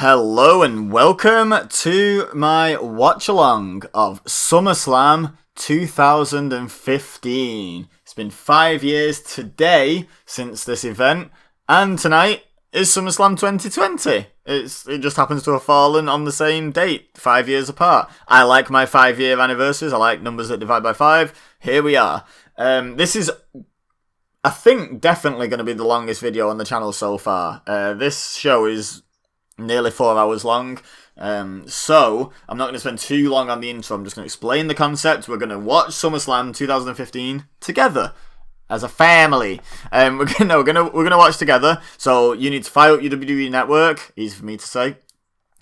Hello and welcome to my watch along of Summerslam 2015. It's been 5 years today since this event, and tonight is Summerslam 2020. It just happens to have fallen on the same date, 5 years apart. I like my 5 year anniversaries. I like numbers that divide by 5. Here we are. This is, I think, definitely going to be the longest video on the channel so far. This show is nearly 4 hours long, so I'm not going to spend too long on the intro. I'm just going to explain the concept. We're going to watch SummerSlam 2015 together as a family. We're gonna watch together. So you need to fire up your WWE network. Easy for me to say.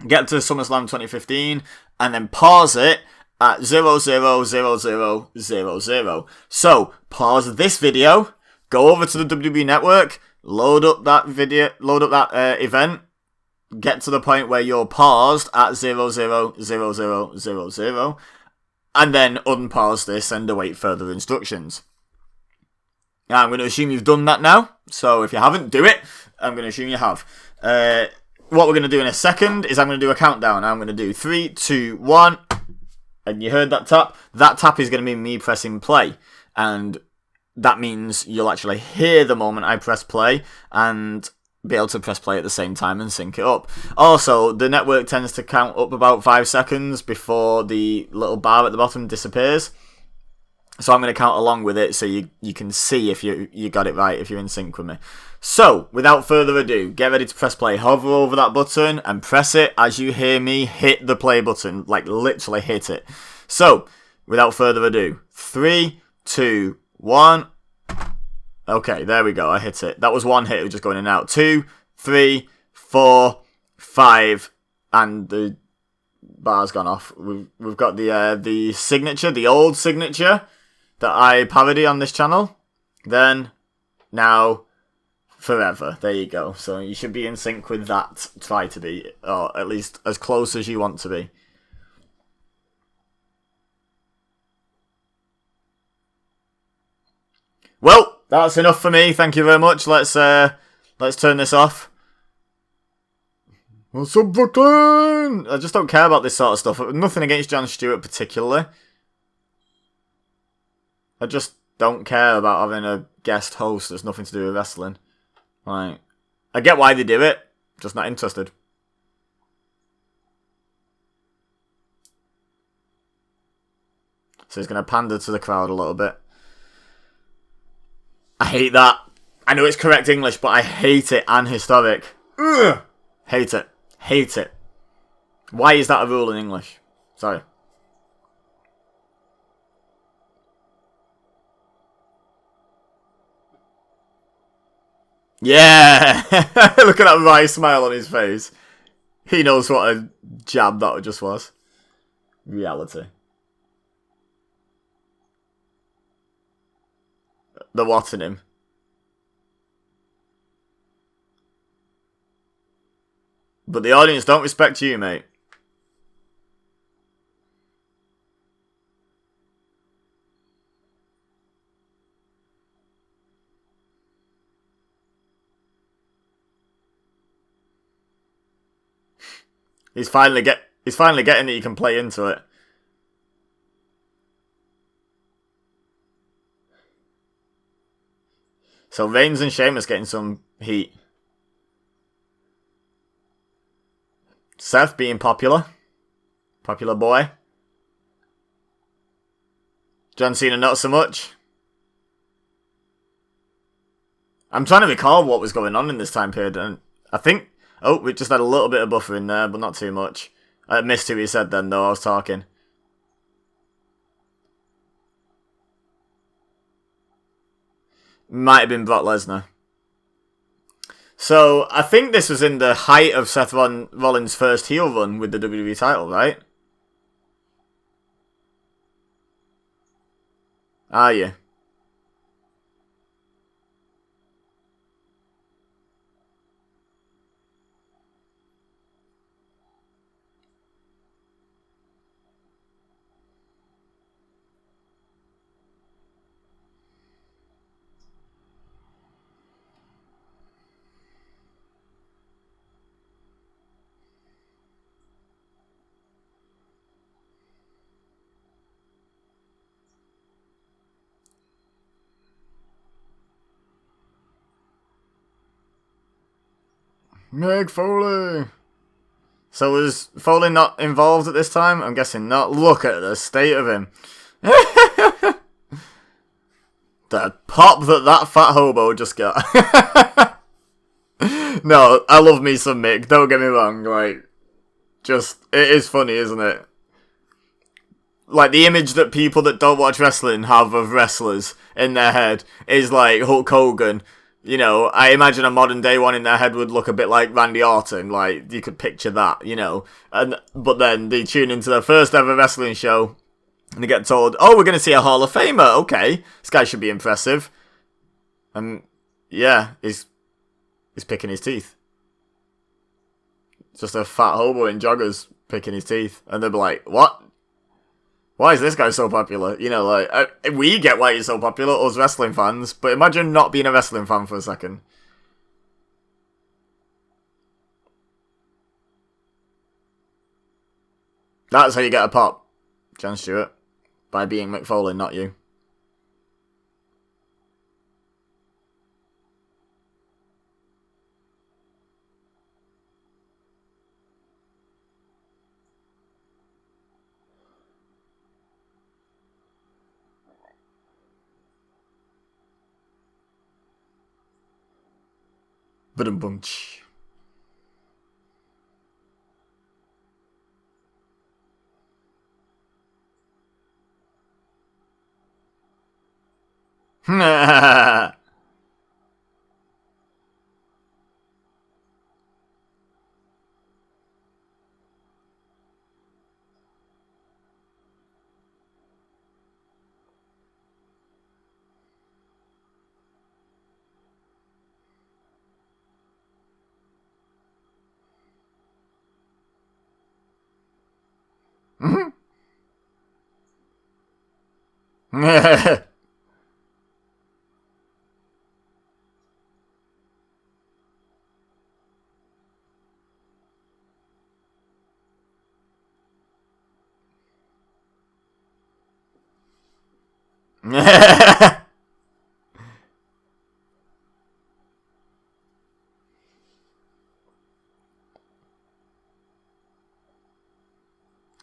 Get to SummerSlam 2015 and then pause it at 000000. So pause this video. Go over to the WWE network. Load up that video. Load up that event. Get to the point where you're paused at 000000, and then unpause this and await further instructions. Now, I'm going to assume you've done that now, so if you haven't, do it. I'm going to assume you have. What we're going to do in a second is I'm going to do a countdown. I'm going to do 3, 2, 1, and you heard that tap? That tap is going to be me pressing play, and that means you'll actually hear the moment I press play, and be able to press play at the same time and sync it up. Also, the network tends to count up about 5 seconds before the little bar at the bottom disappears. So I'm going to count along with it so you can see if you got it right, if you're in sync with me. So, without further ado, get ready to press play. Hover over that button and press it as you hear me hit the play button. Like, literally hit it. So, without further ado, 3, 2, 1... Okay, there we go. I hit it. That was one hit. It was just going in and out. 2, 3, 4, 5, and the bar's gone off. We've got the signature, the old signature that I parody on this channel. Then, now, forever. There you go. So you should be in sync with that. Try to be, or at least as close as you want to be. Well, that's enough for me. Thank you very much. Let's turn this off. What's up, Brooklyn? I just don't care about this sort of stuff. Nothing against Jon Stewart particularly. I just don't care about having a guest host that's nothing to do with wrestling. Like, I get why they do it, just not interested. So he's going to pander to the crowd a little bit. I hate that. I know it's correct English, but I hate it and historic. Ugh. Hate it. Hate it. Why is that a rule in English? Sorry. Yeah! Look at that wry smile on his face. He knows what a jab that just was. Reality. The what in him? But the audience don't respect you, mate. He's finally getting that you can play into it. So Reigns and Sheamus getting some heat. Seth being popular. Popular boy. John Cena not so much. I'm trying to recall what was going on in this time period, and I think... Oh, we just had a little bit of buffer in there, but not too much. I missed who he said then, though. I was talking. Might have been Brock Lesnar. So, I think this was in the height of Seth Rollins' first heel run with the WWE title, right? Are you? Mick Foley. So was Foley not involved at this time? I'm guessing not. Look at the state of him. The pop that fat hobo just got. No, I love me some Mick. Don't get me wrong. Like, just it is funny, isn't it? Like the image that people that don't watch wrestling have of wrestlers in their head is like Hulk Hogan. You know, I imagine a modern day one in their head would look a bit like Randy Orton. Like, you could picture that, you know. But then they tune into their first ever wrestling show and they get told, oh, we're going to see a Hall of Famer. Okay, this guy should be impressive. And yeah, he's picking his teeth. Just a fat hobo in joggers picking his teeth. And they'll be like, what? Why is this guy so popular? You know, like, we get why he's so popular, us wrestling fans, but imagine not being a wrestling fan for a second. That's how you get a pop, Jon Stewart, by being Mick Foley, not you. Ba-dum-bum-tsh.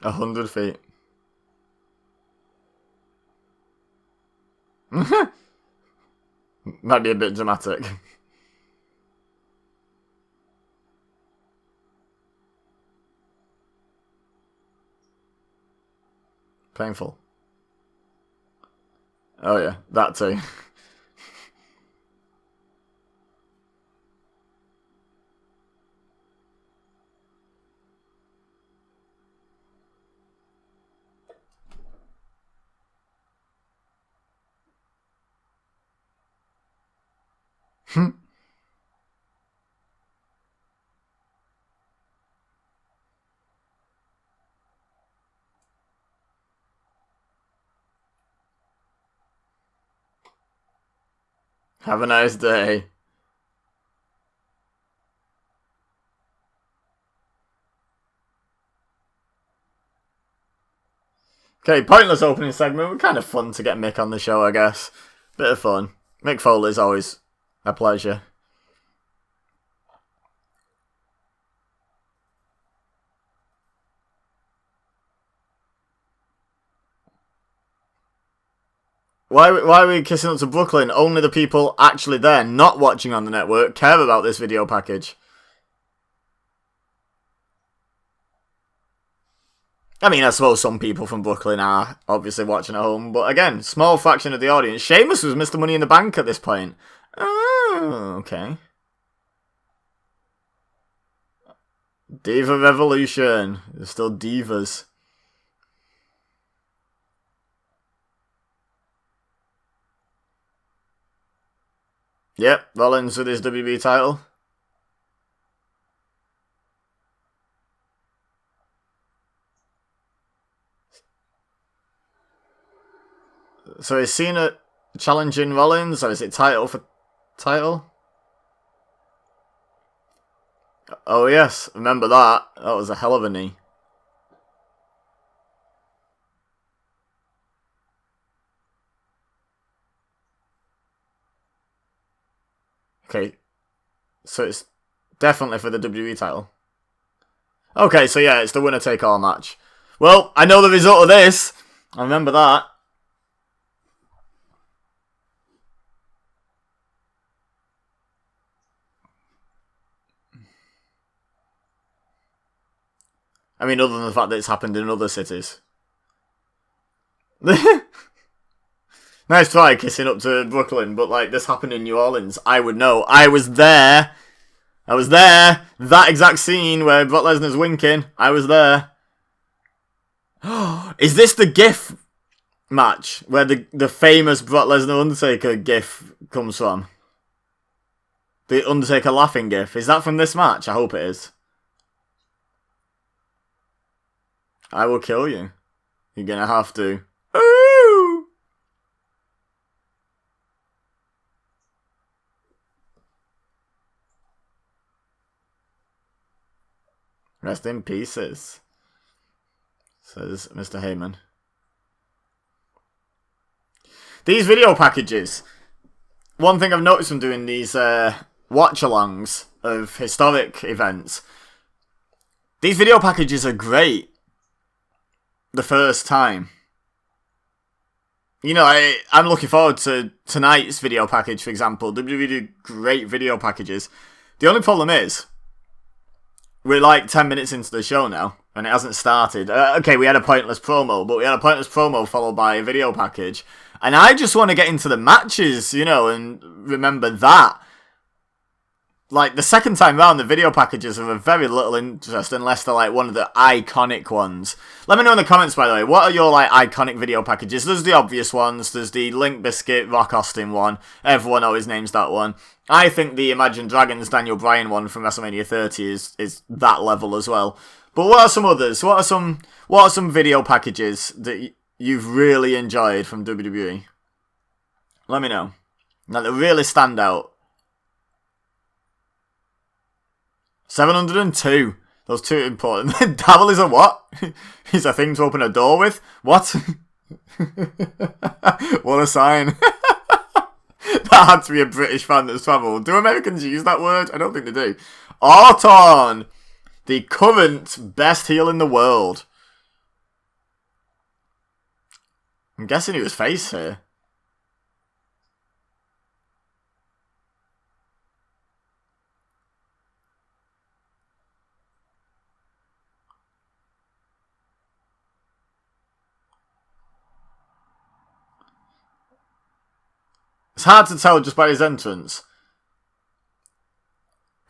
A 100 feet. Might be a bit dramatic. Painful. Oh yeah, that too. Have a nice day. Okay, pointless opening segment. Kind of fun to get Mick on the show, I guess. Bit of fun. Mick Foley's always a pleasure. Why are we kissing up to Brooklyn? Only the people actually there, not watching on the network, care about this video package. I mean, I suppose some people from Brooklyn are obviously watching at home, but again, small fraction of the audience. Sheamus was Mr. Money in the Bank at this point. Oh, okay. Diva Revolution. They're still divas. Yep, Rollins with his WB title. So is Cena challenging Rollins, or is it title for title? Oh yes, remember that. That was a hell of a knee. Okay, so it's Definitely for the WWE title. Okay, so yeah, it's the winner-take-all match. Well, I know the result of this. I remember that. I mean, other than the fact that it's happened in other cities. Nice try kissing up to Brooklyn, but like this happened in New Orleans. I would know. I was there. I was there. That exact scene where Brock Lesnar's winking. I was there. Is this the GIF match where the famous Brock Lesnar Undertaker GIF comes from? The Undertaker laughing GIF. Is that from this match? I hope it is. I will kill you. You're gonna have to. Ooh! Rest in pieces, says Mr. Heyman. These video packages. One thing I've noticed from doing these watch-alongs of historic events. These video packages are great. The first time. You know, I'm looking forward to tonight's video package, for example. WWE do great video packages. The only problem is, we're like 10 minutes into the show now, and it hasn't started. Okay, we had a pointless promo, but we had a pointless promo followed by a video package. And I just want to get into the matches, you know, and remember that. Like, the second time round, the video packages are of very little interest unless they're, like, one of the iconic ones. Let me know in the comments, by the way, what are your, like, iconic video packages? There's the obvious ones. There's the Limp Bizkit Rock Austin one. Everyone always names that one. I think the Imagine Dragons Daniel Bryan one from WrestleMania 30 is that level as well. But what are some others? What are some video packages that you've really enjoyed from WWE? Let me know. Now, they really stand out. 702. Those two important. Dabble is a what? Is a thing to open a door with? What? What a sign. That had to be a British fan that's travelled. Do Americans use that word? I don't think they do. Orton. The current best heel in the world. I'm guessing he was face here. It's hard to tell just by his entrance.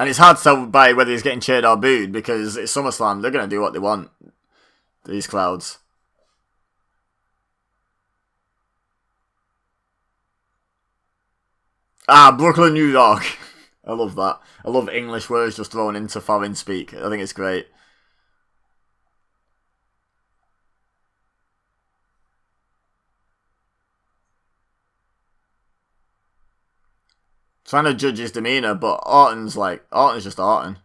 And it's hard to tell by whether he's getting cheered or booed, because it's SummerSlam. They're going to do what they want, these crowds. Ah, Brooklyn, New York. I love that. I love English words just thrown into foreign speak. I think it's great. Trying to judge his demeanour, but Orton's just Orton.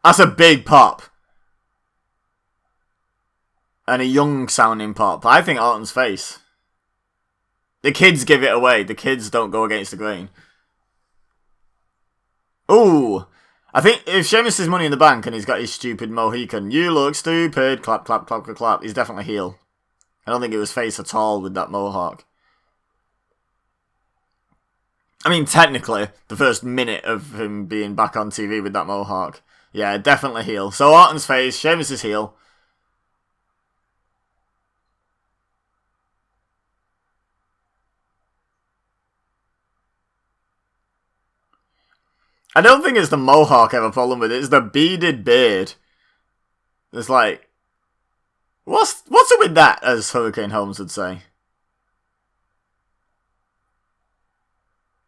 That's a big pop. And a young sounding pop. I think Orton's face. The kids give it away. The kids don't go against the grain. Ooh. I think if Sheamus is Money in the Bank and he's got his stupid Mohican, you look stupid, clap, clap, clap, clap, clap, he's definitely heel. I don't think it was face at all with that mohawk. I mean, technically, the first minute of him being back on TV with that mohawk. Yeah, definitely heel. So Orton's face, Sheamus is heel. I don't think it's the mohawk I have a problem with it. It's the beaded beard. It's like... What's it with that, as Hurricane Holmes would say?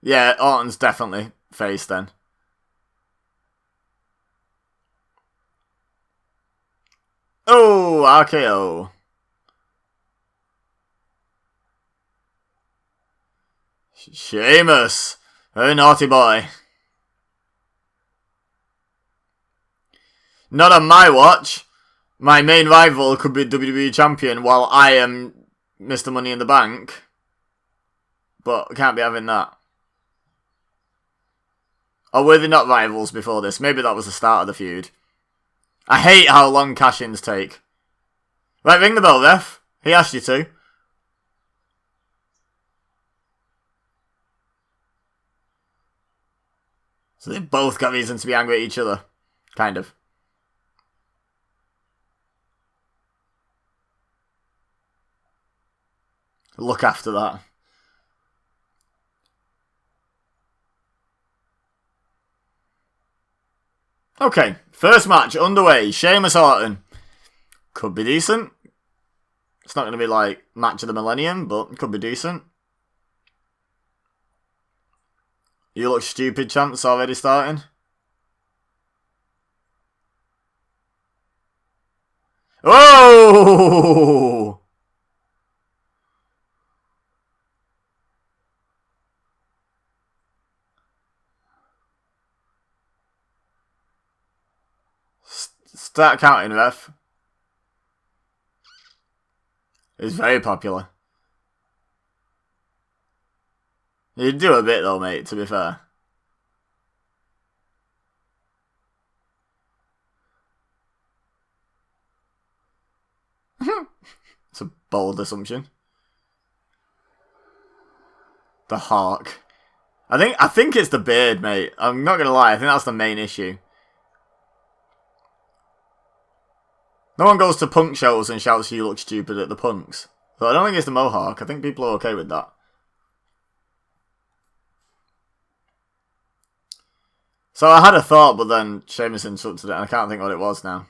Yeah, Orton's definitely face then. Oh, RKO. Sheamus. A naughty boy. Not on my watch. My main rival could be WWE Champion while I am Mr. Money in the Bank. But can't be having that. Or were they not rivals before this? Maybe that was the start of the feud. I hate how long cash-ins take. Right, ring the bell, ref. He asked you to. So they both got reason to be angry at each other. Kind of. Look after that. Okay, first match underway. Sheamus Orton. Could be decent. It's not going to be like match of the millennium, but could be decent. You look stupid, chance already starting. Oh! Start counting, ref. It's very popular. You do a bit though, mate, to be fair. It's a bold assumption. The Hawk. I think it's the beard, mate. I'm not gonna lie, I think that's the main issue. No one goes to punk shows and shouts you look stupid at the punks. So I don't think it's the mohawk. I think people are okay with that. So I had a thought, but then Sheamus interrupted it, and I can't think what it was now.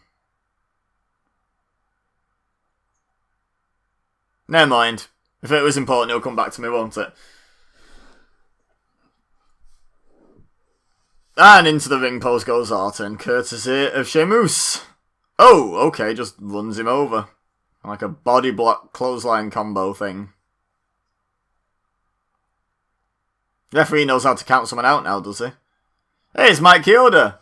Never mind. If it was important, it'll come back to me, won't it? And into the ring post goes Orton, courtesy of Sheamus. Oh, okay, just runs him over. Like a body block clothesline combo thing. Referee knows how to count someone out now, does he? Hey, it's Mike Chioda.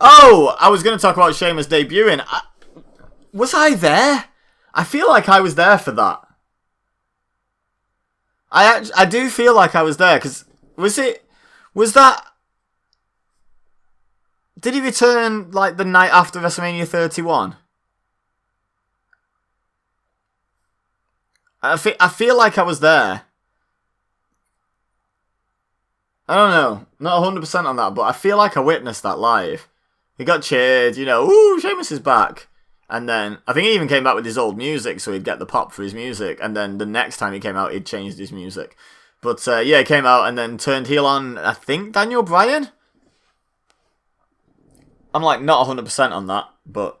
Oh, I was going to talk about Sheamus debuting. Was I there? I feel like I was there for that. I do feel like I was there, because was that... Did he return, like, the night after WrestleMania 31? I feel like I was there. I don't know. Not 100% on that, but I feel like I witnessed that live. He got cheered, you know, ooh, Sheamus is back. And then, I think he even came back with his old music, so he'd get the pop for his music. And then the next time he came out, he'd changed his music. But, yeah, he came out and then turned heel on, I think, Daniel Bryan? I'm like not 100% on that, but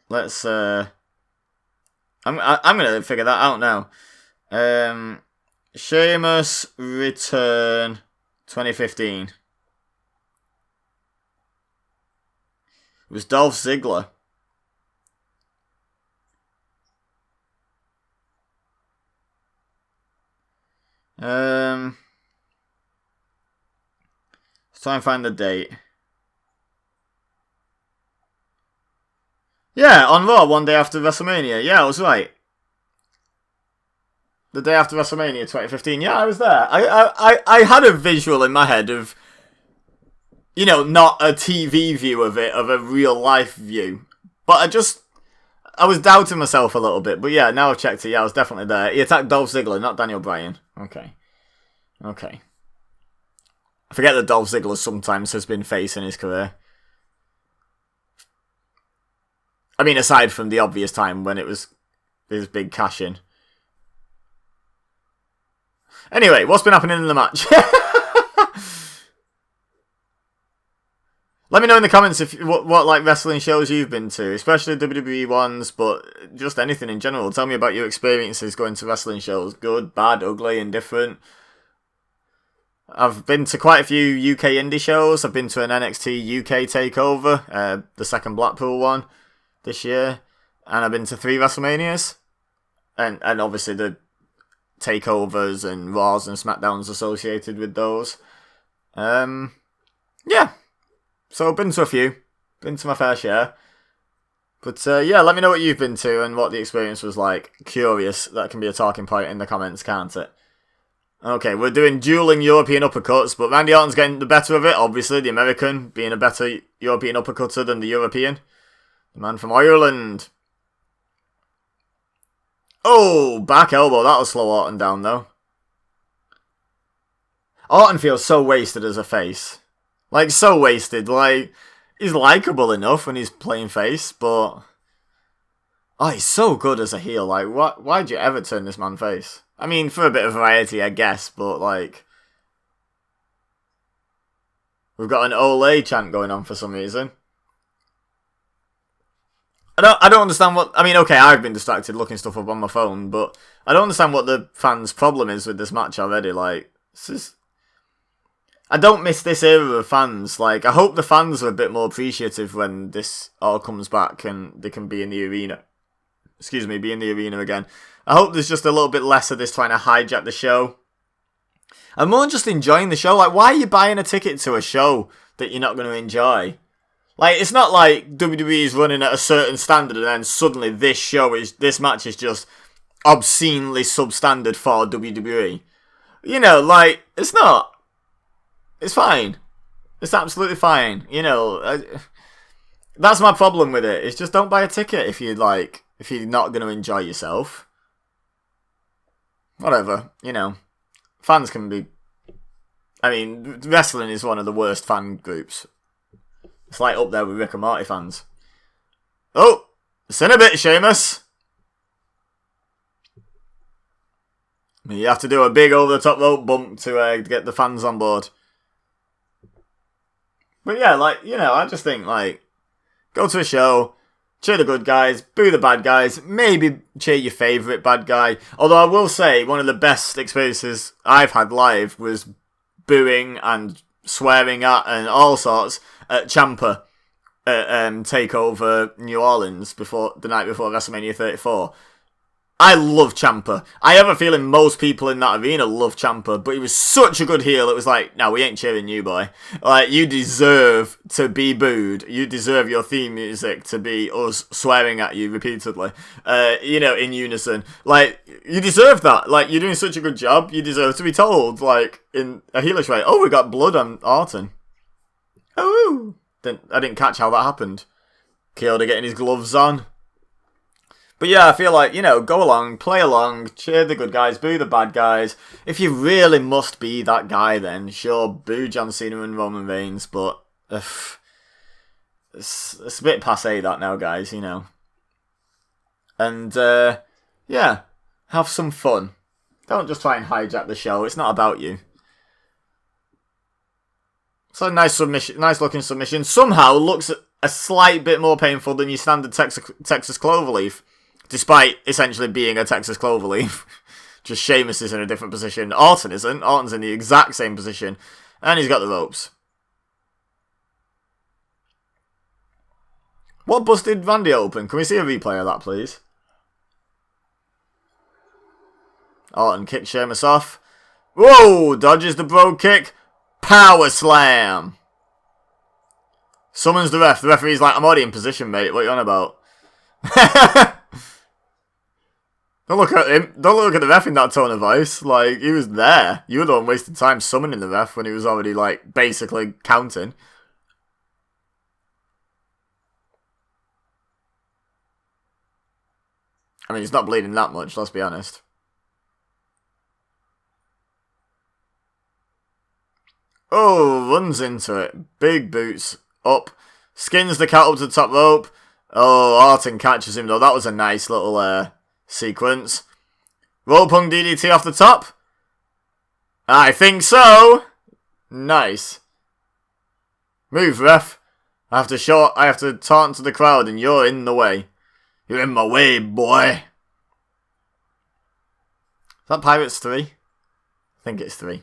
let's I'm gonna figure that out now. Sheamus return 2015. It was Dolph Ziggler. Let's try and find the date. Yeah, on Raw, one day after WrestleMania. Yeah, I was right. The day after WrestleMania 2015. Yeah, I was there. I had a visual in my head of, you know, not a TV view of it, of a real life view. But I was doubting myself a little bit. But yeah, now I've checked it. Yeah, I was definitely there. He attacked Dolph Ziggler, not Daniel Bryan. Okay. I forget that Dolph Ziggler sometimes has been face in his career. I mean, aside from the obvious time when it was his big cash-in. Anyway, what's been happening in the match? Let me know in the comments if what like wrestling shows you've been to, especially WWE ones, but just anything in general. Tell me about your experiences going to wrestling shows. Good, bad, ugly, indifferent. I've been to quite a few UK indie shows. I've been to an NXT UK takeover, the second Blackpool one this year, and I've been to 3 WrestleManias, and obviously the takeovers and Raws and SmackDowns associated with those. Yeah, so I've been to a few, been to my fair share. But yeah, let me know what you've been to and what the experience was like. Curious, that can be a talking point in the comments, can't it? Okay, we're doing dueling European uppercuts, but Randy Orton's getting the better of it, obviously, the American being a better European uppercutter than the European. The man from Ireland. Oh, back elbow, that'll slow Orton down, though. Orton feels so wasted as a face. Like, so wasted. Like, he's likeable enough when he's playing face, but... Oh, he's so good as a heel. Like, why'd you ever turn this man face? I mean, for a bit of variety, I guess, but, like... We've got an Olay chant going on for some reason. I don't understand what... I mean, okay, I've been distracted looking stuff up on my phone, but I don't understand what the fans' problem is with this match already. Like, this is... I don't miss this era of fans. Like, I hope the fans are a bit more appreciative when this all comes back and they can be in the arena. Excuse me, be in the arena again. I hope there's just a little bit less of this trying to hijack the show. I'm more just enjoying the show. Like, why are you buying a ticket to a show that you're not going to enjoy? Like, it's not like WWE is running at a certain standard and then suddenly this match is just obscenely substandard for WWE. You know, like, it's not. It's fine. It's absolutely fine. You know, that's my problem with it. It's just don't buy a ticket if you're not going to enjoy yourself. Whatever, you know. Fans can be... I mean, wrestling is one of the worst fan groups. It's like up there with Rick and Morty fans. Oh! It's in a bit, Sheamus! You have to do a big over-the-top rope bump to get the fans on board. But yeah, like, you know, I just think, like, go to a show, cheer the good guys, boo the bad guys, maybe cheer your favourite bad guy. Although I will say, one of the best experiences I've had live was booing and swearing at and all sorts at Ciampa at TakeOver New Orleans the night before WrestleMania 34. I love Ciampa. I have a feeling most people in that arena love Ciampa, but he was such a good heel. It was like, no, we ain't cheering you, boy. Like, you deserve to be booed. You deserve your theme music to be us swearing at you repeatedly. You know, in unison. Like, you deserve that. Like, you're doing such a good job. You deserve to be told, like, in a heelish way, oh, we got blood on Orton. Oh, I didn't catch how that happened. Kyoto getting his gloves on. But yeah, I feel like, you know, go along, play along, cheer the good guys, boo the bad guys. If you really must be that guy, then sure, boo John Cena and Roman Reigns, but it's a bit passé that now, guys, you know. And, yeah, have some fun. Don't just try and hijack the show, it's not about you. So nice submission, nice looking submission. Somehow looks a slight bit more painful than your standard Texas Cloverleaf. Despite essentially being a Texas Cloverleaf. Just Sheamus is in a different position. Orton isn't. Orton's in the exact same position. And he's got the ropes. What busted Randy open? Can we see a replay of that, please? Orton kicks Sheamus off. Whoa! Dodges the brogue kick. Power slam! Summons the ref. The referee's like, I'm already in position, mate. What are you on about? Don't look at him. Don't look at the ref in that tone of voice. Like, he was there. You were the one wasting time summoning the ref when he was already, like, basically counting. I mean, he's not bleeding that much, let's be honest. Oh, runs into it. Big boots. Up. Skins the cat up to the top rope. Oh, Orton catches him, though. That was a nice little, sequence. Roll pung DDT off the top. I think so. Nice. Move, ref. I have to taunt to the crowd and you're in the way. You're in my way, boy. Is that Pirates 3? I think it's 3.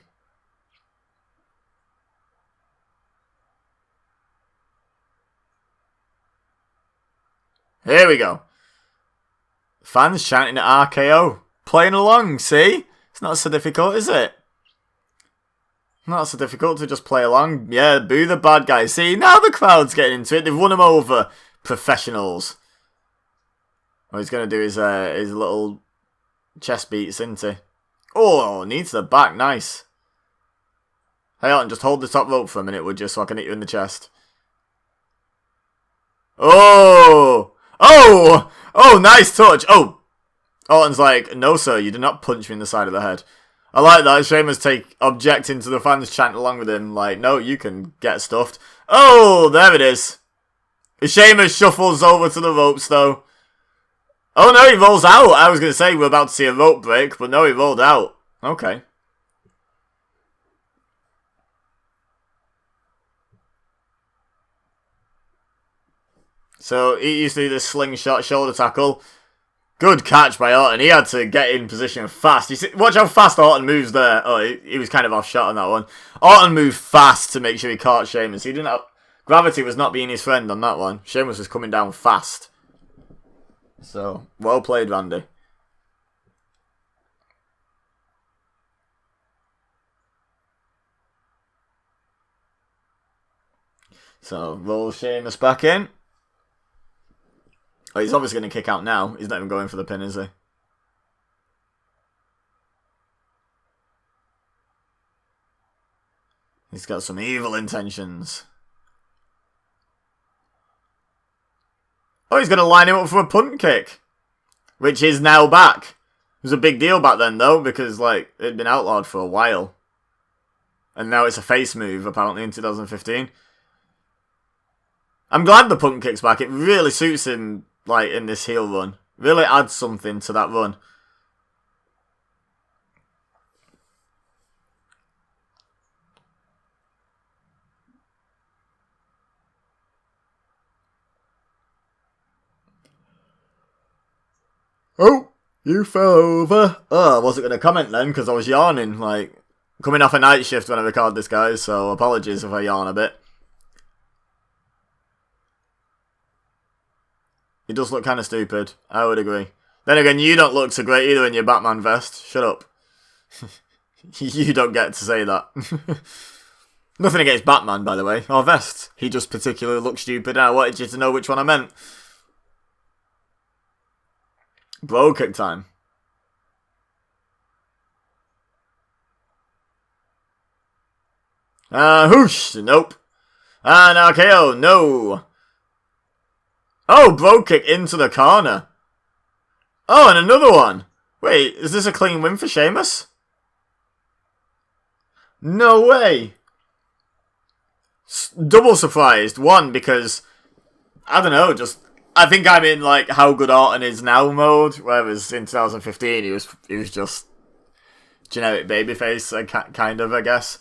Here we go. Fans chanting at RKO. Playing along, see? It's not so difficult, is it? Not so difficult to just play along. Yeah, boo the bad guys. See, now the crowd's getting into it. They've won him over. Professionals. Oh, he's going to do his little chest beats, isn't he? Oh, needs the back. Nice. Hey, Orton, just hold the top rope for a minute, would you, so I can hit you in the chest. Oh! Oh! Oh, nice touch. Oh! Orton's like, no, sir, you did not punch me in the side of the head. I like that. Sheamus objecting to the fans chanting along with him, like, no, you can get stuffed. Oh, there it is. Sheamus shuffles over to the ropes, though. Oh, no, he rolls out. I was going to say we're about to see a rope break, but no, he rolled out. Okay. So, he used to do this slingshot shoulder tackle. Good catch by Orton. He had to get in position fast. You see, watch how fast Orton moves there. Oh, he was kind of off shot on that one. Orton moved fast to make sure he caught Sheamus. He didn't have... Gravity was not being his friend on that one. Sheamus was coming down fast. So, well played, Randy. So, roll Sheamus back in. Oh, he's obviously going to kick out now. He's not even going for the pin, is he? He's got some evil intentions. Oh, he's going to line him up for a punt kick. Which is now back. It was a big deal back then, though, because, like, it had been outlawed for a while. And now it's a face move, apparently, in 2015. I'm glad the punt kick's back. It really suits him, like, in this heel run. Really adds something to that run. Oh, you fell over. Oh, I wasn't going to comment then because I was yawning. Like, coming off a night shift when I record this, guys, so apologies if I yawn a bit. He does look kind of stupid. I would agree. Then again, you don't look so great either in your Batman vest. Shut up. You don't get to say that. Nothing against Batman, by the way, or vests. He just particularly looks stupid and I wanted you to know which one I meant. Bro kick time. Whoosh. Nope. Now KO. No. Oh, bro kick into the corner. Oh, and another one. Wait, is this a clean win for Sheamus? No way. Double surprised. One, because, I don't know, just, I think I'm in, like, how good Orton is now mode, whereas in 2015 he was just generic babyface, kind of, I guess.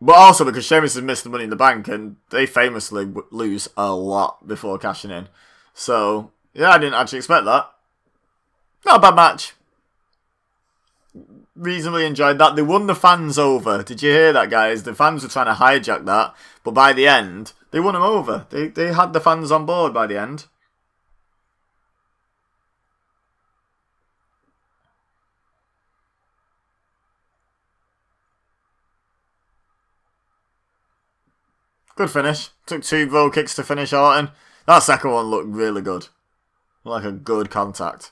But also because Sheamus has missed the Money in the Bank, and they famously lose a lot before cashing in. So, yeah, I didn't actually expect that. Not a bad match. Reasonably enjoyed that. They won the fans over. Did you hear that, guys? The fans were trying to hijack that, but by the end, they won them over. They had the fans on board by the end. Good finish. Took 2 row kicks to finish Orton. That second one looked really good. Like a good contact.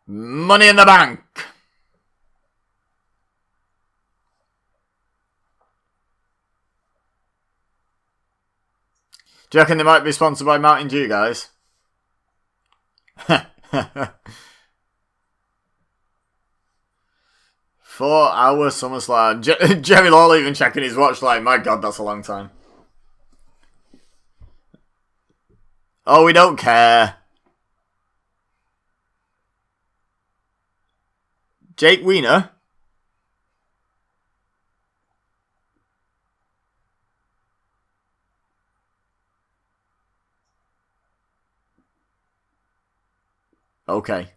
Money in the Bank. Do you reckon they might be sponsored by Mountain Dew, guys? 4-hour Summerslam. Jerry Lawler even checking his watch like, my god, that's a long time. Oh, we don't care. Jake Wiener? Okay.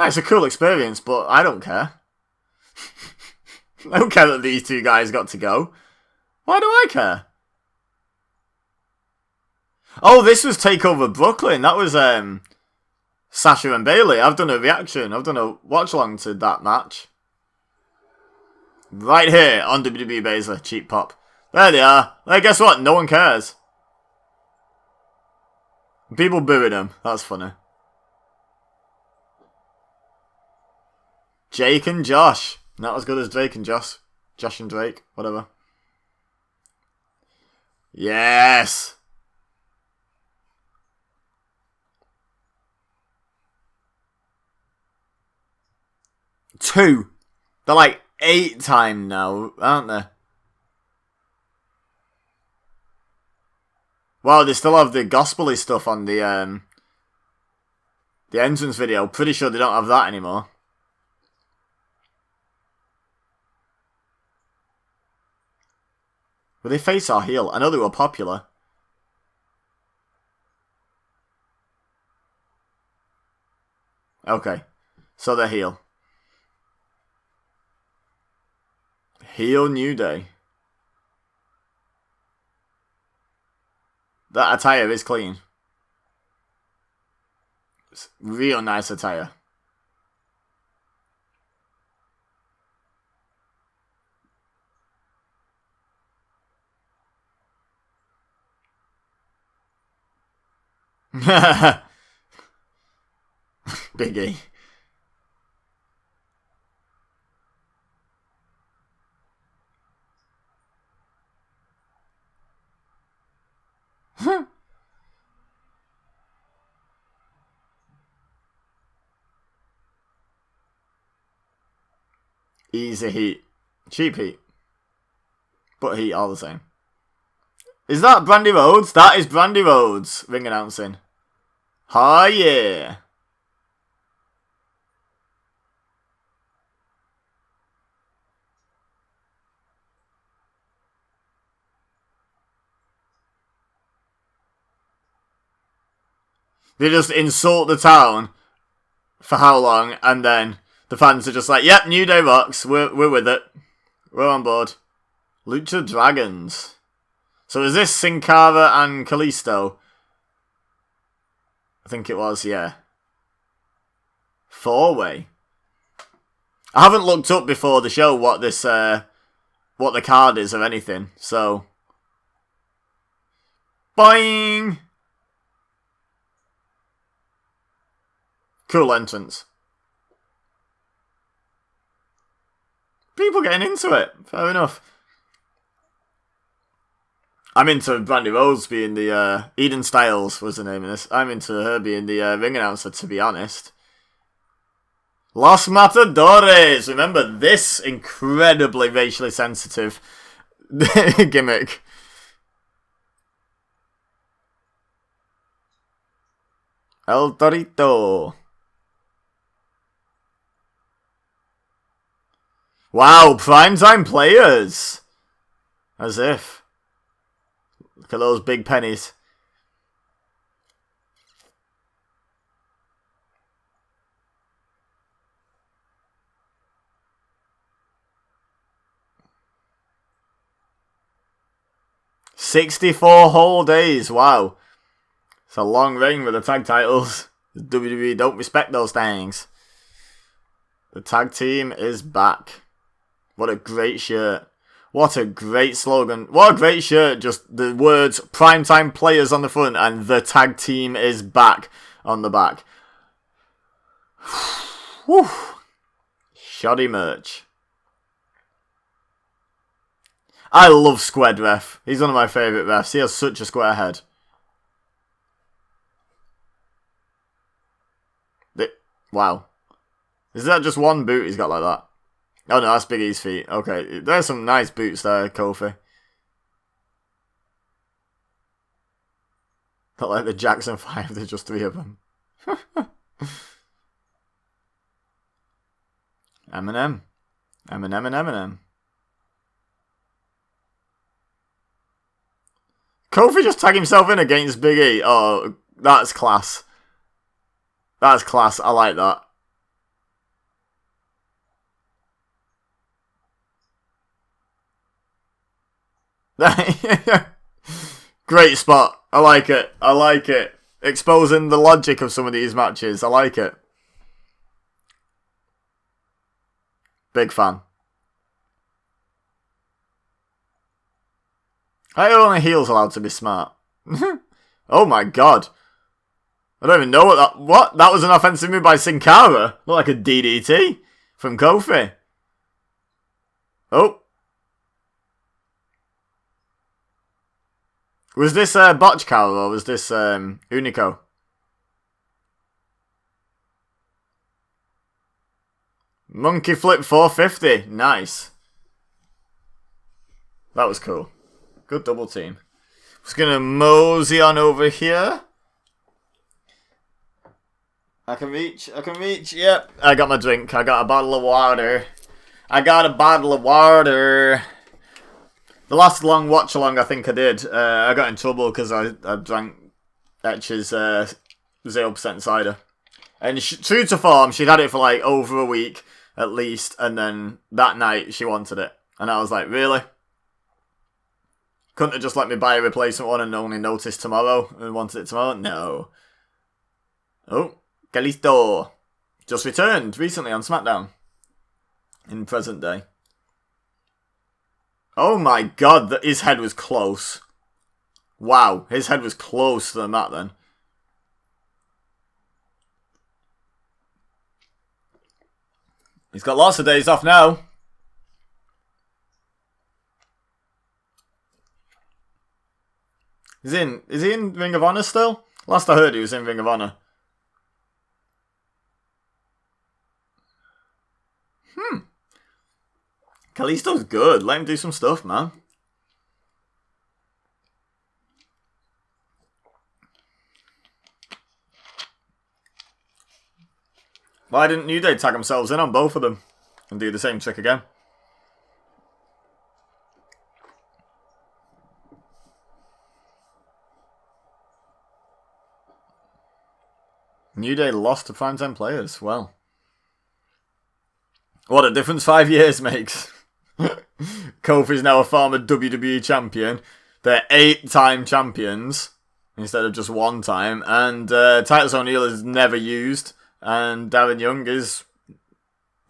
It's a cool experience, but I don't care. I don't care that these 2 guys got to go. Why do I care? Oh, this was Takeover Brooklyn. That was Sasha and Bayley. I've done a reaction. I've done a watch along to that match. Right here on WWE Baszler. Cheap pop. There they are. Hey, guess what? No one cares. People booing him. That's funny. Jake and Josh. Not as good as Drake and Josh. Josh and Drake. Whatever. Yes. Two. They're like 8-time now, aren't they? Wow, they still have the gospel-y stuff on the entrance video. Pretty sure they don't have that anymore. Were they face or heel? I know they were popular. Okay. So they're heel. Heel New Day. That attire is clean. It's real nice attire. Biggie. Easy heat. Cheap heat. But heat all the same. Is that Brandy Rhodes? That is Brandy Rhodes ring announcing. Oh yeah. They just insult the town for how long, and then the fans are just like, yep, New Day rocks, we're with it. We're on board. Lucha Dragons. So is this Sin Cara and Kalisto? I think it was, yeah. 4-way. I haven't looked up before the show what this what the card is or anything, so boing. Cool entrance. People getting into it. Fair enough. I'm into Brandy Rhodes being the Eden Styles was the name of this. I'm into her being the ring announcer, to be honest. Los Matadores. Remember this incredibly racially sensitive gimmick. El Torito. Wow, primetime players. As if. Look at those big pennies. "64 whole days. Wow. It's a long reign with the tag titles. The WWE don't respect those things. The tag team is back. What a great shirt. What a great slogan. What a great shirt. Just the words primetime players on the front and the tag team is back on the back. Whew. Shoddy merch. I love Squared Ref. He's one of my favourite refs. He has such a square head. Wow. Is that just one boot he's got like that? Oh no, that's Big E's feet. Okay, there's some nice boots there, Kofi. Not like the Jackson 5, there's just 3 of them. Eminem. Eminem and Eminem. Kofi just tagged himself in against Big E. Oh, that's class. That's class. I like that. Great spot. I like it. I like it. Exposing the logic of some of these matches. I like it. Big fan. How are only heels allowed to be smart? Oh my god. I don't even know what that was an offensive move by Sin Cara. Looked like a DDT from Kofi. Oh. Was this Botch Cara or was this Unico? Monkey Flip 450. Nice. That was cool. Good double team. Just gonna mosey on over here. I can reach. Yep. I got my drink. I got a bottle of water. The last long watch along I think I did, I got in trouble because I drank Etch's 0% cider. And true to form, she'd had it for like over a week at least, and then that night she wanted it. And I was like, really? Couldn't have just let me buy a replacement one and only noticed tomorrow and wanted it tomorrow? No. Oh, Kalisto. Just returned recently on SmackDown. In present day. Oh my god, his head was close. Wow, his head was close to the mat then. He's got lots of days off now. Is he in Ring of Honor still? Last I heard he was in Ring of Honor. Kalisto's good. Let him do some stuff, man. Why didn't New Day tag themselves in on both of them and do the same trick again? New Day lost to primetime players. Well, what a difference 5 years makes. Kofi's now a former WWE champion. They're 8-time champions instead of just 1 time. And Titus O'Neil is never used. And Darren Young is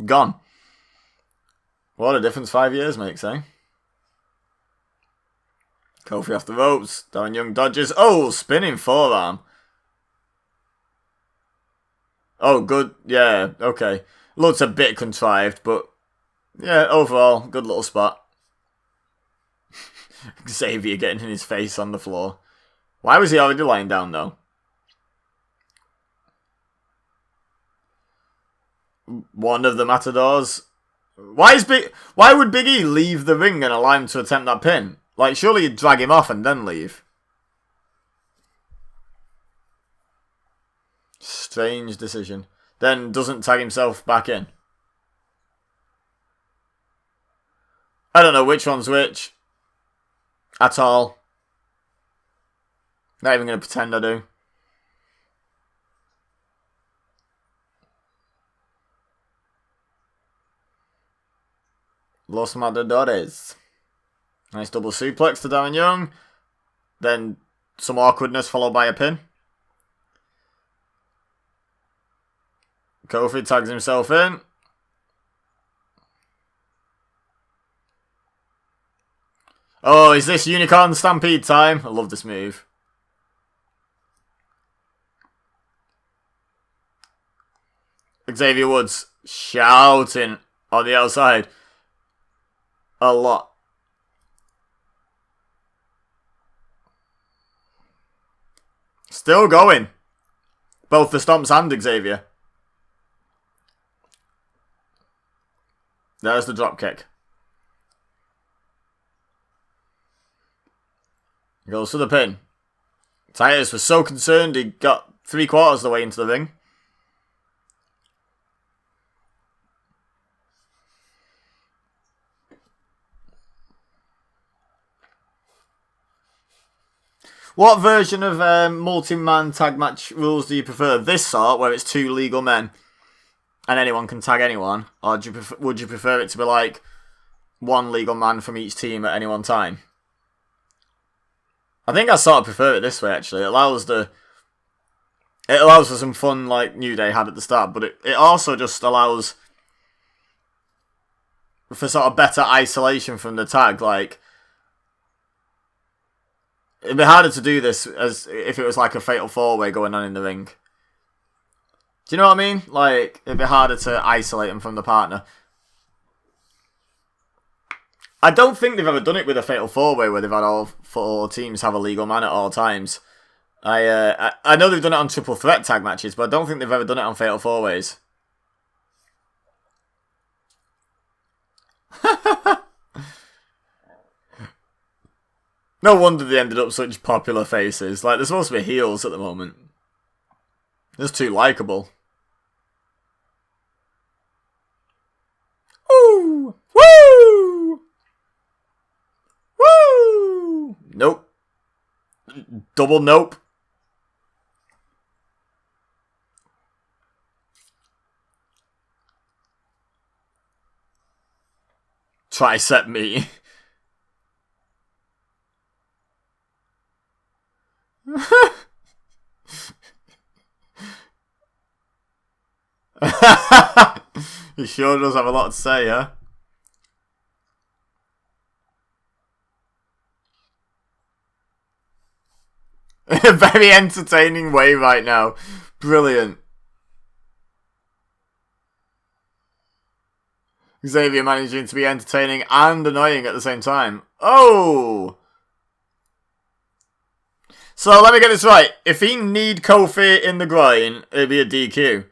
gone. What a difference 5 years makes, eh? Kofi off the ropes. Darren Young dodges. Oh, spinning forearm. Oh, good. Yeah, okay. Looks a bit contrived, but yeah, overall, good little spot. Xavier getting in his face on the floor. Why was he already lying down, though? One of the Matadors. Why would Big E leave the ring and allow him to attempt that pin? Like, surely you'd drag him off and then leave. Strange decision. Then doesn't tag himself back in. I don't know which one's which. At all. Not even going to pretend I do. Los Matadores. Nice double suplex to Darren Young. Then some awkwardness followed by a pin. Kofi tags himself in. Oh, is this Unicorn Stampede time? I love this move. Xavier Woods shouting on the outside. A lot. Still going. Both the stomps and Xavier. There's the dropkick. Goes for the pin. Titus was so concerned he got 3/4 of the way into the ring. What version of multi-man tag match rules do you prefer? This sort, where it's 2 legal men and anyone can tag anyone? Or would you prefer it to be like 1 legal man from each team at any one time? I think I sort of prefer it this way, actually. It allows for some fun, like New Day had at the start, but it also just allows for sort of better isolation from the tag. Like, it'd be harder to do this as if it was like a fatal four-way going on in the ring. Do you know what I mean? Like, it'd be harder to isolate them from the partner. I don't think they've ever done it with a fatal four-way where they've had all four teams have a legal man at all times. I know they've done it on triple threat tag matches, but I don't think they've ever done it on fatal four-ways. No wonder they ended up such popular faces. Like, they're supposed to be heels at the moment. They're just too likeable. Woo! Woo! Woo! Nope. Double nope. Tricep me. He sure does have a lot to say, huh? In a very entertaining way right now. Brilliant. Xavier managing to be entertaining and annoying at the same time. Oh! So let me get this right. If he need Kofi in the groin, it'd be a DQ.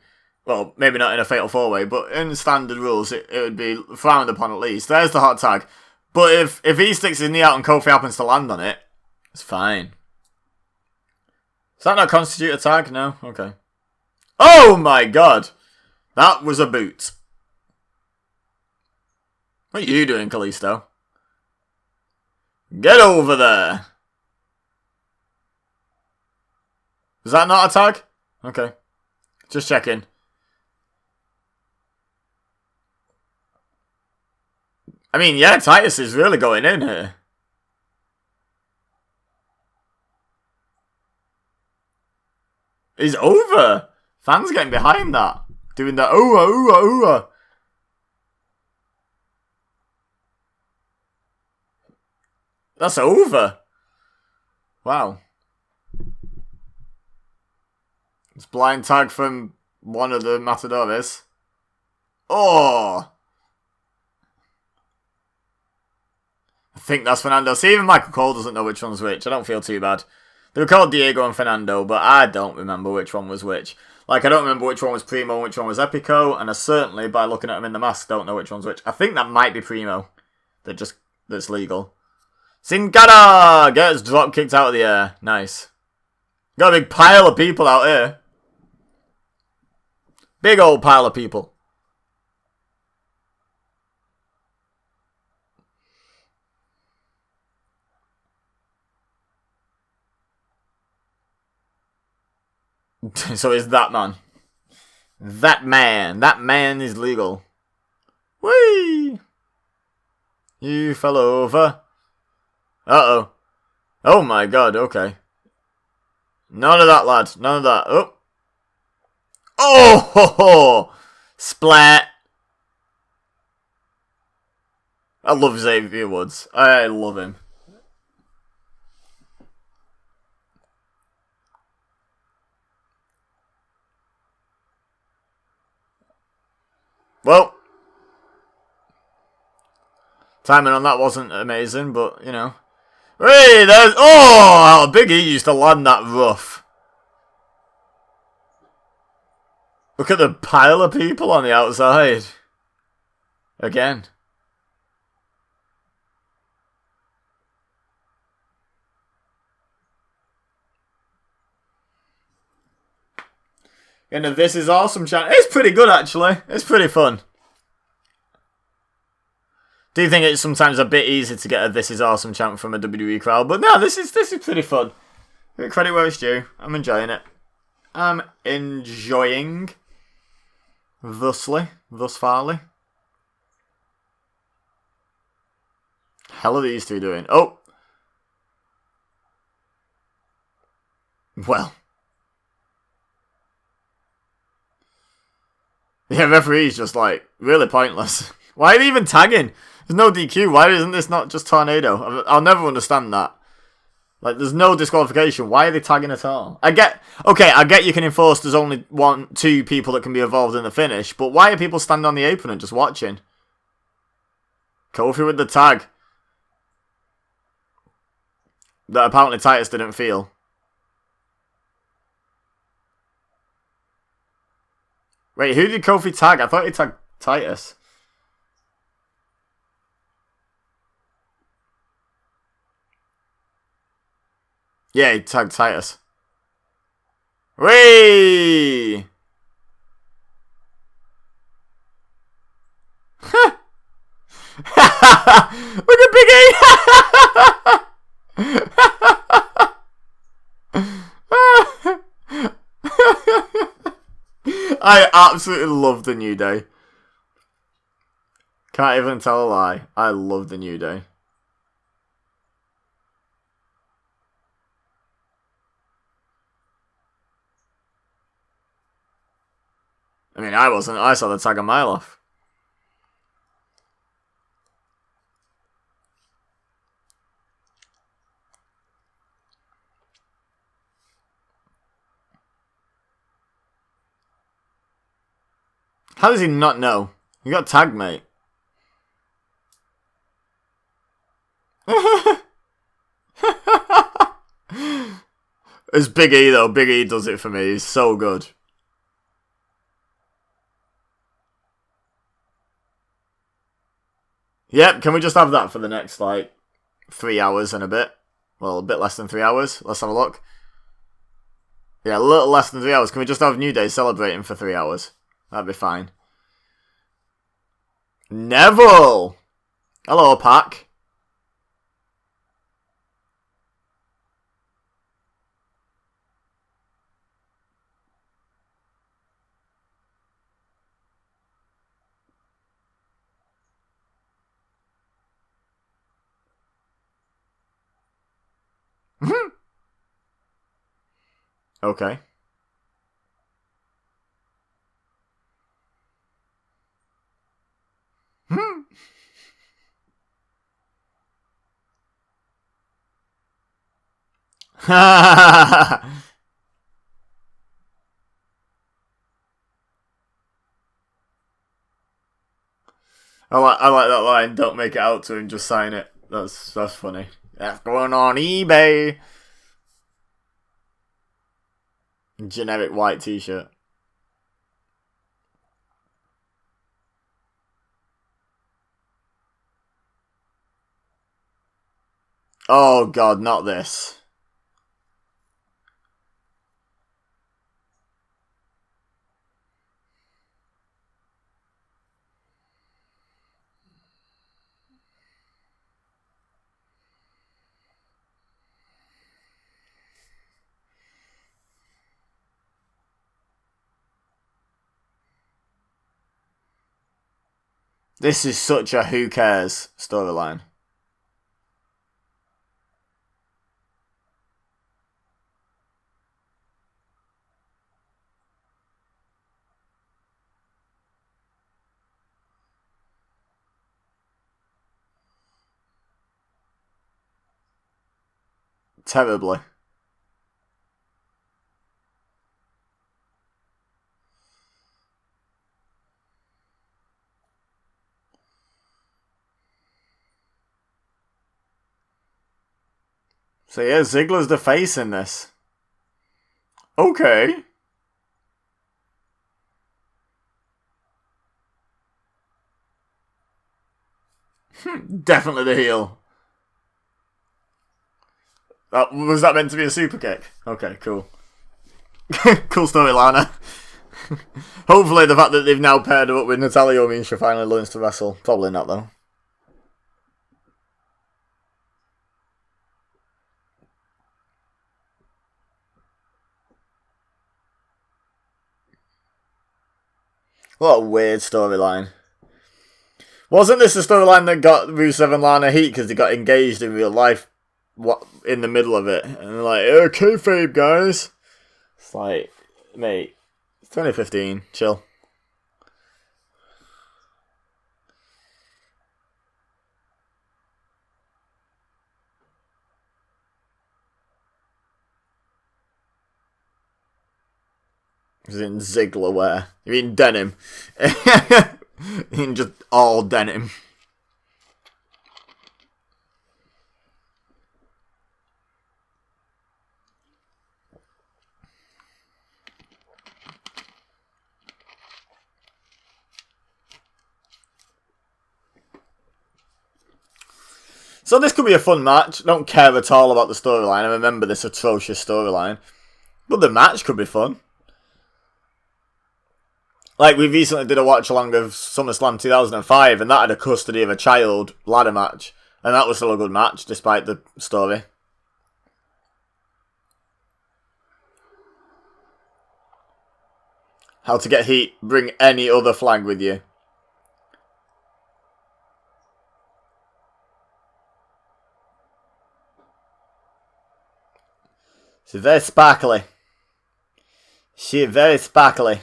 Well, maybe not in a fatal four-way, but in standard rules, it would be frowned upon at least. There's the hot tag. But if he sticks his knee out and Kofi happens to land on it, it's fine. Does that not constitute a tag? No? Okay. Oh my god! That was a boot. What are you doing, Kalisto? Get over there! Is that not a tag? Okay. Just checking. I mean, yeah, Titus is really going in here. He's over. Fans getting behind that. Doing the ooh, ooh, ooh. That's over. Wow. It's blind tag from one of the Matadores. Oh. I think that's Fernando. See, even Michael Cole doesn't know which one's which. I don't feel too bad. They were called Diego and Fernando, but I don't remember which one was which. Like, I don't remember which one was Primo and which one was Epico, and I certainly, by looking at them in the mask, don't know which one's which. I think that might be Primo. That's legal. Sin Cara gets drop kicked out of the air. Nice. Got a big pile of people out here. Big old pile of people. So is that man. That man is legal. Whee! You fell over. Uh-oh. Oh my god, okay. None of that, lad. None of that. Oh. Oh ho ho! Splat. I love Xavier Woods. I love him. Well, timing on that wasn't amazing, but, you know. Hey, there's... Oh, how Big E used to land that rough. Look at the pile of people on the outside. Again. And This Is Awesome chant. It's pretty good, actually. It's pretty fun. Do you think it's sometimes a bit easy to get a This Is Awesome chant from a WWE crowd? But no, this is pretty fun. Credit where it's due. I'm enjoying it. I'm enjoying. Thus farly. Hell are these two doing? Oh! Well. Yeah, referee's just like, really pointless. Why are they even tagging? There's no DQ. Why isn't this not just Tornado? I'll never understand that. Like, there's no disqualification. Why are they tagging at all? I get you can enforce there's only 2 people that can be involved in the finish, but why are people standing on the apron and just watching? Kofi with the tag. That apparently Titus didn't feel. Wait, who did Kofi tag? I thought he tagged Titus. Yeah, he tagged Titus. Whee! Look at Big E! I absolutely love the New Day. Can't even tell a lie. I love the New Day. I mean, I wasn't. I saw the tag a mile off. How does he not know? You got tagged, mate. It's Big E, though. Big E does it for me. He's so good. Yep, can we just have that for the next, 3 hours and a bit? Well, a bit less than 3 hours. Let's have a look. Yeah, a little less than 3 hours. Can we just have New Day celebrating for 3 hours? That'd be fine. Neville! Hello, Pac. Okay. I like that line. Don't make it out to him, just sign it. That's funny. That's going on eBay. Generic white t-shirt. Oh god, not this. This is such a who cares storyline. Terribly. So yeah, Ziggler's the face in this. Okay. Definitely the heel. Was that meant to be a super kick? Okay, cool. Cool story, Lana. Hopefully the fact that they've now paired her up with Natalya means she finally learns to wrestle. Probably not, though. What a weird storyline. Wasn't this the storyline that got Rusev and Lana heat because they got engaged in real life what in the middle of it, and they're like, "Okay, kayfabe, guys." It's like, mate, it's 2015. Chill. Is in Ziggler wear? You mean denim? You mean just all denim? So this could be a fun match. Don't care at all about the storyline. I remember this atrocious storyline. But the match could be fun. Like, we recently did a watch-along of SummerSlam 2005, and that had a custody of a child ladder match. And that was still a good match, despite the story. How to get heat. Bring any other flag with you. She's very sparkly. She's very sparkly.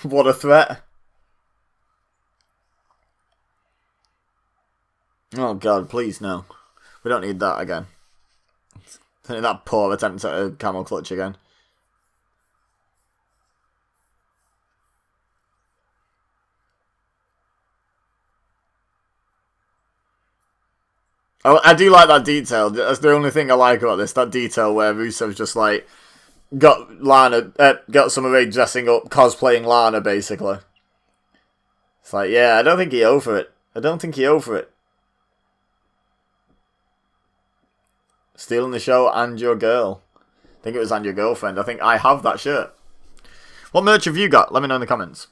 What a threat. Oh god, please no. We don't need that again. That poor attempt at a camel clutch again. I do like that detail. That's the only thing I like about this. That detail where Rusev's just like got Summer Rae dressing up, cosplaying Lana, basically. It's like, yeah, I don't think he over it. I don't think he over it. Stealing the show and your girl. I think it was and your girlfriend. I think I have that shirt. What merch have you got? Let me know in the comments.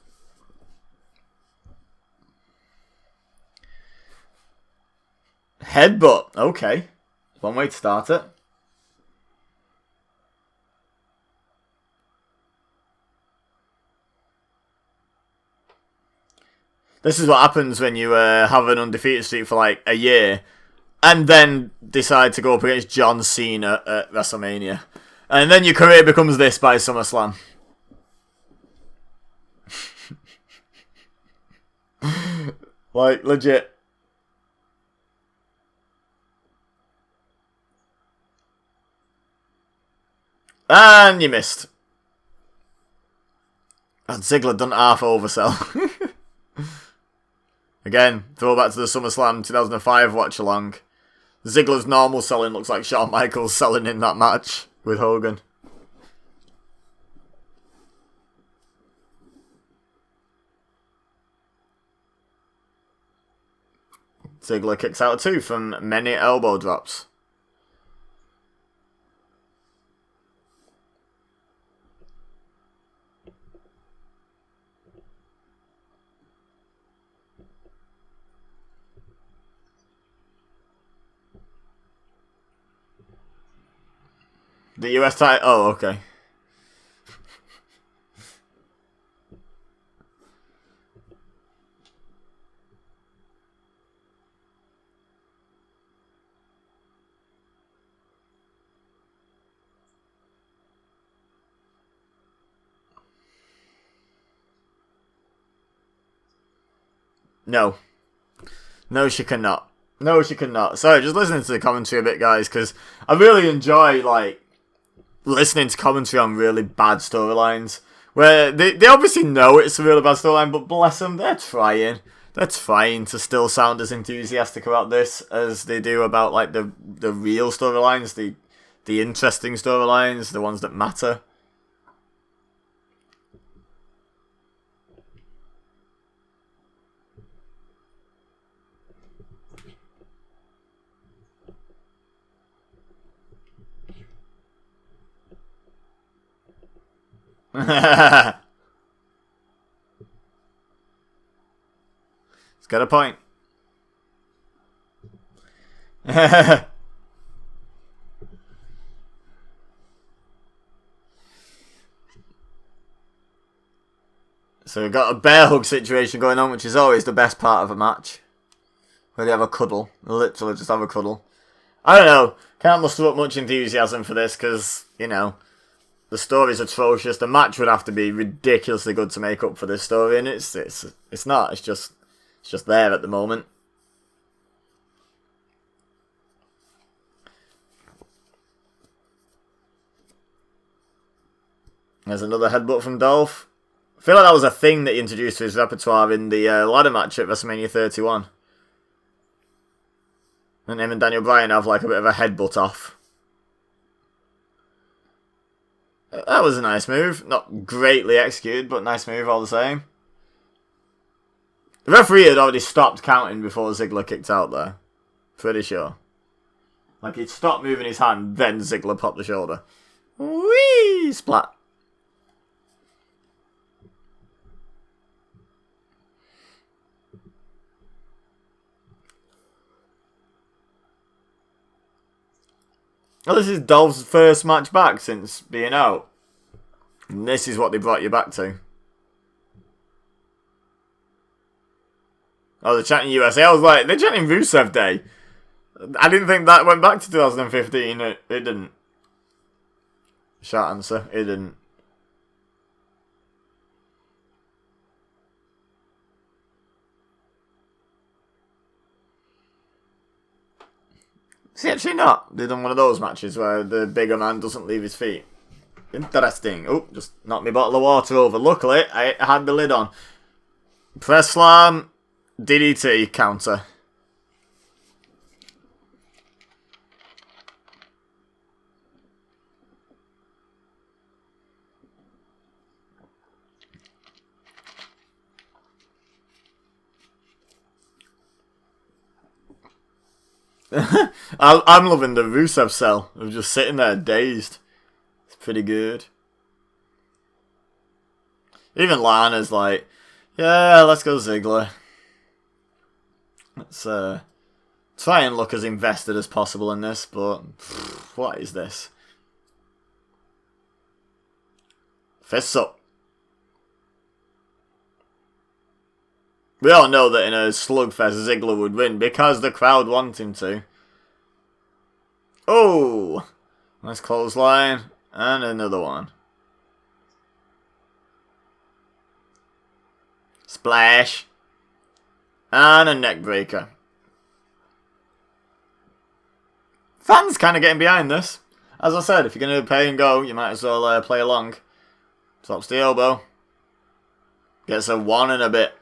Headbutt. Okay. One way to start it. This is what happens when you have an undefeated streak for like a year and then decide to go up against John Cena at WrestleMania. And then your career becomes this by SummerSlam. Like, legit. And you missed. And Ziggler done half oversell. Again, throwback to the SummerSlam 2005 watch along. Ziggler's normal selling looks like Shawn Michaels selling in that match with Hogan. Ziggler kicks out too from many elbow drops. The US title? Oh, okay. No. No, she cannot. No, she cannot. Sorry, just listening to the commentary a bit, guys, because I really enjoy, like, listening to commentary on really bad storylines. Where they obviously know it's a really bad storyline, but bless them, they're trying. They're trying to still sound as enthusiastic about this as they do about, like, the real storylines, the interesting storylines, the ones that matter. It's got a point. So we've got a bear hug situation going on, which is always the best part of a match. Where they have a cuddle. They literally just have a cuddle. I don't know. Can't muster up much enthusiasm for this because, you know, the story's atrocious. The match would have to be ridiculously good to make up for this story, and it's not. It's just there at the moment. There's another headbutt from Dolph. I feel like that was a thing that he introduced to his repertoire in the ladder match at WrestleMania 31. And him and Daniel Bryan have like a bit of a headbutt off. That was a nice move. Not greatly executed, but nice move all the same. The referee had already stopped counting before Ziggler kicked out there. Pretty sure. Like he'd stopped moving his hand, then Ziggler popped the shoulder. Whee! Splat. Well, this is Dolph's first match back since being out. And this is what they brought you back to. Oh, they're chanting USA. I was like, they're chanting Rusev Day. I didn't think that went back to 2015. It didn't. Short answer. It didn't. See, actually not. They've done one of those matches where the bigger man doesn't leave his feet. Interesting. Oh, just knocked my bottle of water over. Luckily, I had the lid on. Press slam. DDT counter. I'm loving the Rusev cell of just sitting there dazed. It's pretty good. Even Lana's like, yeah, let's go Ziggler. Let's try and look as invested as possible in this, but what is this? Fists up. We all know that in a slugfest Ziggler would win because the crowd want him to. Oh! Nice clothesline. And another one. Splash. And a neck breaker. Fans kind of getting behind this. As I said, if you're going to pay and go, you might as well play along. Tops the elbow. Gets a one and a bit.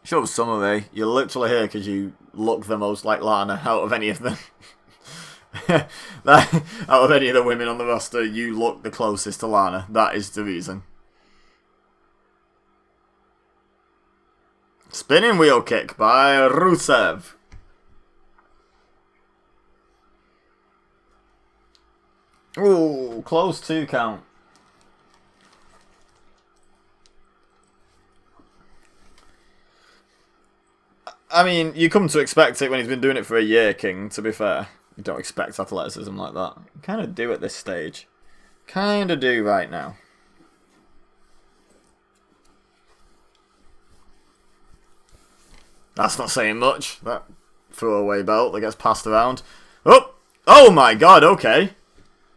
Shows some of it. You're literally here because you look the most like Lana out of any of them. Out of any of the women on the roster, you look the closest to Lana. That is the reason. Spinning wheel kick by Rusev. Ooh, close 2 count. I mean, you come to expect it when he's been doing it for a year, King, to be fair. You don't expect athleticism like that. You kind of do at this stage. Kind of do right now. That's not saying much. That throwaway belt that gets passed around. Oh! Oh my god, okay.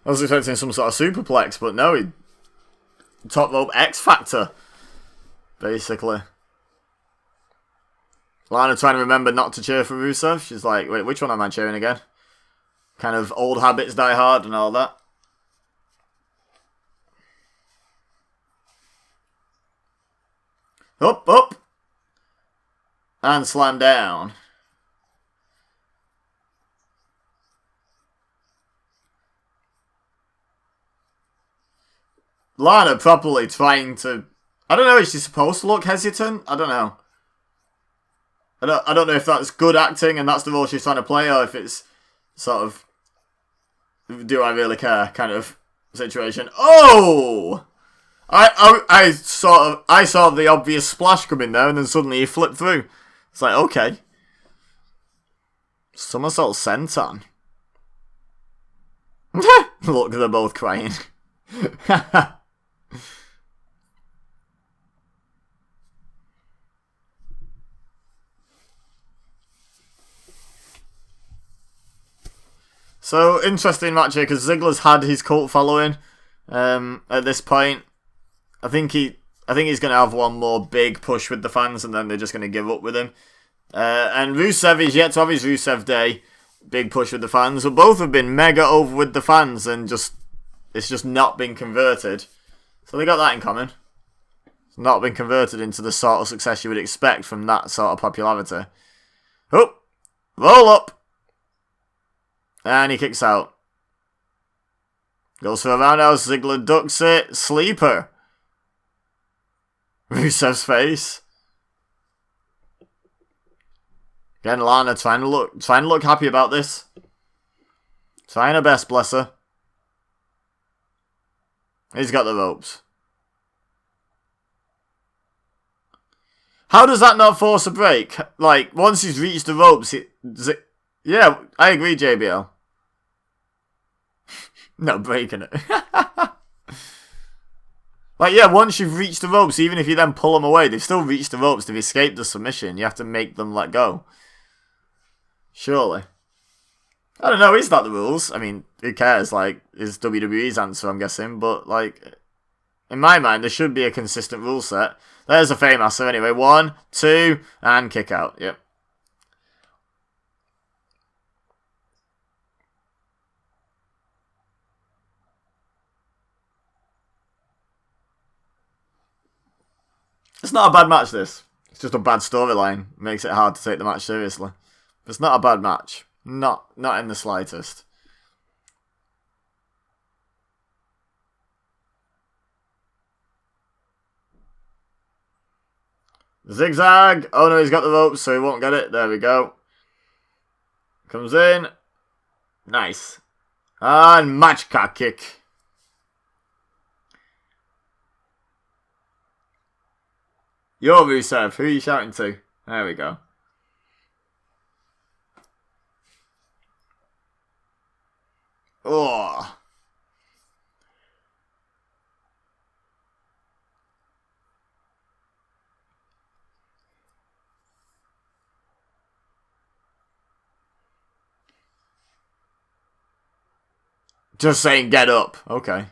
I was expecting some sort of superplex, but no, he... Top rope X Factor. Basically. Lana trying to remember not to cheer for Rusev. She's like, wait, which one am I cheering again? Kind of old habits die hard and all that. Up, up. And slam down. Lana properly trying to... I don't know, is she supposed to look hesitant? I don't know. I don't know if that's good acting and that's the role she's trying to play, or if it's sort of, do I really care kind of situation. Oh! I saw the obvious splash coming there, and then suddenly he flipped through. It's like, okay. Somersault senton. Look, they're both crying. So, interesting match here, because Ziggler's had his cult following at this point. I think he's going to have one more big push with the fans, and then they're just going to give up with him. And Rusev is yet to have his Rusev Day. Big push with the fans. But both have been mega over with the fans, and it's just not been converted. So they got that in common. It's not been converted into the sort of success you would expect from that sort of popularity. Oh! Roll up! And he kicks out. Goes for a roundhouse. Ziggler ducks it. Sleeper. Rusev's face. Again, Lana trying to look happy about this. Trying her best, bless her. He's got the ropes. How does that not force a break? Like, once he's reached the ropes, yeah, I agree, JBL. No, breaking it. Like, yeah, once you've reached the ropes, even if you then pull them away, they've still reached the ropes. They've escaped the submission. You have to make them let go. Surely. I don't know, is that the rules? I mean, who cares? Like, is WWE's answer, I'm guessing. But, like, in my mind, there should be a consistent rule set. There's a Faymaster anyway. 1, 2, and kick out. Yep. It's not a bad match, this. It's just a bad storyline. Makes it hard to take the match seriously. But it's not a bad match. Not in the slightest. Zigzag. Oh no, he's got the ropes, so he won't get it. There we go. Comes in. Nice. And match cat kick. You're Rusev. Who are you shouting to? There we go. Oh. Just saying get up. Okay.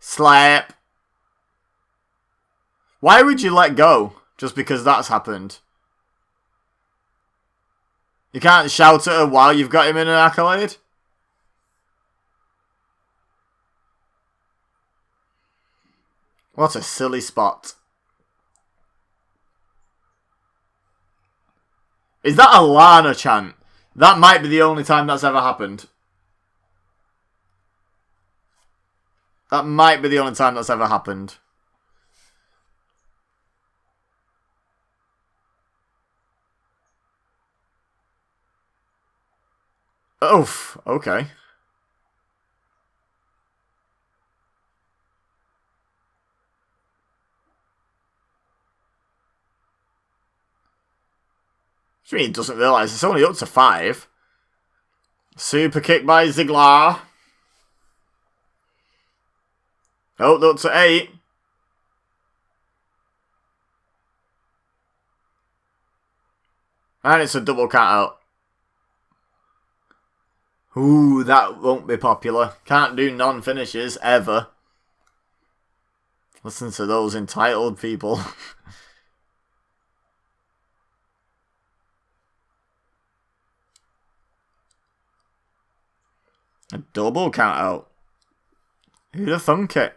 Slap. Why would you let go just because that's happened? You can't shout at her while you've got him in an accolade? What a silly spot. Is that a Lana chant? That might be the only time that's ever happened. That might be the only time that's ever happened. Oof, okay. Which means he doesn't realise it's only up to 5. Super kick by Ziggler. Oh, up to 8. And it's a double count out. Ooh, that won't be popular. Can't do non-finishes, ever. Listen to those entitled people. A double count out. Who'd have thunk it?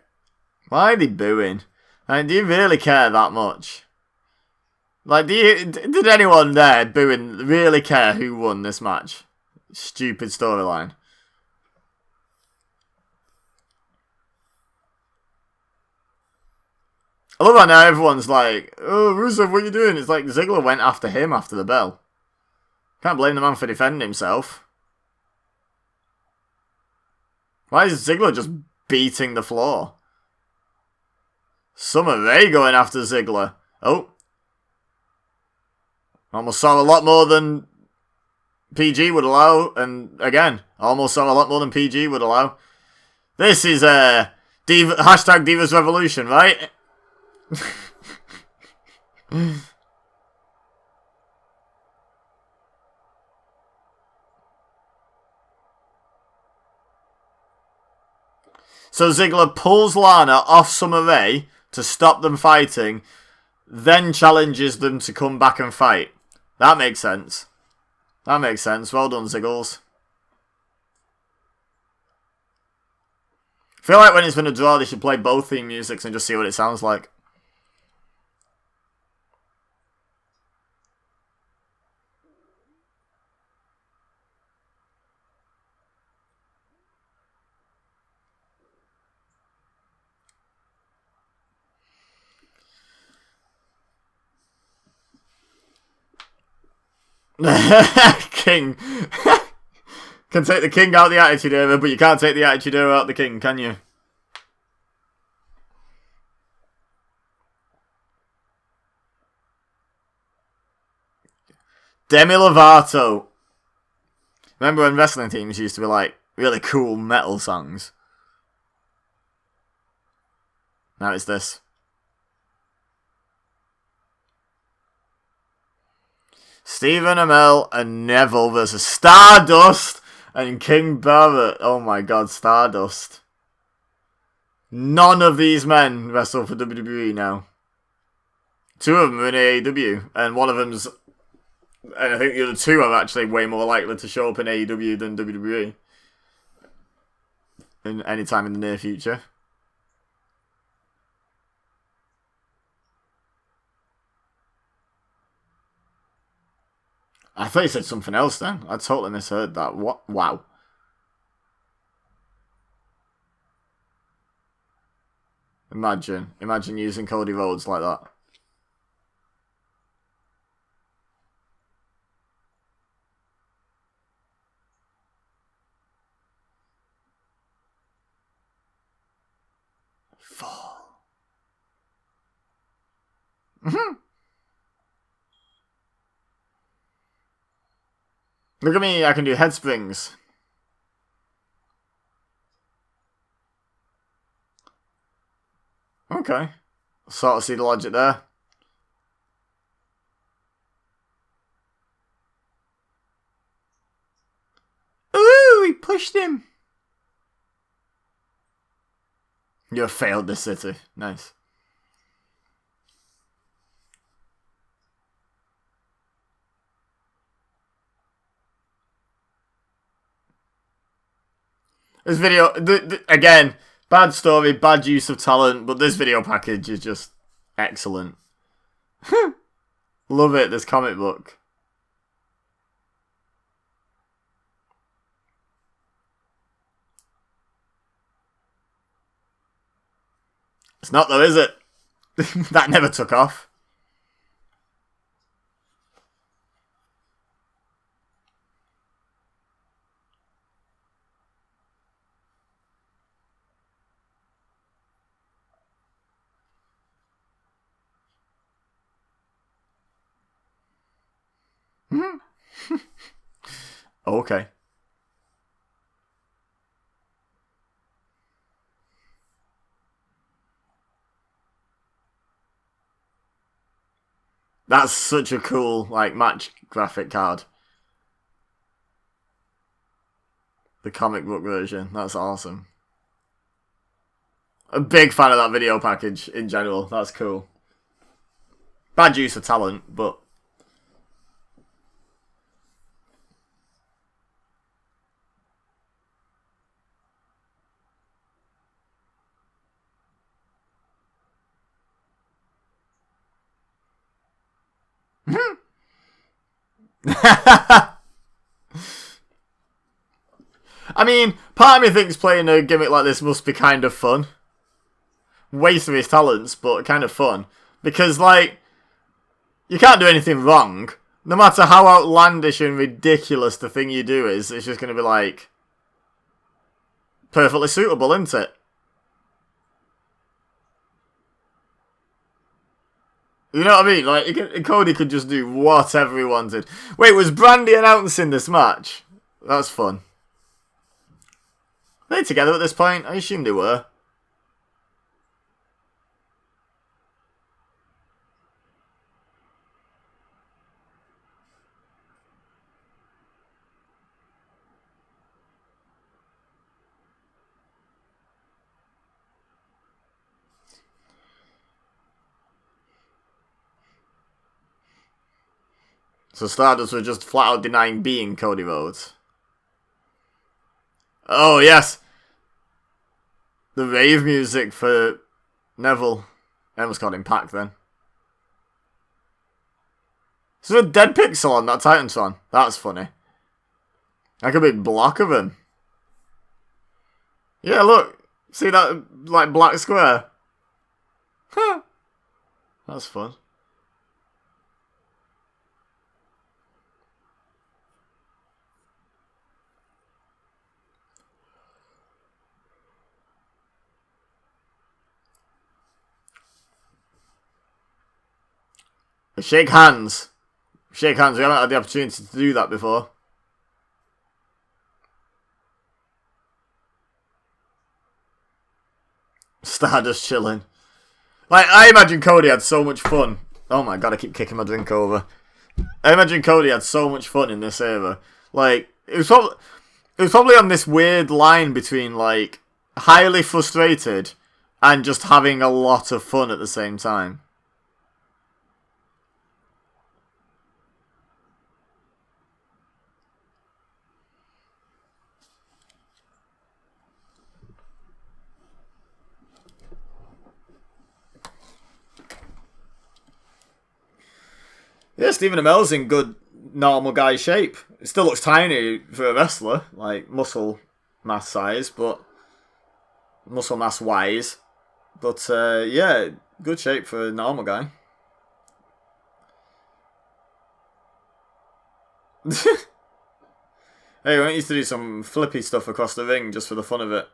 Why are they booing? I mean, do you really care that much? Like, did anyone there booing really care who won this match? Stupid storyline. I love how now everyone's like, oh, Rusev, what are you doing? It's like Ziggler went after him after the bell. Can't blame the man for defending himself. Why is Ziggler just beating the floor? Summer Rae going after Ziggler. Oh. Almost saw a lot more than PG would allow. And again, almost saw a lot more than PG would allow. This is hashtag Divas Revolution, right? So Ziggler pulls Lana off Summer Rae to stop them fighting, then challenges them to come back and fight. That makes sense. That makes sense. Well done, Ziggles. I feel like when it's been a draw, they should play both theme musics and just see what it sounds like. King. Can take the King out the Attitude Era, but you can't take the Attitude Era out the King, can you? Demi Lovato. Remember when wrestling teams used to be like really cool metal songs? Now it's this. Stephen Amell and Neville versus Stardust and King Barrett. Oh my god, Stardust. None of these men wrestle for WWE now. Two of them are in AEW, and one of them's... And I think the other two are actually way more likely to show up in AEW than WWE. In any time in the near future. I thought you said something else then. I totally misheard that. What? Wow. Imagine using Cody Rhodes like that. Fall. Look at me, I can do head springs. Okay. Sort of see the logic there. Ooh, he pushed him. You have failed this city. Nice. This video, again, bad story, bad use of talent, but this video package is just excellent. Love it, this comic book. It's not though, is it? That never took off. Okay. That's such a cool, like, match graphic card. The comic book version. That's awesome. A big fan of that video package in general. That's cool. Bad use of talent, but... I mean, part of me thinks playing a gimmick like this must be kind of fun. Waste of his talents, but kind of fun. Because, like, you can't do anything wrong. No matter how outlandish and ridiculous the thing you do is, it's just going to be, like, perfectly suitable, isn't it? You know what I mean? Like, Cody could just do whatever he wanted. Wait, was Brandy announcing this match? That's fun. Are they together at this point? I assume they were. So Stardust was just flat out denying being Cody Rhodes. Oh, yes. The rave music for Neville. I almost called him Pac then. Is there a dead pixel on that Titan song? That's funny. Like a big block of him. Yeah, look. See that, like, black square? Huh. That's fun. Shake hands. Shake hands. We haven't had the opportunity to do that before. Stardust chilling. Like, I imagine Cody had so much fun. Oh my god, I keep kicking my drink over. I imagine Cody had so much fun in this era. Like, it was probably on this weird line between, like, highly frustrated and just having a lot of fun at the same time. Yeah, Stephen Amell's in good normal guy shape. It still looks tiny for a wrestler, like muscle mass size, but muscle mass wise. But yeah, good shape for a normal guy. Hey, we want you to do some flippy stuff across the ring just for the fun of it.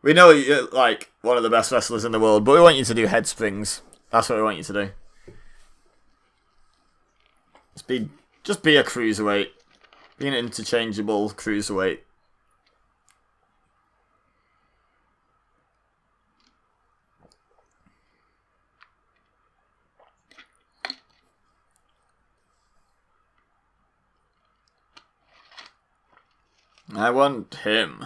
We know you're like one of the best wrestlers in the world, but we want you to do head springs. That's what we want you to do. Just be a cruiserweight. Be an interchangeable cruiserweight. I want him.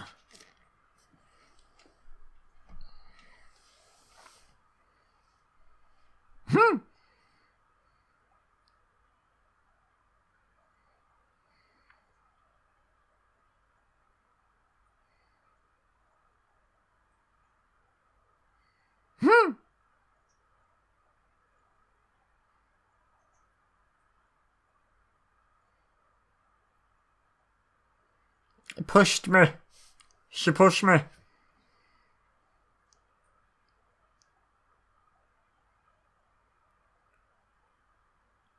It pushed me. She pushed me.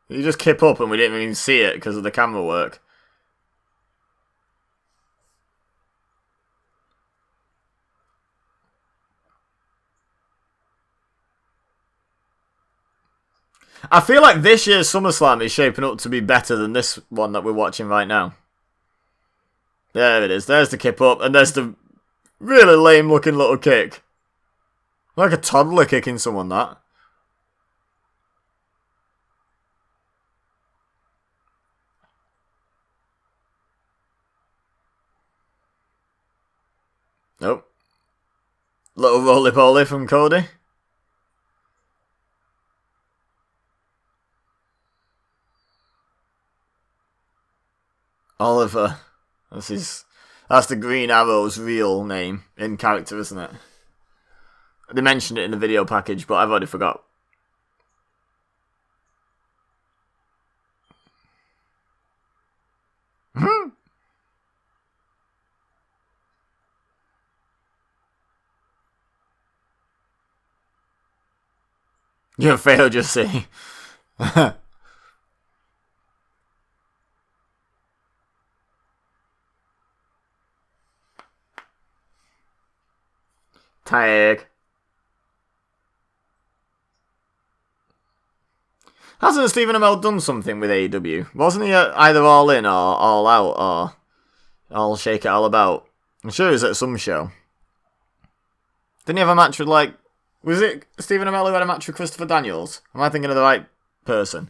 You just kip up and we didn't even see it because of the camera work. I feel like this year's SummerSlam is shaping up to be better than this one that we're watching right now. There it is. There's the kip up, and there's the really lame looking little kick. Like a toddler kicking someone, that. Nope. Little roly-poly from Cody. Oliver. That's the Green Arrow's real name in character, isn't it? They mentioned it in the video package, but I've already forgot. You failed, you see. Tag. Hasn't Stephen Amell done something with AEW? Wasn't he either All In or All Out or All Shake It All About? I'm sure he was at some show. Didn't he have a match with, like... Was it Stephen Amell who had a match with Christopher Daniels? Am I thinking of the right person?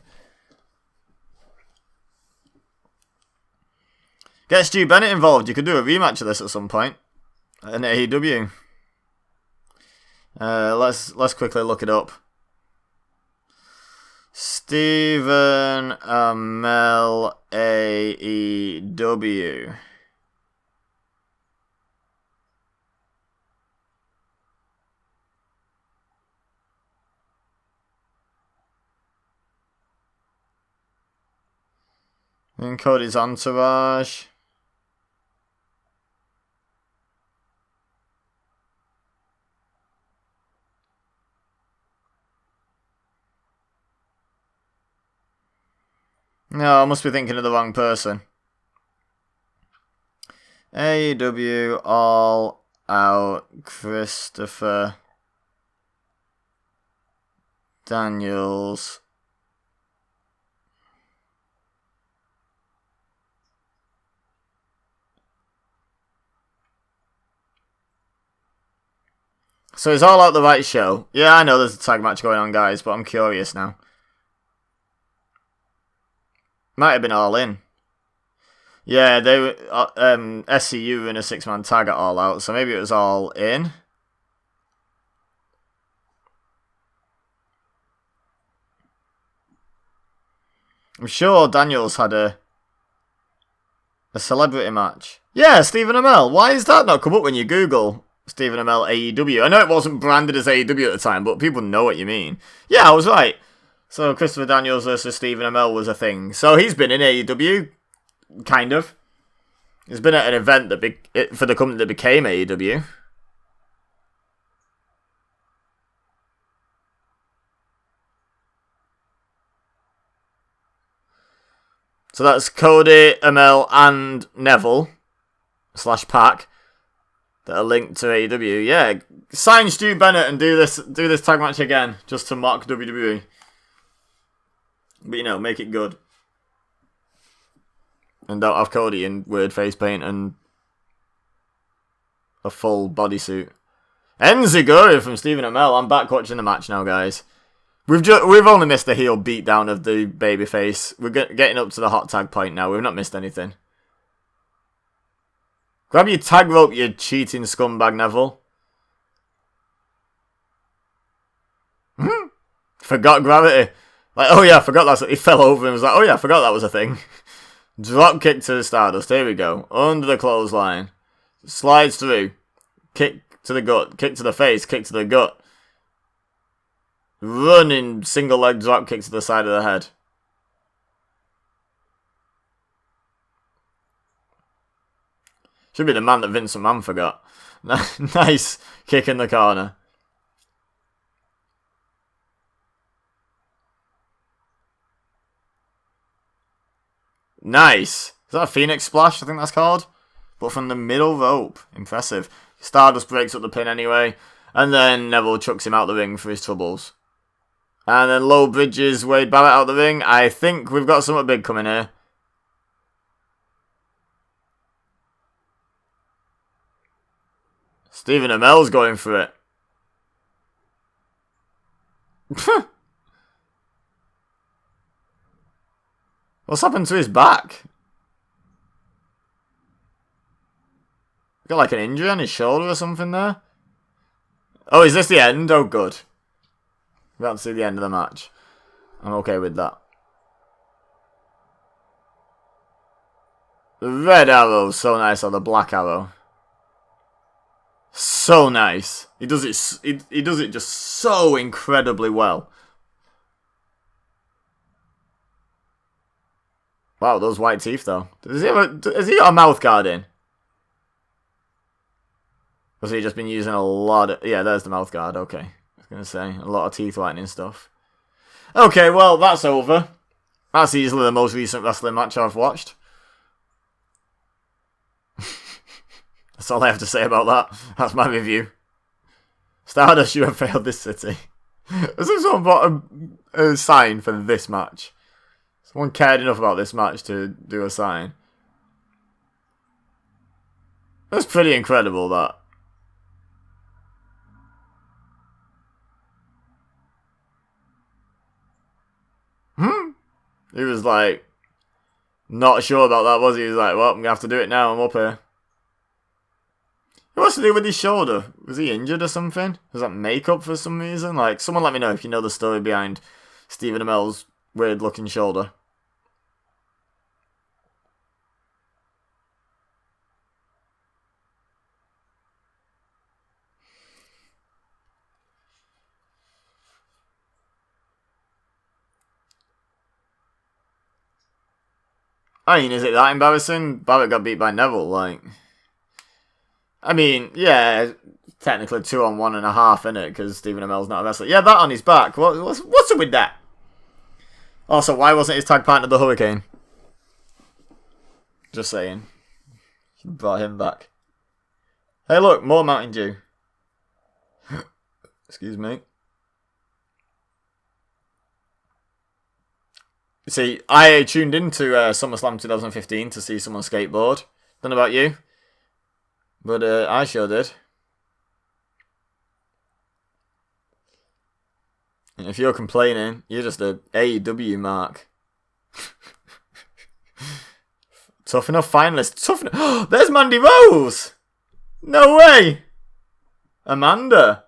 Get Stu Bennett involved. You could do a rematch of this at some point. In AEW. Let's quickly look it up. Stephen Amell AEW. And Cody's entourage. No, I must be thinking of the wrong person. AEW All Out Christopher Daniels. So it's All Out the right show. Yeah, I know there's a tag match going on, guys, but I'm curious now. Might have been All In. Yeah, they were SCU were in a 6-man tag at All Out, so maybe it was All In. I'm sure Daniels had a celebrity match. Yeah, Stephen Amell. Why is that not come up when you Google Stephen Amell AEW? I know it wasn't branded as AEW at the time, but people know what you mean. Yeah, I was right. So Christopher Daniels versus Stephen Amell was a thing. So he's been in AEW, kind of. He's been at an event for the company that became AEW. So that's Cody, Amell, and Neville / Pac that are linked to AEW. Yeah, sign Stu Bennett and do this tag match again just to mock WWE. But, you know, make it good. And don't have Cody in weird face paint and a full bodysuit. Enziguri from Stephen Amell. I'm back watching the match now, guys. We've only missed the heel beatdown of the babyface. We're getting up to the hot tag point now. We've not missed anything. Grab your tag rope, you cheating scumbag, Neville. Forgot gravity. Like, oh yeah, I forgot that. He fell over and was like, oh yeah, I forgot that was a thing. Drop kick to the Stardust. Here we go. Under the clothesline. Slides through. Kick to the gut. Kick to the face. Kick to the gut. Running single leg drop kick to the side of the head. Should be the man that Vince McMahon forgot. Nice kick in the corner. Nice. Is that a Phoenix Splash? I think that's called. But from the middle rope. Impressive. Stardust breaks up the pin anyway. And then Neville chucks him out the ring for his troubles. And then low bridges Wade Barrett out the ring. I think we've got something big coming here. Stephen Amell's going for it. What's happened to his back? Got like an injury on his shoulder or something there? Oh, is this the end? Oh, good. We can't see the end of the match. I'm okay with that. The red arrow, so nice, or the black arrow. So nice. He does it. He does it just so incredibly well. Wow, those white teeth though. Has he got a mouth guard in? Or has he just been using a lot of... Yeah, there's the mouth guard. Okay. I was going to say, a lot of teeth whitening stuff. Okay, well, that's over. That's easily the most recent wrestling match I've watched. That's all I have to say about that. That's my review. Stardust, you have failed this city. Has someone bought a sign for this match? Someone cared enough about this match to do a sign. That's pretty incredible, that. He was like, not sure about that, was he? He was like, well, I'm going to have to do it now, I'm up here. What's to do with his shoulder? Was he injured or something? Was that makeup for some reason? Like, someone let me know if you know the story behind Stephen Amell's weird looking shoulder. I mean, is it that embarrassing? Barrett got beat by Neville, like... I mean, yeah, technically 2 on 1.5, innit? Because Stephen Amell's not a wrestler. Yeah, that on his back. What's up with that? Also, why wasn't his tag partner the Hurricane? Just saying. Brought him back. Hey, look, more Mountain Dew. Excuse me. See, I tuned into SummerSlam 2015 to see someone skateboard. Don't know about you, but I sure did. And if you're complaining, you're just a AEW mark. Tough enough finalist. Tough enough. There's Mandy Rose. No way. Amanda.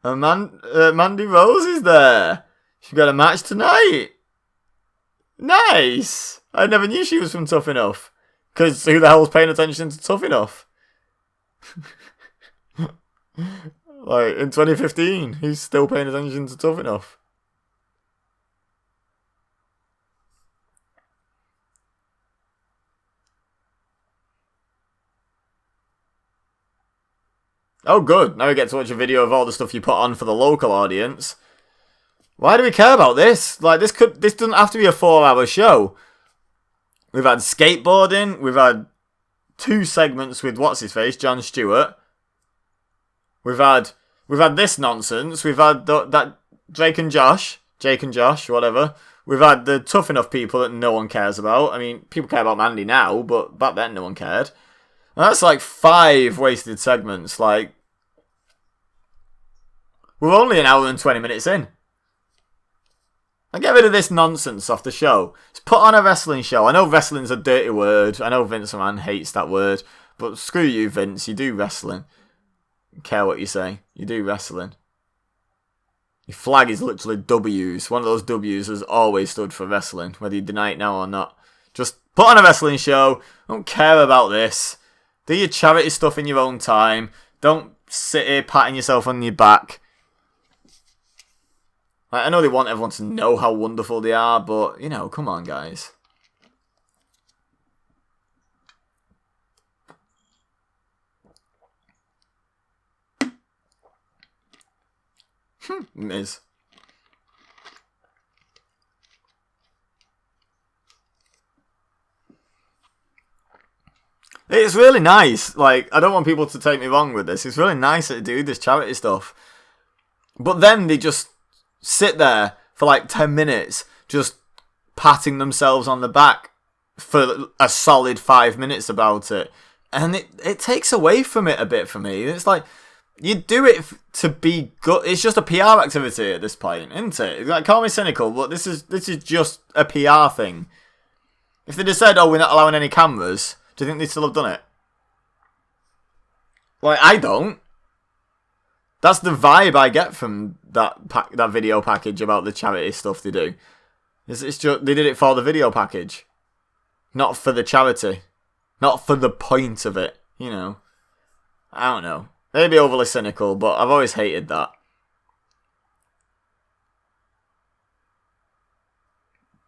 Mandy Rose is there. She got a match tonight. Nice. I never knew she was from Tough Enough. Because who the hell was paying attention to Tough Enough? Like, in 2015, who's still paying attention to Tough Enough? Oh, good. Now we get to watch a video of all the stuff you put on for the local audience. Why do we care about this? Like, this doesn't have to be a 4-hour show. We've had skateboarding. We've had 2 segments with what's-his-face, Jon Stewart. We've had this nonsense. We've had that Jake and Josh, whatever. We've had the Tough Enough people that no one cares about. I mean, people care about Mandy now, but back then no one cared. And that's like 5 wasted segments. Like, we're only an hour and 20 minutes in. And get rid of this nonsense off the show. Just put on a wrestling show. I know wrestling's a dirty word. I know Vince McMahon hates that word. But screw you, Vince. You do wrestling. Don't care what you say. You do wrestling. Your flag is literally W's. One of those W's has always stood for wrestling, whether you deny it now or not. Just put on a wrestling show. Don't care about this. Do your charity stuff in your own time. Don't sit here patting yourself on your back. Like, I know they want everyone to know how wonderful they are, but, you know, come on, guys. Miz. It's really nice. Like, I don't want people to take me wrong with this. It's really nice that they do this charity stuff. But then they just sit there for like 10 minutes just patting themselves on the back for a solid 5 minutes about it. And it takes away from it a bit for me. It's like, you do it to be good. It's just a PR activity at this point, isn't it? Like, call me cynical, but this is just a PR thing. If they'd have said, oh, we're not allowing any cameras, do you think they'd still have done it? Like, I don't. That's the vibe I get from that video package about the charity stuff they do. It's just, they did it for the video package. Not for the charity. Not for the point of it, you know. I don't know. Maybe overly cynical, but I've always hated that.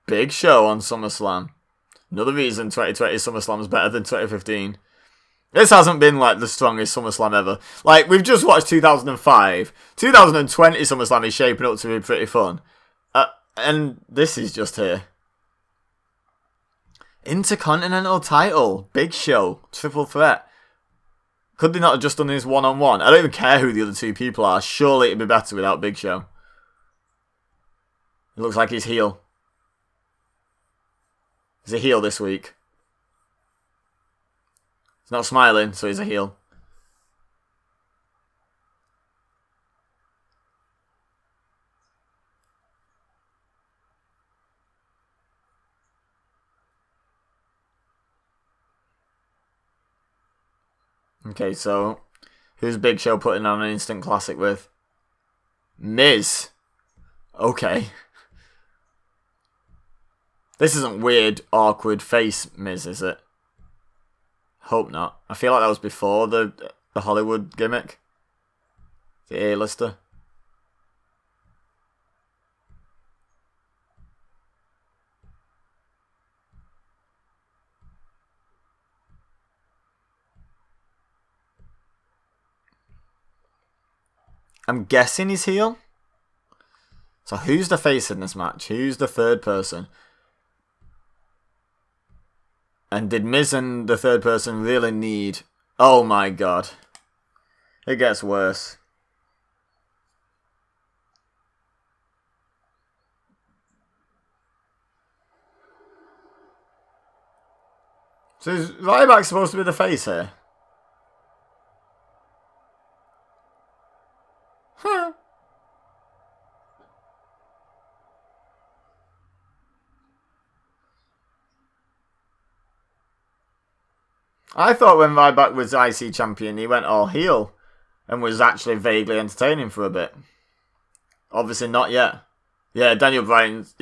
Big Show on SummerSlam. Another reason 2020 SummerSlam is better than 2015. This hasn't been like the strongest SummerSlam ever. Like, we've just watched 2005. 2020 SummerSlam is shaping up to be pretty fun. And this is just here. Intercontinental title. Big Show. Triple threat. Could they not have just done this one-on-one? I don't even care who the other 2 people are. Surely it'd be better without Big Show. It looks like he's heel. He's a heel this week. He's not smiling, so he's a heel. Okay, so who's Big Show putting on an instant classic with? Miz. Okay. This isn't weird, awkward face Miz, is it? Hope not. I feel like that was before the Hollywood gimmick. The A-lister. I'm guessing he's heel. So who's the face in this match? Who's the third person? And did Miz and the third person really need... Oh my god. It gets worse. So is Ryback supposed to be the face here? Huh. I thought when Ryback was IC champion, he went all heel and was actually vaguely entertaining for a bit. Obviously not yet. Yeah, Daniel Bryan's,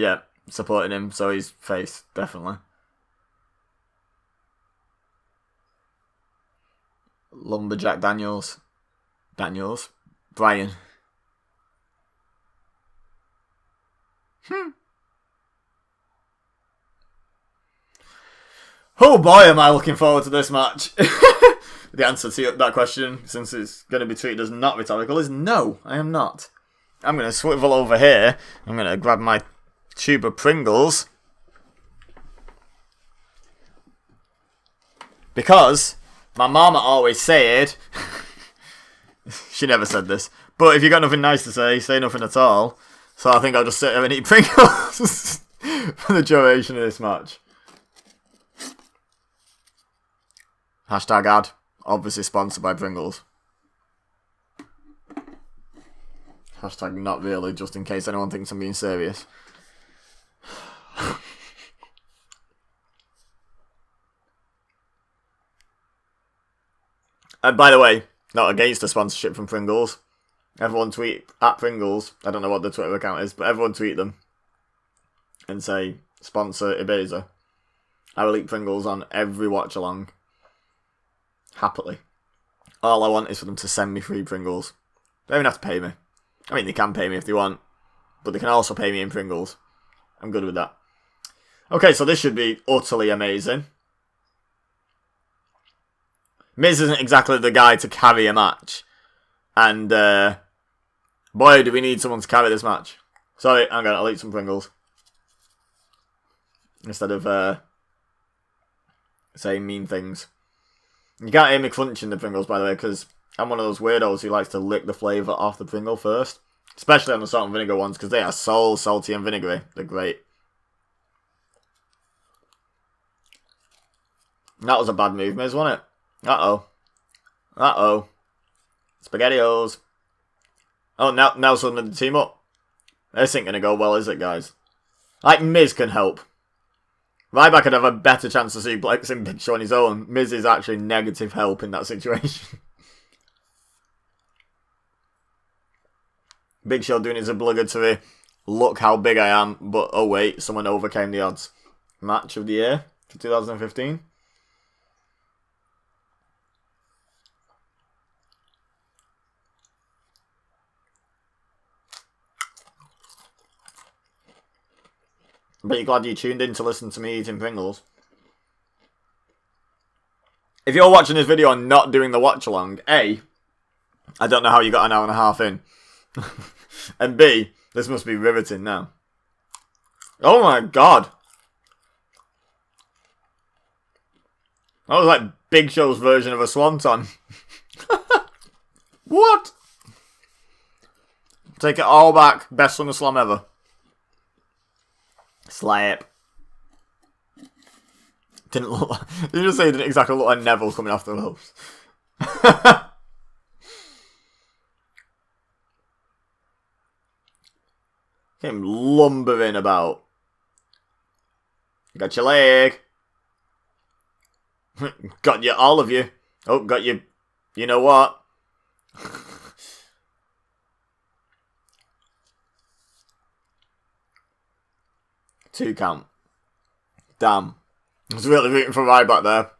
supporting him, so he's face, definitely. Lumberjack Daniels. Bryan. Oh boy, am I looking forward to this match. The answer to that question, since it's going to be treated as not rhetorical, is no, I am not. I'm going to swivel over here. I'm going to grab my tube of Pringles. Because my mama always said... She never said this. But if you got nothing nice to say nothing at all. So I think I'll just sit here and eat Pringles for the duration of this match. Hashtag ad. Obviously sponsored by Pringles. Hashtag not really, just in case anyone thinks I'm being serious. And by the way, not against the sponsorship from Pringles. Everyone tweet at Pringles. I don't know what the Twitter account is, but everyone tweet them. And say, sponsor Ibiza. I will eat Pringles on every watch along. Happily. All I want is for them to send me free Pringles. They don't even have to pay me. I mean, they can pay me if they want. But they can also pay me in Pringles. I'm good with that. Okay, so this should be utterly amazing. Miz isn't exactly the guy to carry a match. And, boy, do we need someone to carry this match. Sorry, I'll eat some Pringles. Instead of, saying mean things. You can't hear me crunching the Pringles, by the way, because I'm one of those weirdos who likes to lick the flavour off the Pringle first. Especially on the salt and vinegar ones, because they are so salty and vinegary. They're great. That was a bad move, Miz, wasn't it? Uh-oh. Uh-oh. SpaghettiOs. Oh, now suddenly the team up. This ain't going to go well, is it, guys? Like, Miz can help. Ryback could have a better chance of suplexing Big Show on his own. Miz is actually negative help in that situation. Big Show doing his obligatory, look how big I am, but oh wait, someone overcame the odds. Match of the year for 2015. But you're glad you tuned in to listen to me eating Pringles. If you're watching this video and not doing the watch along, A, I don't know how you got an hour and a half in. And B, this must be riveting now. Oh my god. That was like Big Show's version of a swanton. What? Take it all back. Best Summerslam ever. Slap. Didn't look like... You just say it didn't exactly look like Neville coming off the ropes. Him lumbering about. Got your leg. Got you, all of you. Oh, got you. You know what? 2 count. Damn. I was really rooting for Ryback there.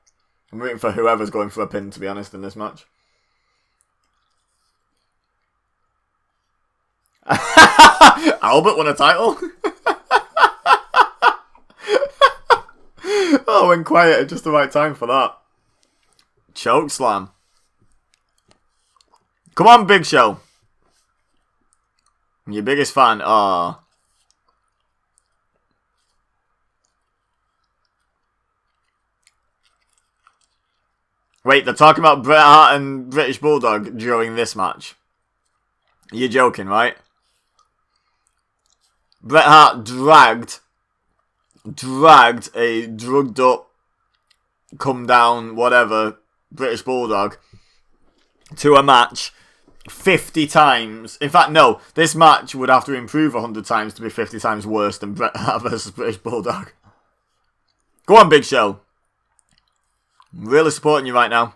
I'm rooting for whoever's going for a pin, to be honest, in this match. Albert won a title? Oh, went quiet at just the right time for that. Choke slam. Come on, Big Show. I'm your biggest fan. Oh. Wait, they're talking about Bret Hart and British Bulldog during this match. You're joking, right? Bret Hart dragged a drugged up, come down, whatever, British Bulldog to a match 50 times. In fact, no, this match would have to improve 100 times to be 50 times worse than Bret Hart versus British Bulldog. Go on, Big Show. I'm really supporting you right now.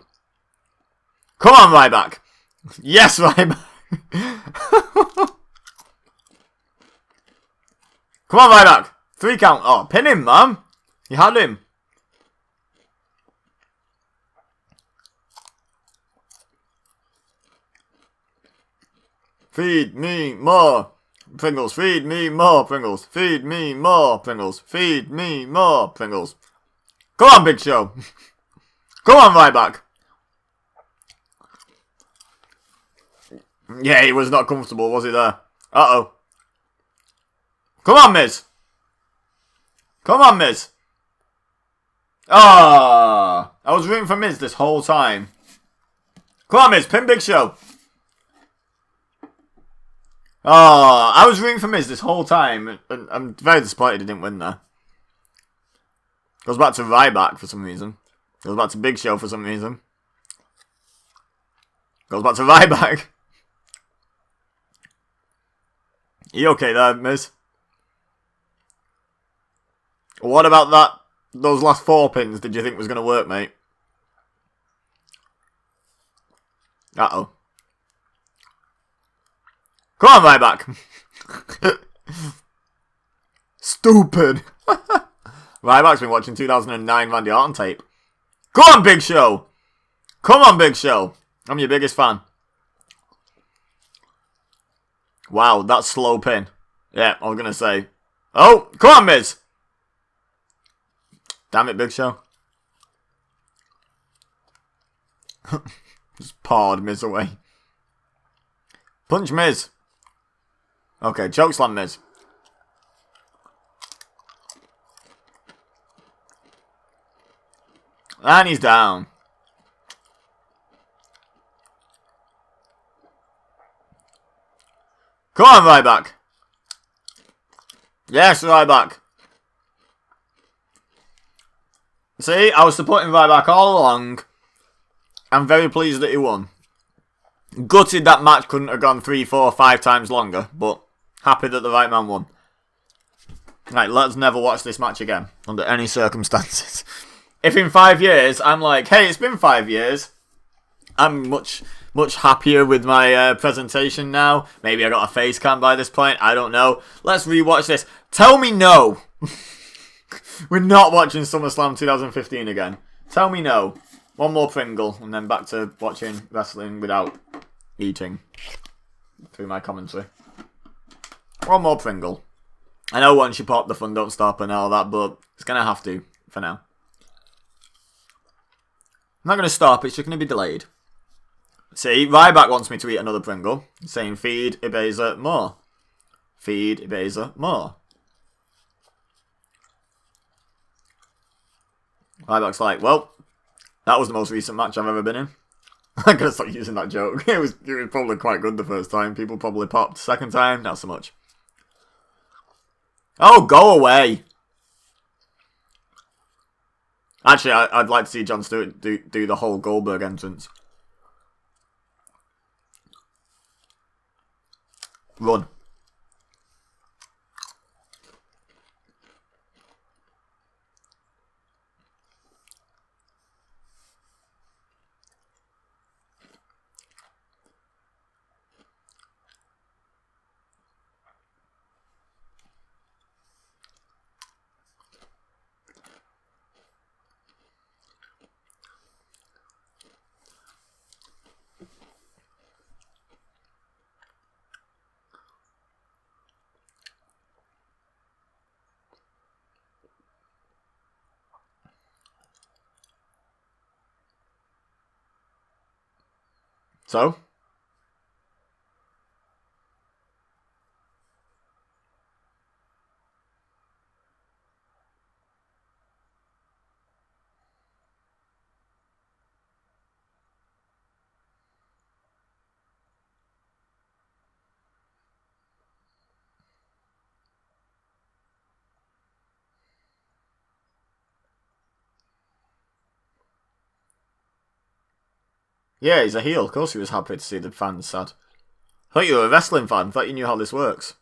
Come on, Ryback. Yes, Ryback. Come on, Ryback. 3 count. Oh, pin him, man. You had him. Feed me more Pringles. Feed me more Pringles. Feed me more Pringles. Feed me more Pringles. Come on, Big Show. Come on, Ryback. Yeah, he was not comfortable, was he there? Uh-oh. Come on, Miz. Come on, Miz. Ah, I was rooting for Miz this whole time. Come on, Miz. Pin Big Show. Oh, I was rooting for Miz this whole time, and I'm very disappointed he didn't win there. Goes back to Ryback for some reason. Goes back to Big Show for some reason. Goes back to Ryback. You okay there, Miz? What about that? Those last 4 pins did you think was going to work, mate? Uh-oh. Come on, Ryback. Stupid. Ryback's been watching 2009 Randy Orton tape. Come on, Big Show. Come on, Big Show. I'm your biggest fan. Wow, that's slow pin. Yeah, I was going to say. Oh, come on, Miz. Damn it, Big Show. Just pawed Miz away. Punch Miz. Okay, chokeslam Miz. And he's down. Come on, Ryback. Yes, Ryback. See, I was supporting Ryback all along. I'm very pleased that he won. Gutted that match couldn't have gone 3, 4, 5 times longer, but happy that the right man won. Right, let's never watch this match again, under any circumstances. If in 5 years, I'm like, hey, it's been 5 years. I'm much happier with my presentation now. Maybe I got a face cam by this point. I don't know. Let's rewatch this. Tell me no. We're not watching SummerSlam 2015 again. Tell me no. One more Pringle, and then back to watching wrestling without eating through my commentary. One more Pringle. I know once you pop, the fun don't stop and all that, but it's going to have to for now. I'm not going to stop, it's just going to be delayed. See, Ryback wants me to eat another Pringle, saying feed Ibiza more. Feed Ibiza more. Ryback's like, well, that was the most recent match I've ever been in. I'm going to start using that joke. It was probably quite good the first time. People probably popped. Second time, not so much. Oh, go away. Actually, I'd like to see Jon Stewart do the whole Goldberg entrance. Run. So? Yeah, he's a heel. Of course he was happy to see the fans sad. I thought you were a wrestling fan. I thought you knew how this works.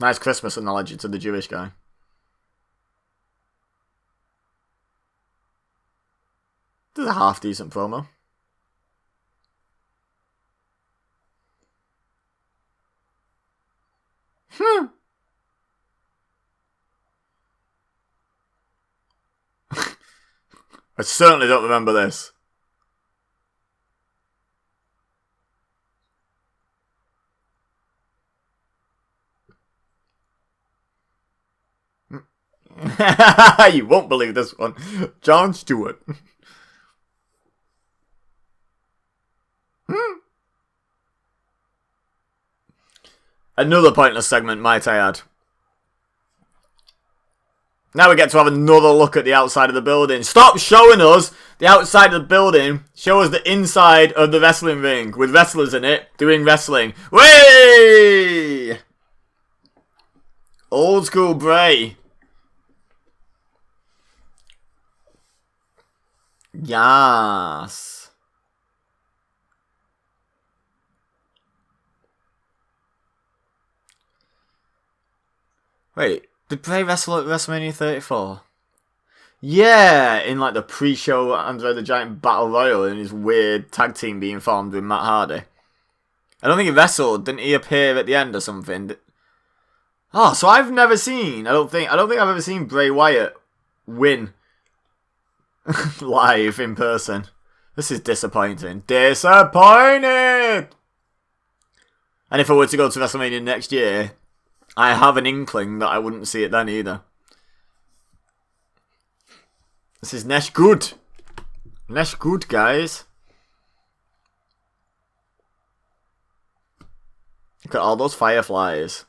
Nice Christmas analogy to the Jewish guy. This is a half-decent promo. I certainly don't remember this. You won't believe this one. Jon Stewart. Another pointless segment, might I add. Now we get to have another look at the outside of the building. Stop showing us the outside of the building. Show us the inside of the wrestling ring with wrestlers in it doing wrestling. Way! Old school Bray. Yes. Wait, did Bray wrestle at WrestleMania 34? Yeah, in like the pre-show Andre the Giant Battle Royal in his weird tag team being formed with Matt Hardy. I don't think he wrestled. Didn't he appear at the end or something? Oh, so I've never seen. I don't think I've ever seen Bray Wyatt win live in person. This is disappointing. Disappointed! And if I were to go to WrestleMania next year, I have an inkling that I wouldn't see it then either. This is Nesh good. Nesh good, guys. Look at all those fireflies.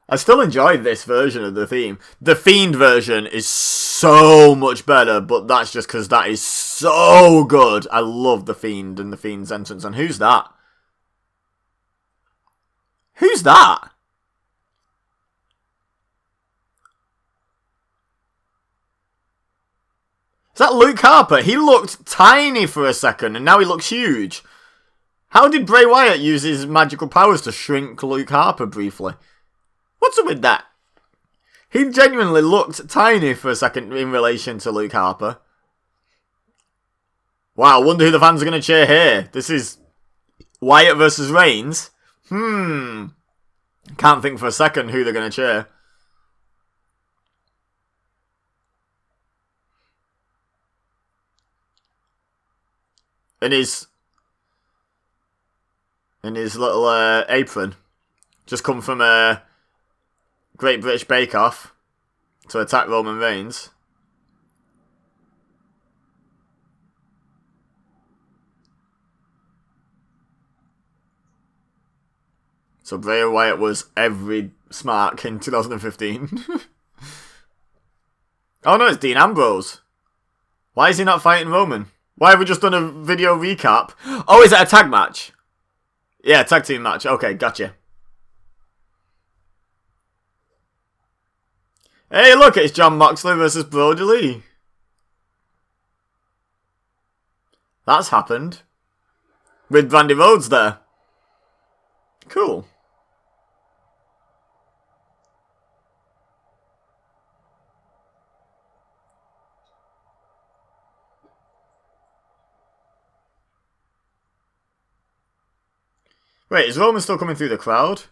I still enjoy this version of the theme. The Fiend version is so much better, but that's just because that is so good. I love The Fiend and The Fiend's entrance. And who's that? Who's that? Is that Luke Harper? He looked tiny for a second, and now he looks huge. How did Bray Wyatt use his magical powers to shrink Luke Harper briefly? What's up with that? He genuinely looked tiny for a second in relation to Luke Harper. Wow, I wonder who the fans are going to cheer here. This is Wyatt versus Reigns. Can't think for a second who they're going to cheer. In his little apron. Just come from a Great British Bake Off to attack Roman Reigns. So Bray Wyatt was every smark in 2015. Oh no, it's Dean Ambrose. Why is he not fighting Roman? Why have we just done a video recap? Oh, is it a tag match? Yeah, tag team match. Okay, gotcha. Hey, look, it's Jon Moxley versus Brody Lee. That's happened. With Brandy Rhodes there. Cool. Wait, is Roman still coming through the crowd?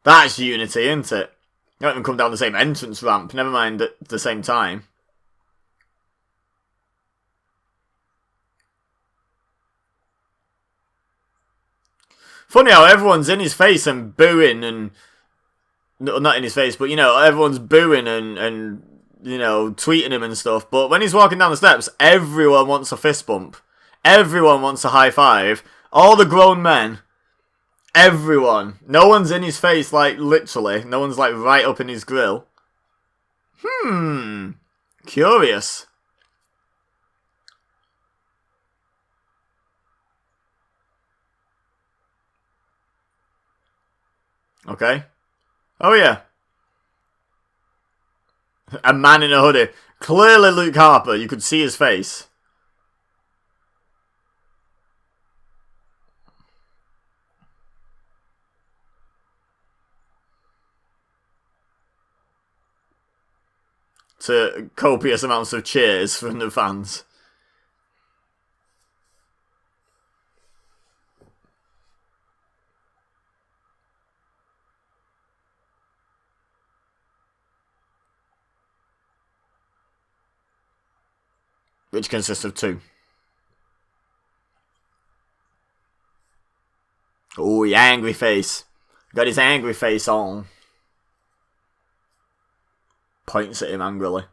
That's unity, isn't it? You don't even come down the same entrance ramp, never mind at the same time. Funny how everyone's in his face and booing and... No, not in his face, but, you know, everyone's booing and you know, tweeting him and stuff. But when he's walking down the steps, everyone wants a fist bump. Everyone wants a high five. All the grown men. Everyone. No one's in his face, like, literally. No one's, like, right up in his grill. Curious. Okay. Oh, yeah. A man in a hoodie. Clearly Luke Harper. You could see his face. To copious amounts of cheers from the fans. Which consists of 2. Oh, he angry face. Got his angry face on. Points at him angrily.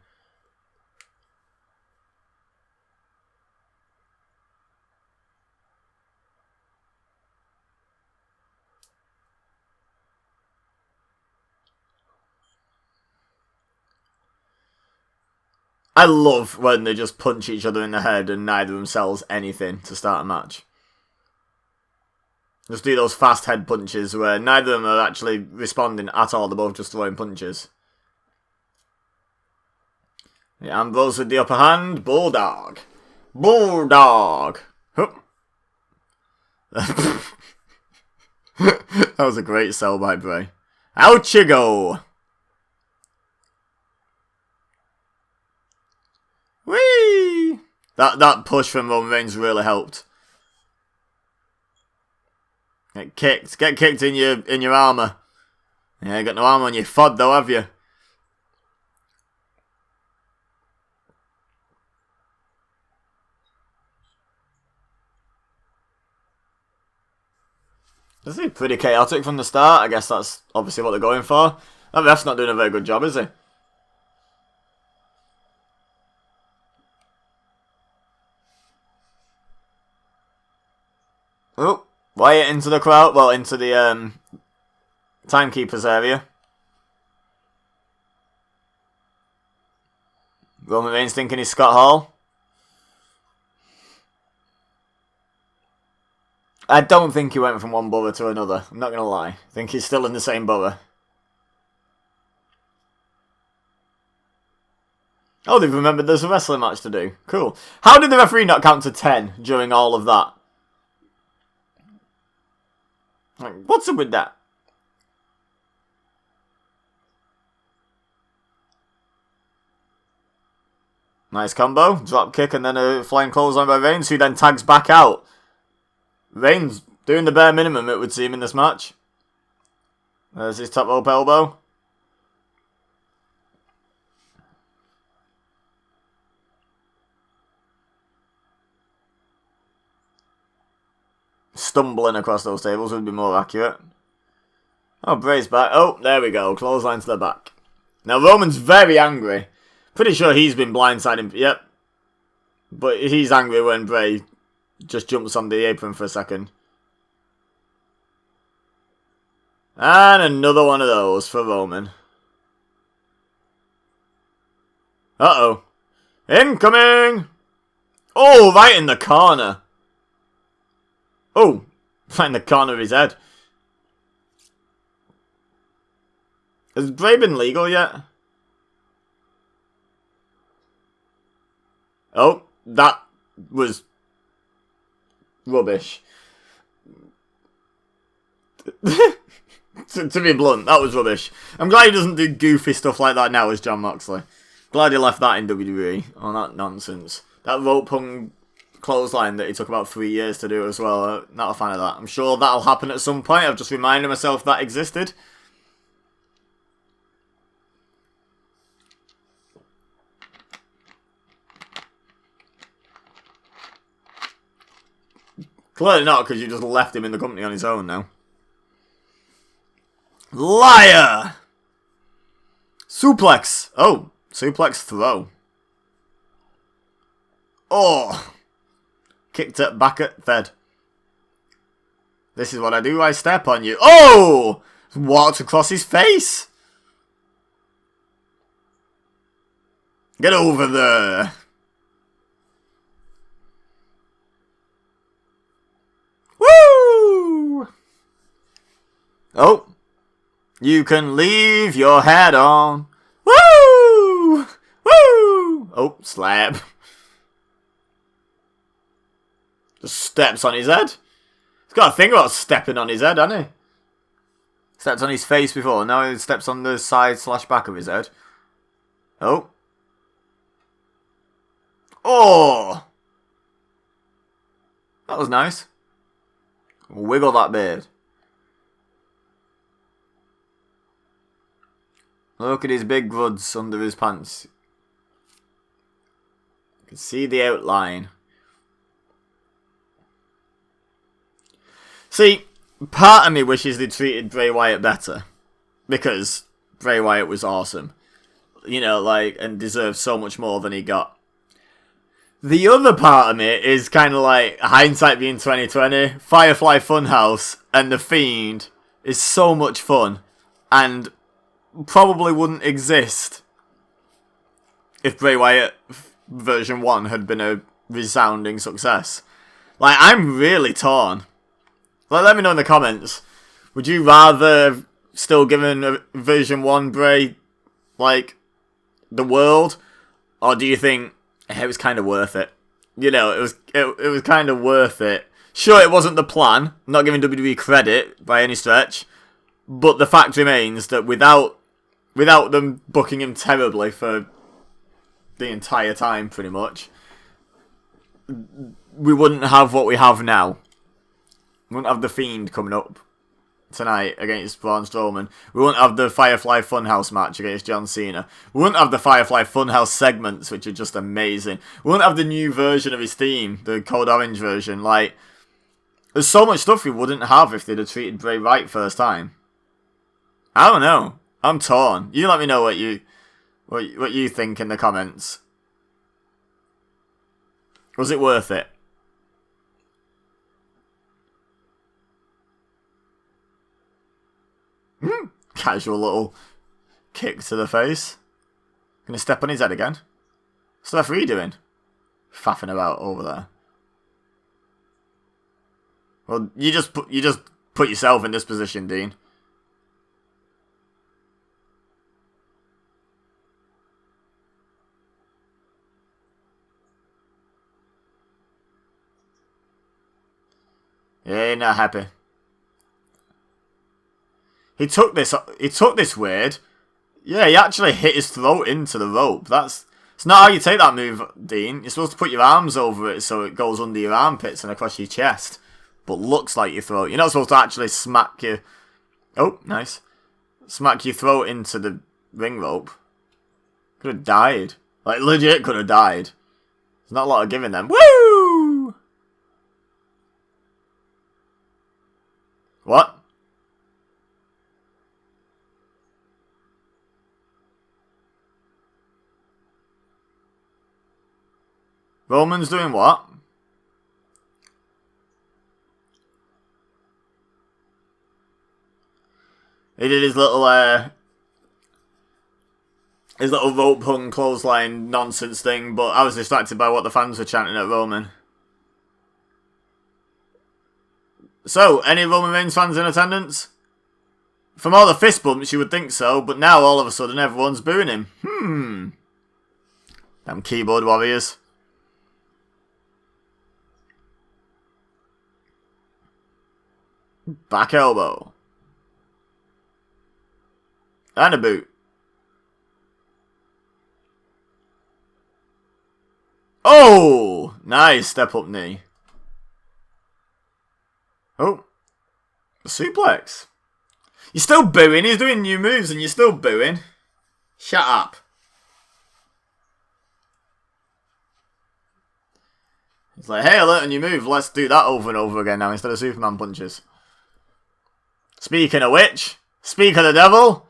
I love when they just punch each other in the head and neither of them sells anything to start a match. Just do those fast head punches where neither of them are actually responding at all. They're both just throwing punches. Yeah, Ambrose with the upper hand. Bulldog. Bulldog. Hup. That was a great sell by Bray. Out you go. Whee! That push from Roman Reigns really helped. Get kicked in your armour. Yeah, you got no armour on your fod though, have you? This is pretty chaotic from the start. I guess that's obviously what they're going for. That ref's not doing a very good job, is he? Oh, Wyatt into the crowd. Well, into the timekeeper's area. Roman Reigns thinking he's Scott Hall. I don't think he went from one borough to another. I'm not going to lie. I think he's still in the same borough. Oh, they've remembered there's a wrestling match to do. Cool. How did the referee not count to 10 during all of that? Like, what's up with that? Nice combo. Drop kick and then a flying clothesline by Reigns, who then tags back out. Reigns doing the bare minimum, it would seem, in this match. There's his top rope elbow. Stumbling across those tables would be more accurate. Oh, Bray's back. Oh, there we go. Clothesline to the back. Now, Roman's very angry. Pretty sure he's been blindsided. Yep. But he's angry when Bray just jumps on the apron for a second. And another one of those for Roman. Uh-oh. Incoming! Oh, right in the corner. Oh, right in the corner of his head. Has Bray been legal yet? Oh, that was rubbish. to be blunt, that was rubbish. I'm glad he doesn't do goofy stuff like that now as Jon Moxley. Glad he left that in WWE on that nonsense. That rope hung clothesline that he took about 3 years to do as well. Not a fan of that. I'm sure that'll happen at some point. I've just reminded myself that existed. Clearly not, because you just left him in the company on his own now. Liar! Suplex. Oh, suplex throw. Oh. Kicked it back at Fed. This is what I do, I step on you. Oh! Walked across his face. Get over there. Woo! Oh. You can leave your hat on. Woo! Woo! Oh, slap. Just steps on his head. He's got to think about stepping on his head, hasn't he? Stepped on his face before, now he steps on the side / back of his head. Oh. Oh! That was nice. Wiggle that beard. Look at his big goods under his pants. You can see the outline. See, part of me wishes they treated Bray Wyatt better. Because Bray Wyatt was awesome. You know, like, and deserved so much more than he got. The other part of me is kind of like, hindsight being 2020, Firefly Funhouse and The Fiend is so much fun. And probably wouldn't exist if Bray Wyatt version 1 had been a resounding success. Like, I'm really torn. Like, let me know in the comments. Would you rather still given a version 1 Bray, like, the world? Or do you think it was kind of worth it? You know, it was kind of worth it. Sure, it wasn't the plan. I'm not giving WWE credit by any stretch. But the fact remains that without them booking him terribly for the entire time, pretty much, we wouldn't have what we have now. We wouldn't have The Fiend coming up tonight against Braun Strowman. We wouldn't have the Firefly Funhouse match against John Cena. We wouldn't have the Firefly Funhouse segments, which are just amazing. We wouldn't have the new version of his theme, the Code Orange version. Like, there's so much stuff we wouldn't have if they'd have treated Bray right first time. I don't know. I'm torn. You let me know what you think in the comments. Was it worth it? Casual little kick to the face. Gonna step on his head again. What's the referee doing? Faffing about over there. Well, you just put yourself in this position, Dean. Yeah, you're not happy. He took this weird. Yeah, he actually hit his throat into the rope. It's not how you take that move, Dean. You're supposed to put your arms over it so it goes under your armpits and across your chest. But looks like your throat. You're not supposed to actually smack your... Oh, nice. Smack your throat into the ring rope. Could have died. Like, legit could have died. There's not a lot of giving them. Woo! What? Roman's doing what? He did his little rope hung clothesline nonsense thing, but I was distracted by what the fans were chanting at Roman. So, any Roman Reigns fans in attendance? From all the fist bumps, you would think so, but now all of a sudden everyone's booing him. Damn keyboard warriors. Back elbow. And a boot. Oh! Nice step up knee. Oh. A suplex. You're still booing. He's doing new moves and you're still booing. Shut up. It's like, hey, I learned a new move. Let's do that over and over again now instead of Superman punches. Speaking of which, speak of the devil,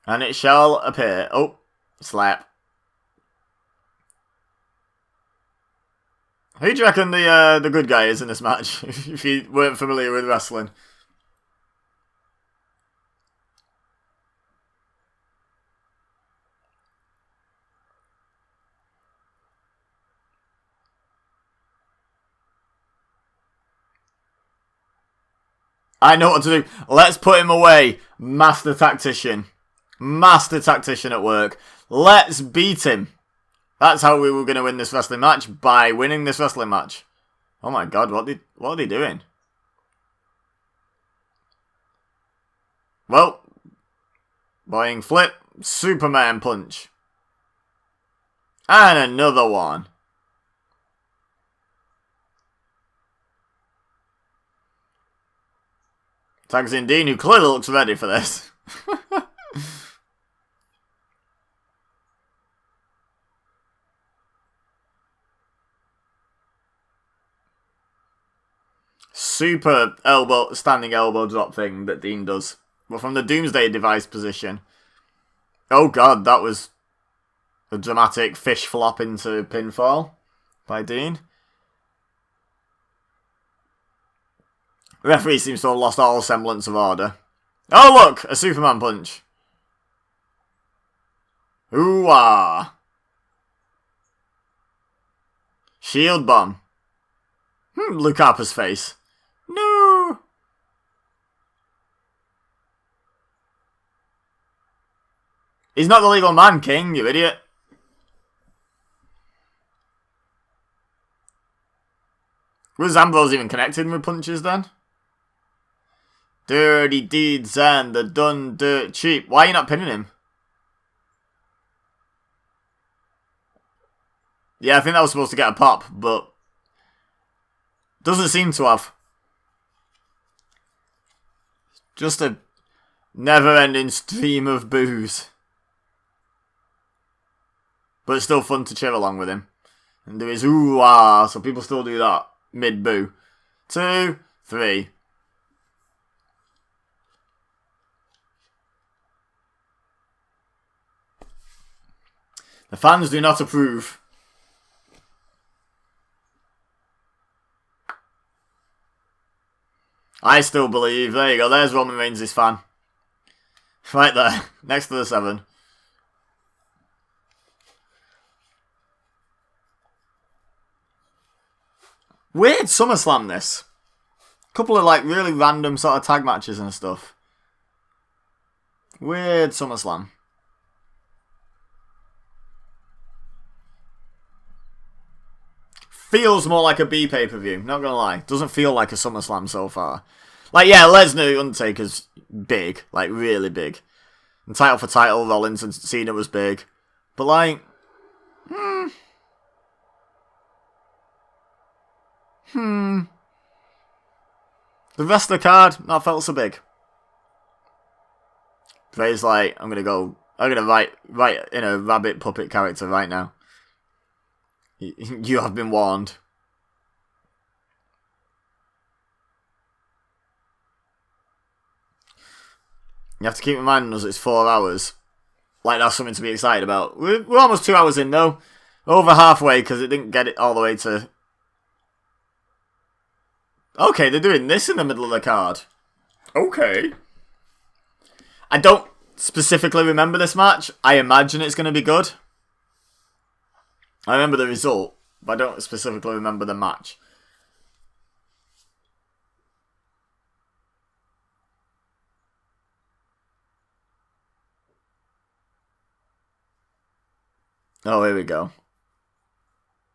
and it shall appear. Oh, slap. Who do you reckon the good guy is in this match, if you weren't familiar with wrestling? I know what to do. Let's put him away. Master tactician. Master tactician at work. Let's beat him. That's how we were going to win this wrestling match, by winning this wrestling match. Oh my god, what are they doing? Well, boing flip, Superman punch. And another one. Tags in Dean, who clearly looks ready for this. Super standing elbow drop thing that Dean does. But from the Doomsday device position. Oh god, that was a dramatic fish flop into pinfall by Dean. The referee seems to have lost all semblance of order. Oh look, a Superman punch. Ooh-ah. Shield bomb. Luke Harper's face. No. He's not the legal man, King, you idiot. Was Ambrose even connected with punches then? Dirty deeds and the done dirt cheap. Why are you not pinning him? Yeah, I think that was supposed to get a pop, but doesn't seem to have. Just a never-ending stream of boos. But it's still fun to cheer along with him. And do his ooh-ah, so people still do that mid-boo. 2, 3. The fans do not approve. I still believe. There you go. There's Roman Reigns' fan. Right there. Next to the 7. Weird Summerslam, this. Couple of, like, really random sort of tag matches and stuff. Weird Summerslam. Feels more like a B pay-per-view, not gonna lie. Doesn't feel like a SummerSlam so far. Like, yeah, Lesnar, Undertaker's big. Like, really big. And title for title, Rollins and Cena was big. But, like... The rest of the card, not felt so big. Trey's like, I'm gonna write in a rabbit puppet character right now. You have been warned. You have to keep in mind us, it's 4 hours. Like, that's something to be excited about. We're almost 2 hours in, though. Over halfway, because it didn't get it all the way to... Okay, they're doing this in the middle of the card. Okay. I don't specifically remember this match. I imagine it's going to be good. I remember the result, but I don't specifically remember the match. Oh, here we go.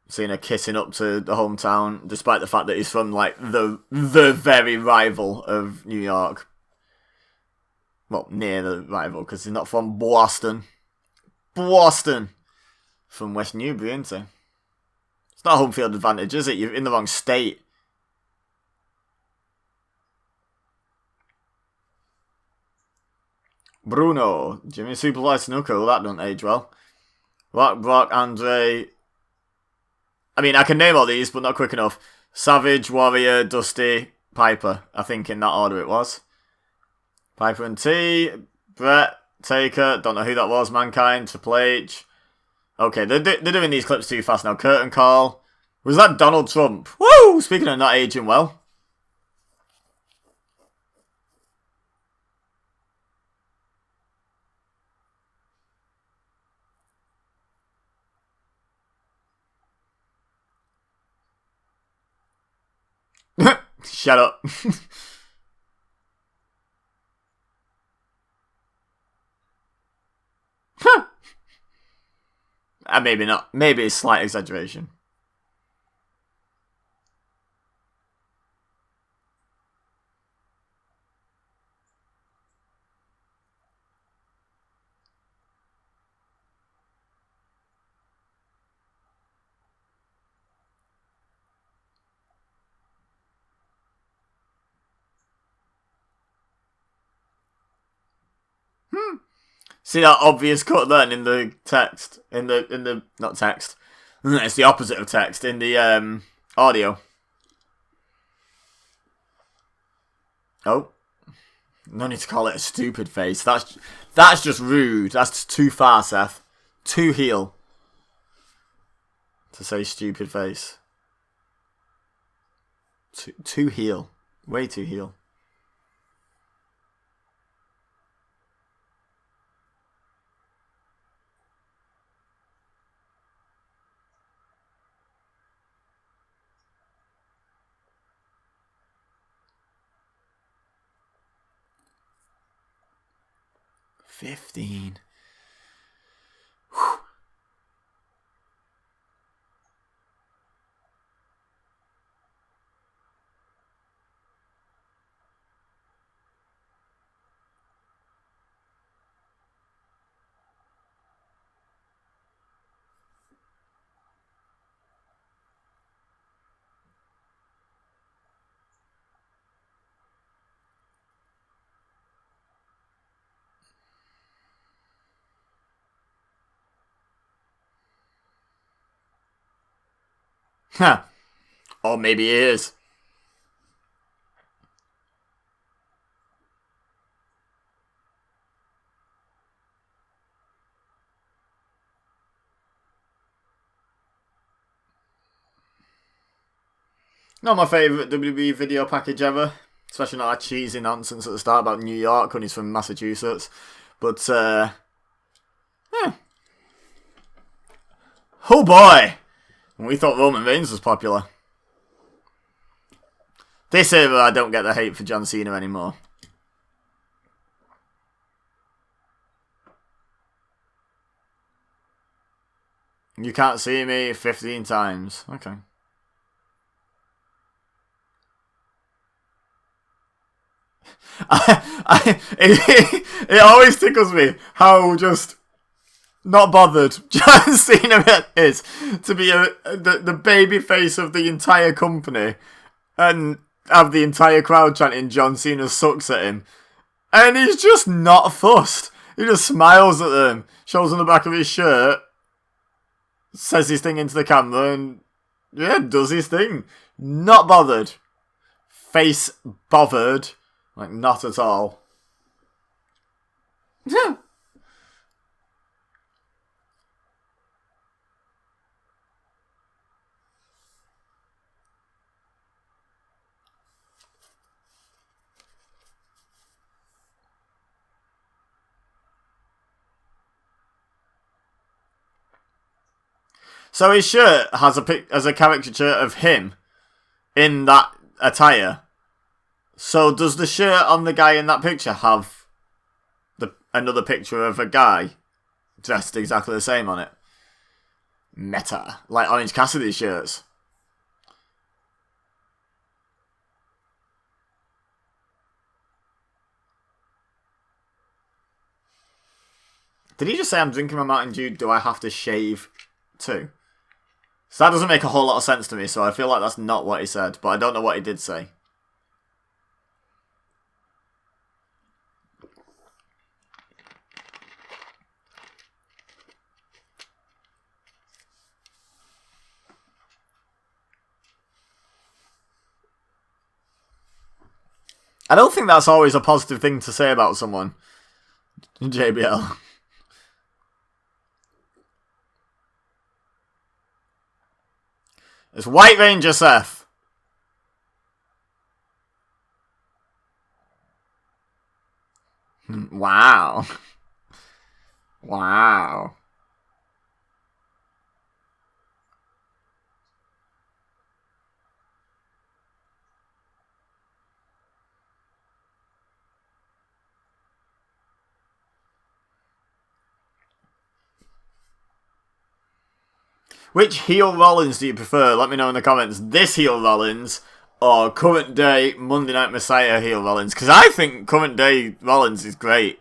Cena kissing up to the hometown, despite the fact that he's from, like, the very rival of New York. Well, near the rival, because he's not from Boston. Boston! From West Newbury, isn't he? It's not home field advantage, is it? You're in the wrong state. Bruno. Jimmy Superfly Snuka. Well, that don't age well. Brock, Andre, I mean, I can name all these, but not quick enough. Savage, Warrior, Dusty, Piper. I think in that order it was. Piper and T, Brett, Taker, don't know who that was, Mankind, Triple H. Okay, they're doing these clips too fast now. Curtain Call. Was that Donald Trump? Woo! Speaking of not aging well. Shut up. Maybe not. Maybe a slight exaggeration. See that obvious cut then in the text? In the not text. It's the opposite of text in the audio. Oh. No need to call it a stupid face. That's just rude. That's too far, Seth. Too heel. To say stupid face. Too heel. Way too heel. $15. Whew. Huh. Or maybe it is. Not my favourite WWE video package ever. Especially not that cheesy nonsense at the start about New York when he's from Massachusetts. But, yeah. Oh boy! We thought Roman Reigns was popular. This era, I don't get the hate for John Cena anymore. You can't see me 15 times. Okay. It always tickles me how just not bothered John Cena is to be the baby face of the entire company and have the entire crowd chanting John Cena sucks at him. And he's just not fussed. He just smiles at them, shows them the back of his shirt, says his thing into the camera, and yeah, does his thing. Not bothered. Face bothered. Like, not at all. So his shirt has a caricature of him in that attire. So does the shirt on the guy in that picture have another picture of a guy dressed exactly the same on it? Meta. Like Orange Cassidy's shirts. Did he just say I'm drinking my Mountain Dew, do I have to shave too? So that doesn't make a whole lot of sense to me, so I feel like that's not what he said, but I don't know what he did say. I don't think that's always a positive thing to say about someone. JBL. It's White Ranger Seth. Wow. Wow. Which heel Rollins do you prefer? Let me know in the comments. This heel Rollins or current day Monday Night Messiah heel Rollins? Because I think current day Rollins is great.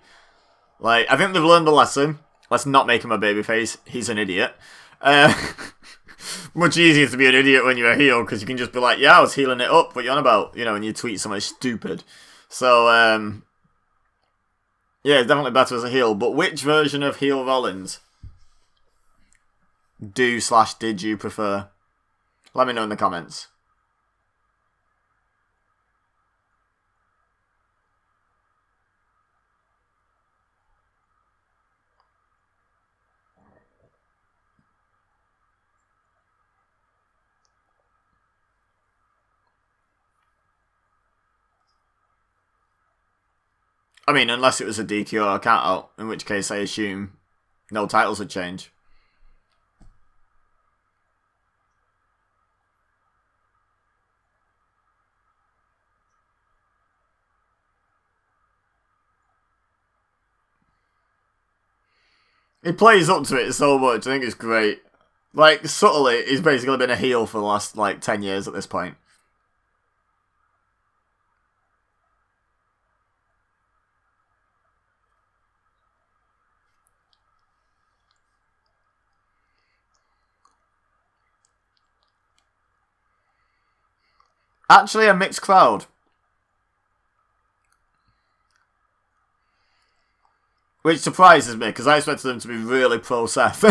Like, I think they've learned the lesson. Let's not make him a babyface. He's an idiot. Much easier to be an idiot when you're a heel because you can just be like, yeah, I was healing it up. What you on about? You know, when you tweet something stupid. So, yeah, it's definitely better as a heel. But which version of heel Rollins did you prefer? Let me know in the comments. I mean, unless it was a DQ or a count out, in which case I assume no titles would change. He plays up to it so much, I think it's great. Like, subtly, he's basically been a heel for the last, 10 years at this point. Actually, a mixed crowd. Which surprises me, because I expected them to be really pro-Seth.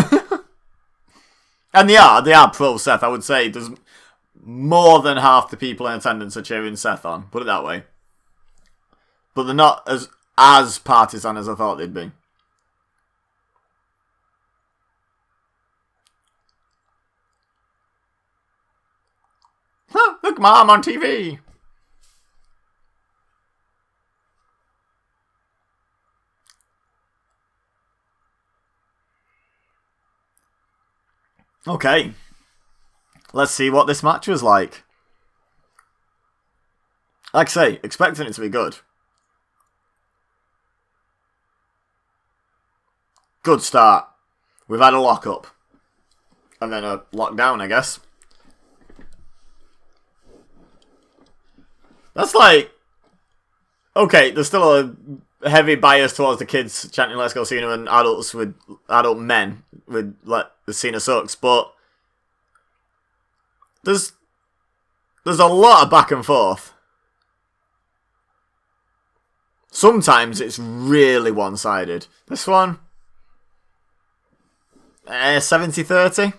And they are pro-Seth, I would say. There's more than half the people in attendance are cheering Seth on, put it that way. But they're not as partisan as I thought they'd be. Look, Mom on TV! Okay. Let's see what this match was like. Like I say, expecting it to be good. Good start. We've had a lock-up. And then a lockdown, I guess. That's like... Okay, there's still a heavy bias towards the kids chanting Let's Go Cena and adult men with the Cena sucks, but there's a lot of back and forth. Sometimes it's really one-sided. This one, 70-30?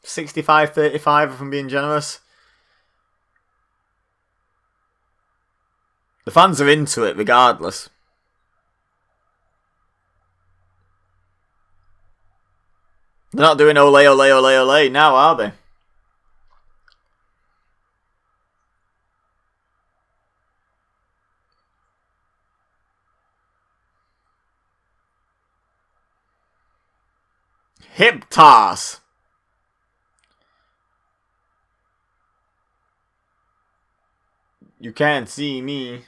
65-35 if I'm being generous. The fans are into it regardless. They're not doing ole, ole, ole, ole now, are they? Hip toss. You can't see me.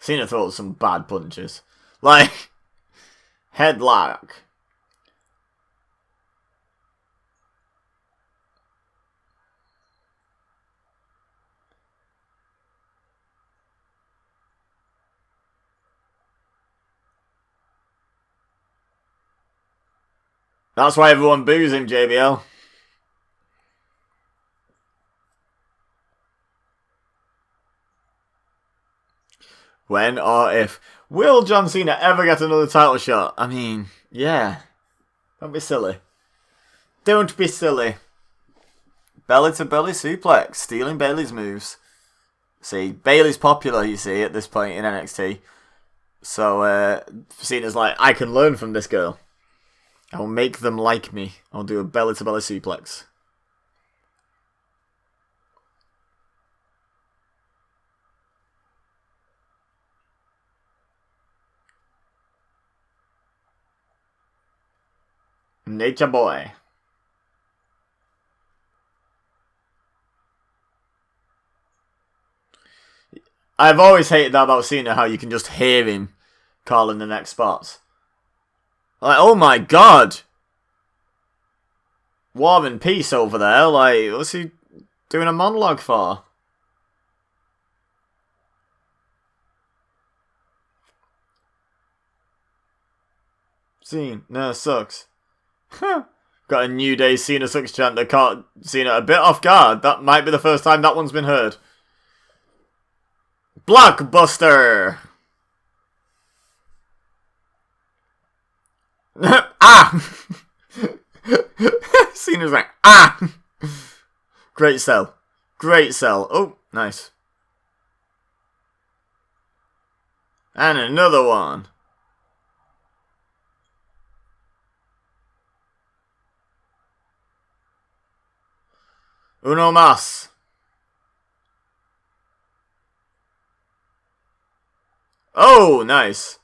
Cena throws some bad punches. Like, headlock. That's why everyone boos him, JBL. When or if. Will John Cena ever get another title shot? I mean, yeah. Don't be silly. Don't be silly. Belly to belly suplex. Stealing Bayley's moves. See, Bayley's popular, you see, at this point in NXT. So, Cena's like, I can learn from this girl. I'll make them like me. I'll do a belly to belly suplex. Nature Boy. I've always hated that about Cena, how you can just hear him calling the next spots. Like, oh my god! War and Peace over there, like, what's he doing a monologue for? Cena sucks. Got a New Day Cena sucks chant that caught Cena a bit off guard. That might be the first time that one's been heard. Blockbuster! Ah! Cena's like, ah! Great sell. Great sell. Oh, nice. And another one. Uno mas. Oh, nice.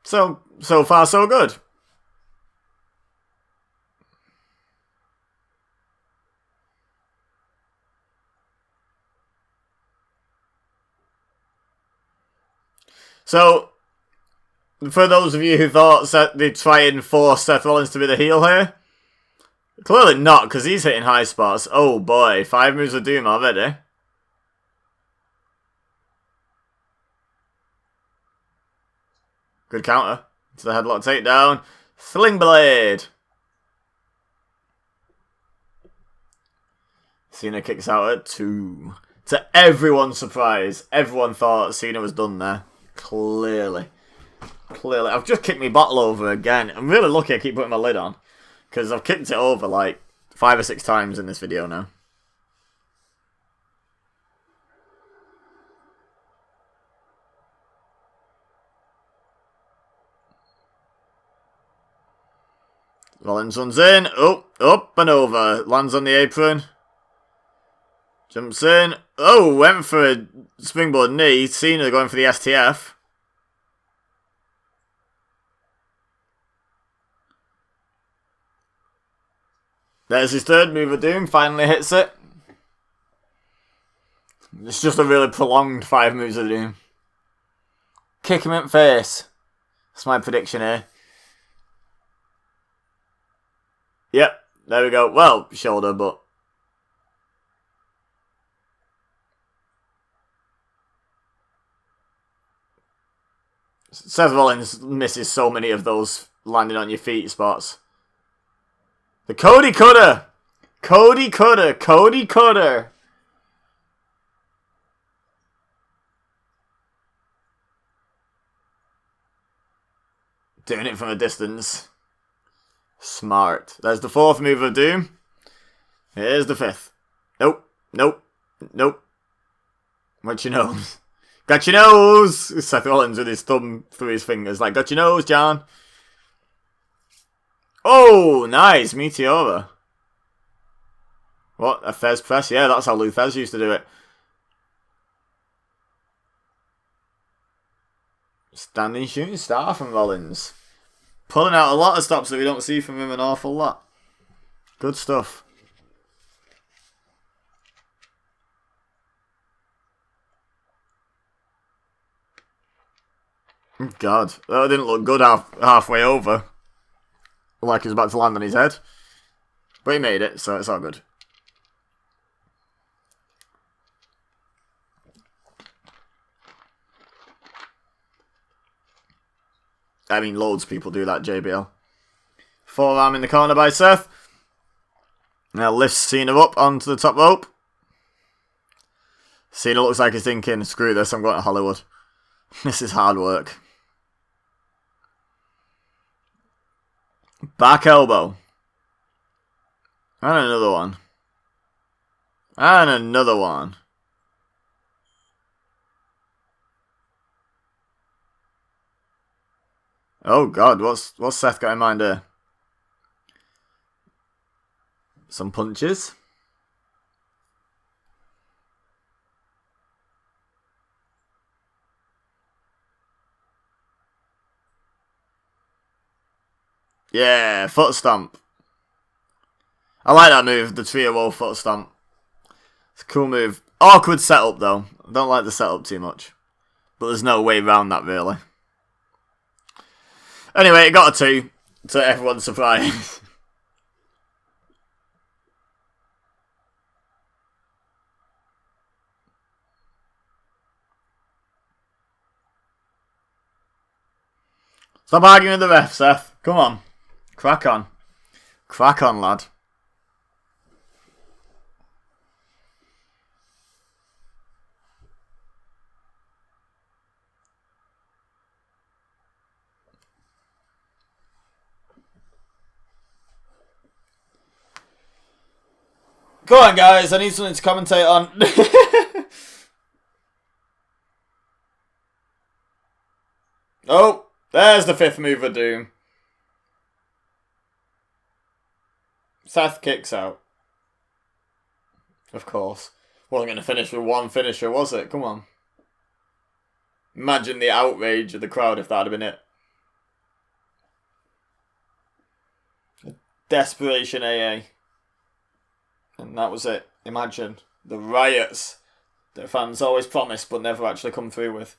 So far so good. So, for those of you who thought they'd try and force Seth Rollins to be the heel here, clearly not, because he's hitting high spots. Oh boy, 5 moves of doom already. Good counter. To the headlock takedown. Sling Blade. Cena kicks out at 2. To everyone's surprise, everyone thought Cena was done there. Clearly. I've just kicked my bottle over again. I'm really lucky I keep putting my lid on, because I've kicked it over like 5 or 6 times in this video now. Rollins runs in. Oh, up and over. Lands on the apron. Jumps in. Oh, went for a springboard knee. Cena going for the STF. There's his third move of doom. Finally hits it. It's just a really prolonged 5 moves of doom. Kick him in the face. That's my prediction here. Yep, there we go. Well, shoulder, but... Seth Rollins misses so many of those landing on your feet spots. The Cody Cutter! Cody Cutter! Cody Cutter! Doing it from a distance. Smart. There's the 4th move of doom. Here's the 5th. Nope. Nope. Nope. What's your nose? Got your nose! Seth Rollins with his thumb through his fingers. Like, got your nose, John. Oh, nice. Meteora. What? A Fez press? Yeah, that's how Lou Fez used to do it. Standing shooting star from Rollins. Pulling out a lot of stops that we don't see from him an awful lot. Good stuff. God, that didn't look good halfway over. Like he was about to land on his head. But he made it, so it's all good. I mean, loads of people do that, JBL. Forearm in the corner by Seth. Now lifts Cena up onto the top rope. Cena looks like he's thinking, screw this, I'm going to Hollywood. This is hard work. Back elbow. And another one. And another one. Oh God, what's Seth got in mind here? Some punches. Yeah, foot stomp. I like that move, the trio wall foot stomp. It's a cool move. Awkward setup though. I don't like the setup too much. But there's no way around that really. Anyway, it got a 2, to everyone's surprise. Stop arguing with the ref, Seth. Come on. Crack on. Crack on, lad. Go on, guys. I need something to commentate on. Oh, there's the 5th move of doom. Seth kicks out. Of course. Wasn't going to finish with one finisher, was it? Come on. Imagine the outrage of the crowd if that had been it. Desperation AA. And that was it. Imagine the riots that fans always promise but never actually come through with.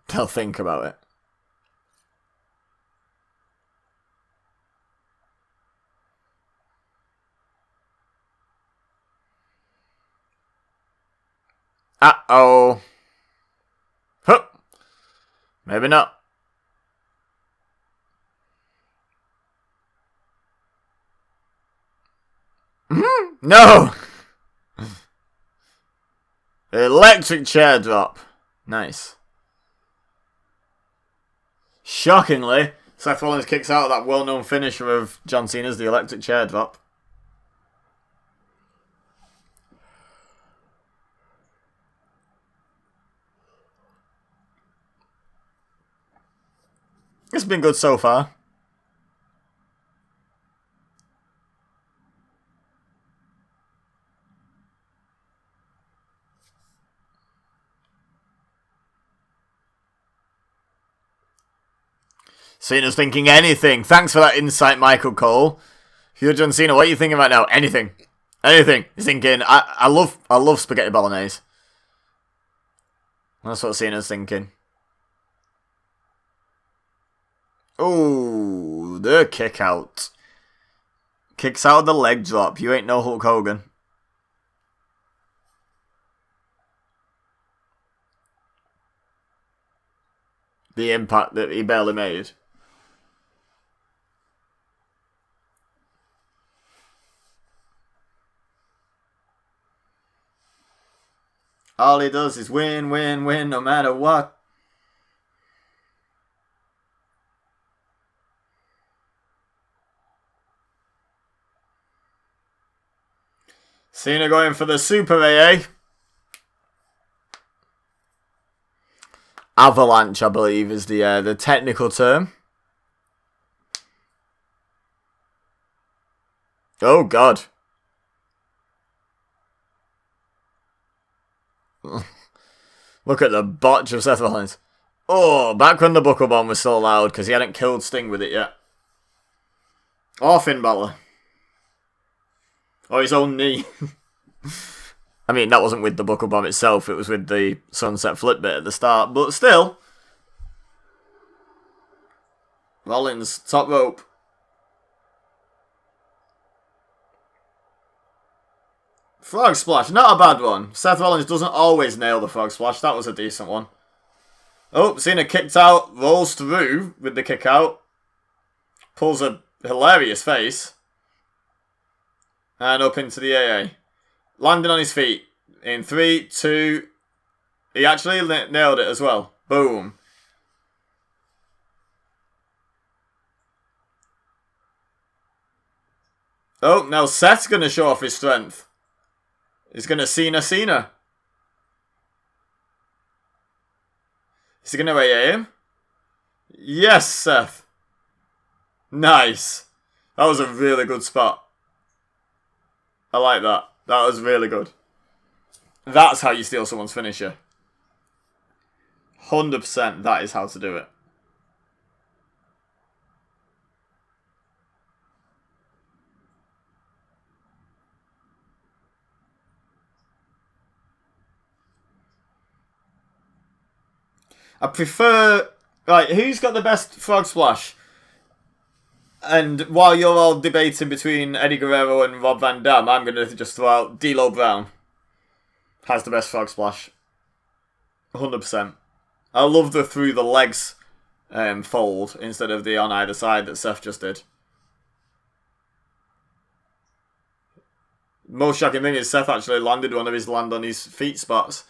They'll think about it. Uh-oh. Huh. Maybe not. No! Electric chair drop. Nice. Shockingly, Seth Rollins kicks out of that well-known finisher of John Cena's, the electric chair drop. It's been good so far. Cena's thinking anything. Thanks for that insight, Michael Cole. If you're John Cena, what are you thinking right now? Anything. Anything. He's thinking, I love spaghetti bolognese. That's what Cena's thinking. Oh, the kick out. Kicks out of the leg drop. You ain't no Hulk Hogan. The impact that he barely made. All he does is win, win, win, no matter what. Cena going for the Super AA. Avalanche, I believe, is the technical term. Oh, God. Look at the botch of Seth Rollins. Oh, back when the buckle bomb was still allowed because he hadn't killed Sting with it yet. Or Finn Balor. Or his own knee. I mean, that wasn't with the buckle bomb itself. It was with the sunset flip bit at the start. But still. Rollins, top rope. Frog splash, not a bad one. Seth Rollins doesn't always nail the frog splash. That was a decent one. Oh, Cena kicked out, rolls through with the kick out. Pulls a hilarious face. And up into the AA. Landing on his feet. In 3, 2... He actually nailed it as well. Boom. Oh, now Seth's going to show off his strength. He's going to Cena. Is he going to AA him? Yes, Seth. Nice. That was a really good spot. I like that. That was really good. That's how you steal someone's finisher. 100% that is how to do it. I prefer... Right, who's got the best frog splash? And while you're all debating between Eddie Guerrero and Rob Van Dam, I'm going to just throw out D'Lo Brown. Has the best frog splash. 100%. I love the through the legs fold instead of the on either side that Seth just did. Most shocking thing is Seth actually landed one of his land on his feet spots.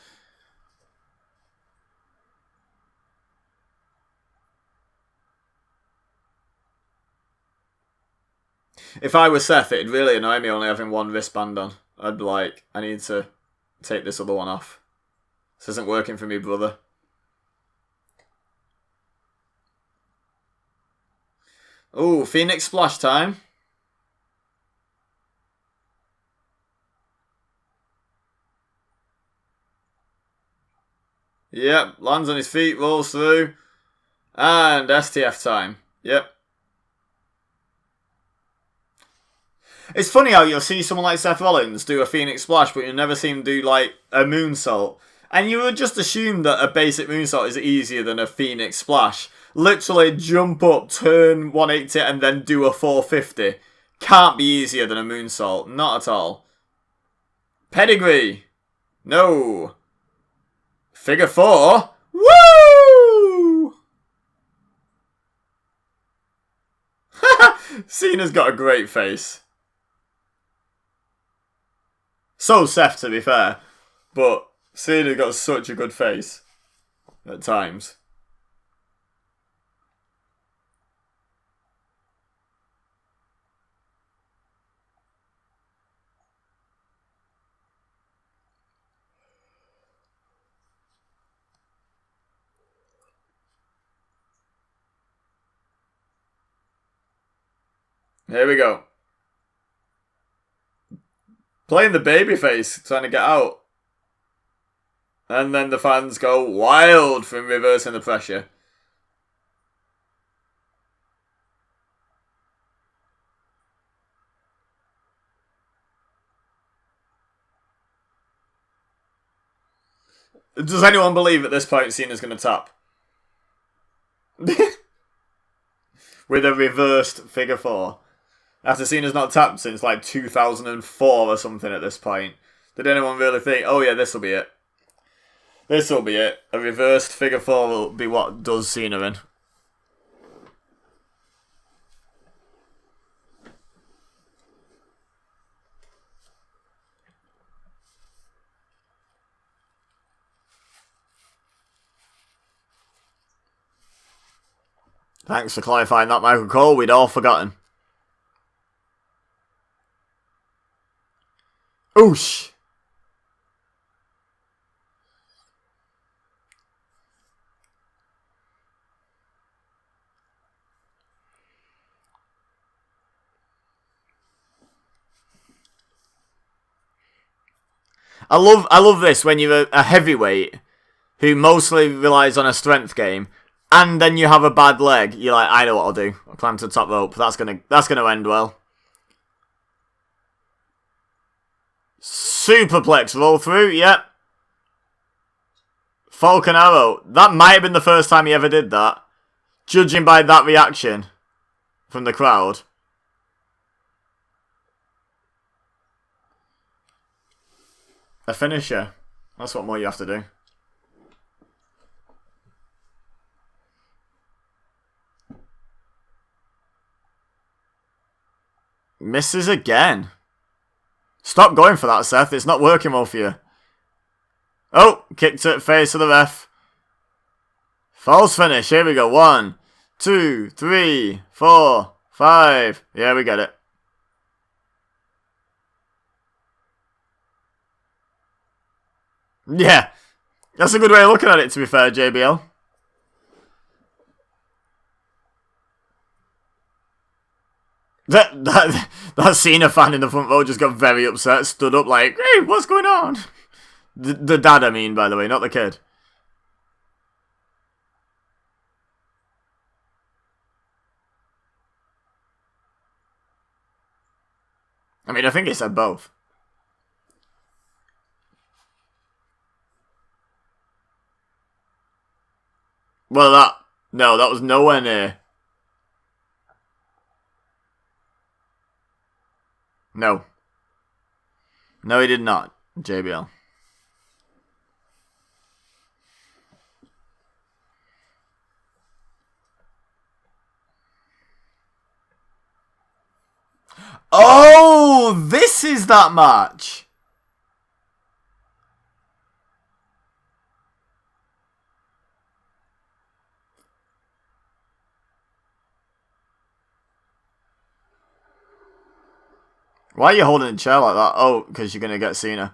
If I were Seth, it'd really annoy me only having one wristband on. I'd be like, I need to take this other one off. This isn't working for me, brother. Ooh, Phoenix splash time. Yep, lands on his feet, rolls through. And STF time. Yep. It's funny how you'll see someone like Seth Rollins do a Phoenix Splash, but you'll never see him do, like, a moonsault. And you would just assume that a basic moonsault is easier than a Phoenix Splash. Literally jump up, turn 180, and then do a 450. Can't be easier than a moonsault. Not at all. Pedigree. No. Figure 4. Woo! Cena's got a great face. So Seth, to be fair. But Cena got such a good face. At times. Here we go. Playing the babyface, trying to get out. And then the fans go wild from reversing the pressure. Does anyone believe at this point Cena's going to tap? With a reversed figure 4. After Cena's not tapped since like 2004 or something at this point. Did anyone really think, oh yeah, this will be it? This will be it. A reversed figure 4 will be what does Cena in. Thanks for clarifying that, Michael Cole. We'd all forgotten. Oosh! I love this when you're a heavyweight who mostly relies on a strength game, and then you have a bad leg. You're like, I know what I'll do. I'll climb to the top rope. That's gonna end well. Superplex roll through. Yep. Falcon Arrow. That might have been the first time he ever did that, judging by that reaction from the crowd. A finisher. That's what more you have to do. Misses again. Stop going for that, Seth. It's not working well for you. Oh, kicked it face of the ref. False finish. Here we go. 1, 2, 3, 4, 5. Yeah, we get it. Yeah. That's a good way of looking at it, to be fair, JBL. That Cena fan in the front row just got very upset, stood up like, hey, what's going on? The dad, I mean, by the way, not the kid. I mean, I think he said both. Well, that was nowhere near. No. No, he did not, JBL. Oh, this is that match. Why are you holding the chair like that? Oh, because you're going to get Cena.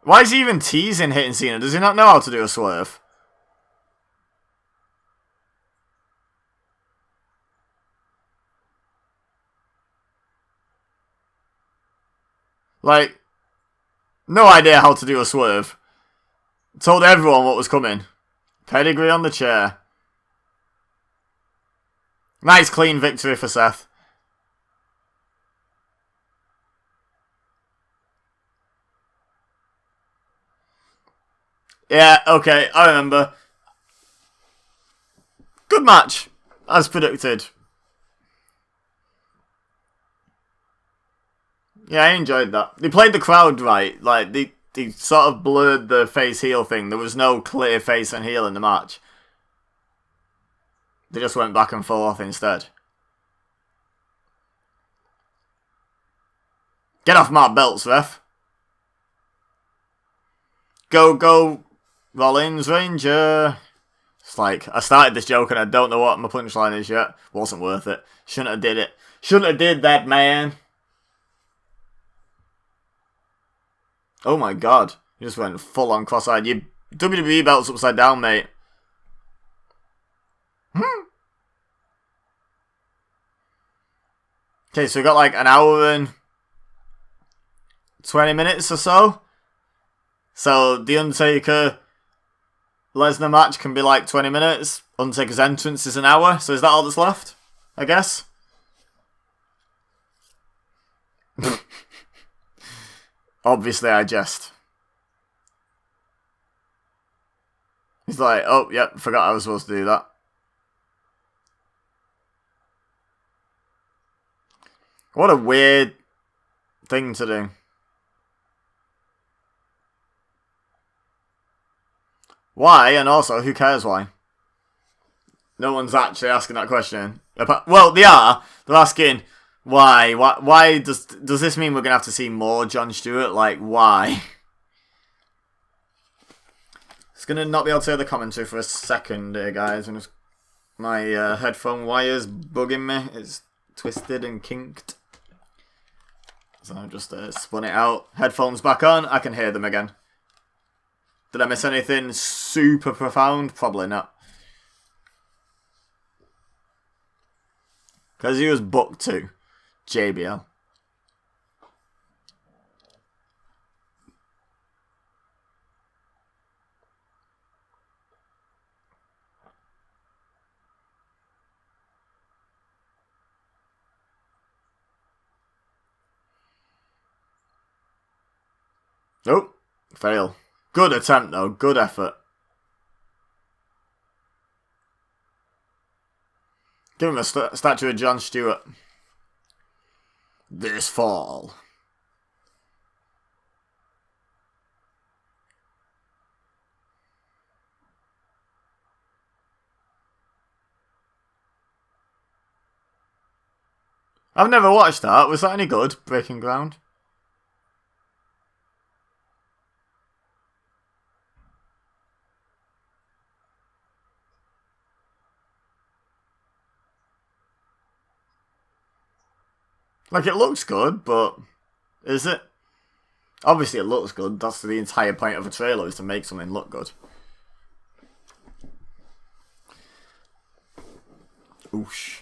Why is he even teasing hitting Cena? Does he not know how to do a swerve? Like, no idea how to do a swerve. Told everyone what was coming. Pedigree on the chair. Nice clean victory for Seth. Yeah, okay, I remember. Good match, as predicted. Yeah, I enjoyed that. They played the crowd right. Like, they sort of blurred the face-heel thing. There was no clear face and heel in the match. They just went back and forth instead. Get off my belts, ref. Go, go, Rollins Ranger. It's like, I started this joke and I don't know what my punchline is yet. Wasn't worth it. Shouldn't have did it. Shouldn't have did that, man. Oh my god. You just went full on cross-eyed. Your WWE belt's upside down, mate. Okay, so we got like an hour and 20 minutes or so. So the Undertaker Lesnar match can be like 20 minutes. Undertaker's entrance is an hour. So is that all that's left? I guess. Obviously, I jest. He's like, oh, yep, forgot I was supposed to do that. What a weird thing to do. Why? And also, who cares why? No one's actually asking that question. Well, they are. They're asking why. Why does this mean we're gonna have to see more Jon Stewart? Like, why? It's gonna not be able to hear the commentary for a second here, guys. And my headphone wire's bugging me. It's twisted and kinked. So I just spun it out. Headphones back on. I can hear them again. Did I miss anything super profound? Probably not. Because he was booked to JBL. Nope. Fail. Good attempt, though. Good effort. Give him a statue of Jon Stewart. This fall. I've never watched that. Was that any good? Breaking Ground? Like, it looks good, but is it? Obviously it looks good. That's the entire point of a trailer, is to make something look good. Oosh.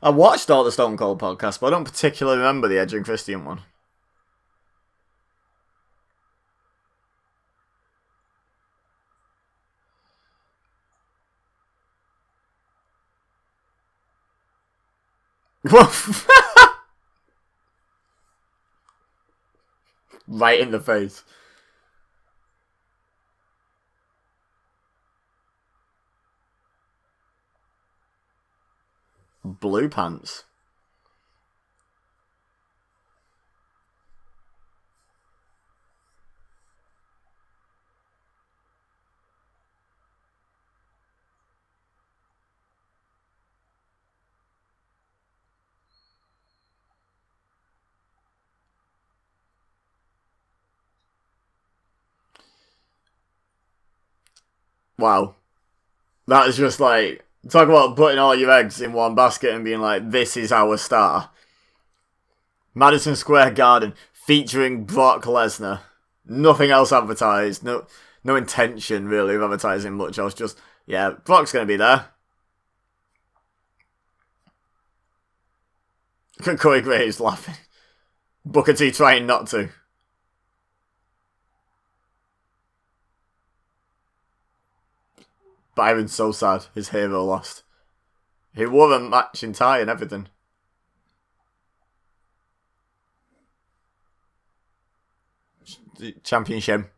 I watched all the Stone Cold podcasts, but I don't particularly remember the Edge and Christian one. Right in the face. Blue pants. Wow. That is just like, talk about putting all your eggs in one basket and being like, this is our star. Madison Square Garden featuring Brock Lesnar. Nothing else advertised. No intention really of advertising much else. Just, yeah, Brock's going to be there. Corey Graves laughing. Booker T trying not to. Byron's so sad. His hero lost. He wore a matching tie and everything. Championship.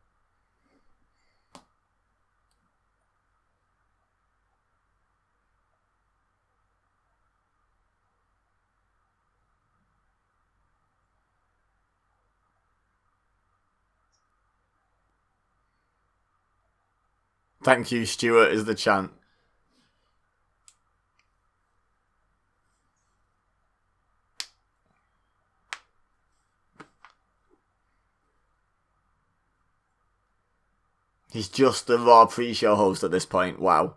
Thank you, Stuart, is the chant. He's just the Raw pre-show host at this point. Wow.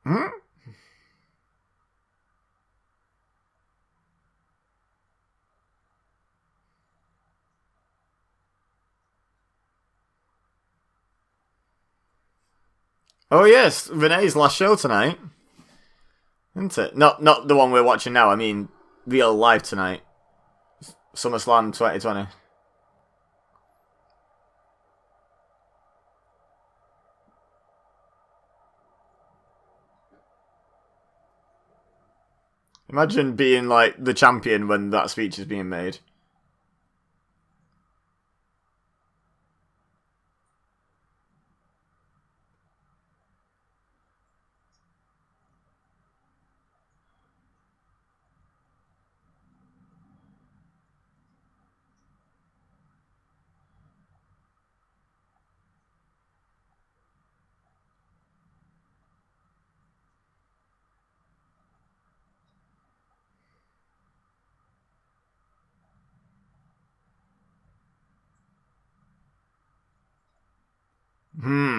Hmm? Oh yes, Renee's last show tonight. Isn't it? Not the one we're watching now, I mean real live tonight. Summerslam 2020. Imagine being like the champion when that speech is being made.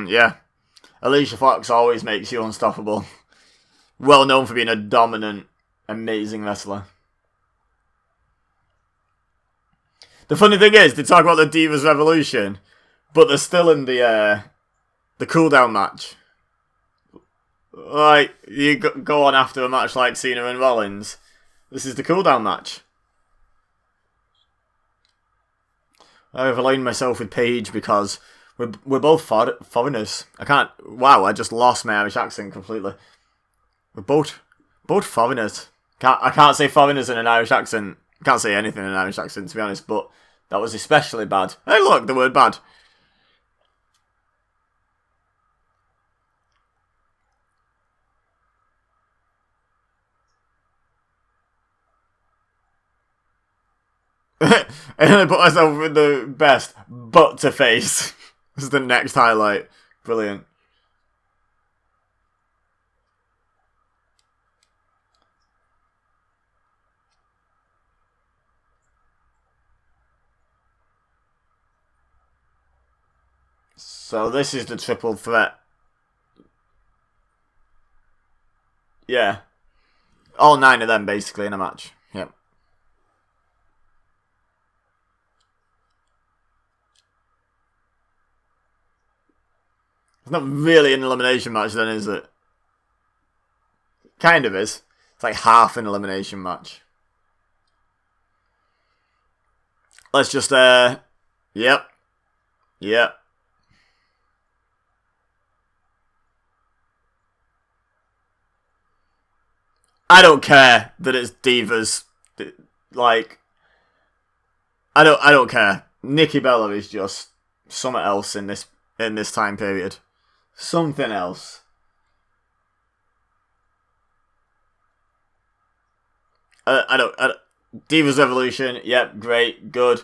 Yeah. Alicia Fox always makes you unstoppable. Well known for being a dominant, amazing wrestler. The funny thing is, they talk about the Divas Revolution, but they're still in the cooldown match. Like, you go on after a match like Cena and Rollins. This is the cooldown match. I've aligned myself with Paige because we're both foreigners. I can't. Wow, I just lost my Irish accent completely. We're both foreigners. I can't say foreigners in an Irish accent. I can't say anything in an Irish accent, to be honest. But that was especially bad. Hey, look, the word bad. And then I put myself with the best butt to face. This is the next highlight. Brilliant. So this is the triple threat. Yeah. All 9 of them basically in a match. Yep. It's not really an elimination match then, is it? Kind of is. It's like half an elimination match. Let's just, yep. Yep. I don't care that it's divas. Like, I don't care. Nikki Bella is just something else in this time period. Something else. I don't. Divas Revolution, yep, great, good.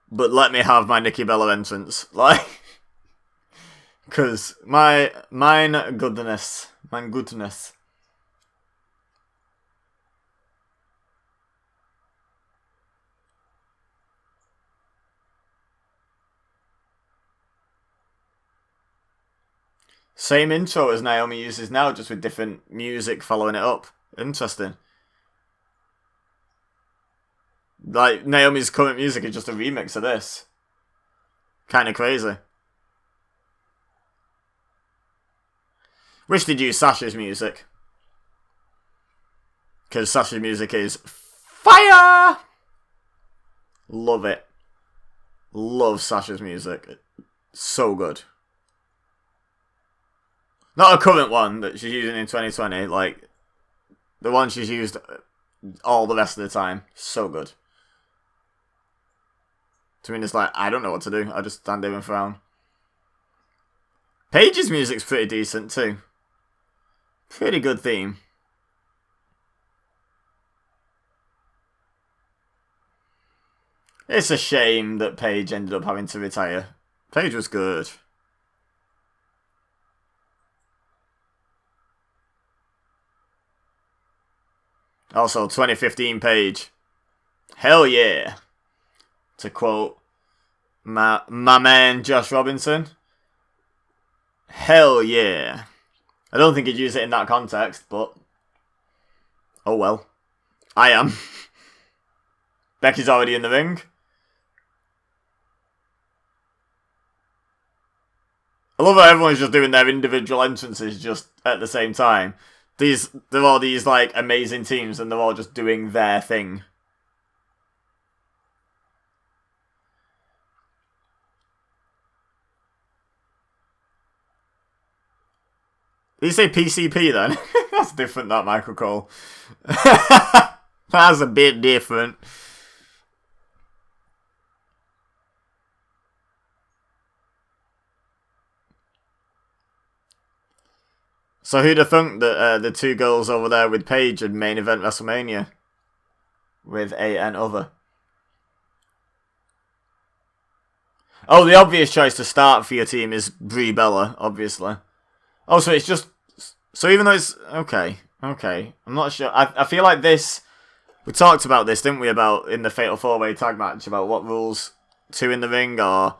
But let me have my Nikki Bella entrance. Like, because mine goodness. Same intro as Naomi uses now, just with different music following it up. Interesting. Like, Naomi's current music is just a remix of this. Kind of crazy. Wish they'd use Sasha's music. Because Sasha's music is fire! Love it. Love Sasha's music. So good. Not a current one that she's using in 2020, like the one she's used all the rest of the time. So good. To me, it's like, I don't know what to do. I just stand there and frown. Paige's music's pretty decent too. Pretty good theme. It's a shame that Paige ended up having to retire. Paige was good. Also, 2015 Paige. Hell yeah. To quote my man Josh Robinson. Hell yeah. I don't think he'd use it in that context, but oh well. I am. Becky's already in the ring. I love how everyone's just doing their individual entrances just at the same time. They're all these like amazing teams and they're all just doing their thing. Did you say PCP then? That's different, that Michael Cole. That's a bit different. So who'd have thunk that the two girls over there with Paige would main event WrestleMania with and other? Oh, the obvious choice to start for your team is Brie Bella, obviously. Oh, so it's just... So even though it's... Okay. I'm not sure. I feel like this... We talked about this, didn't we, about in the Fatal 4-Way tag match, about what rules 2 in the ring or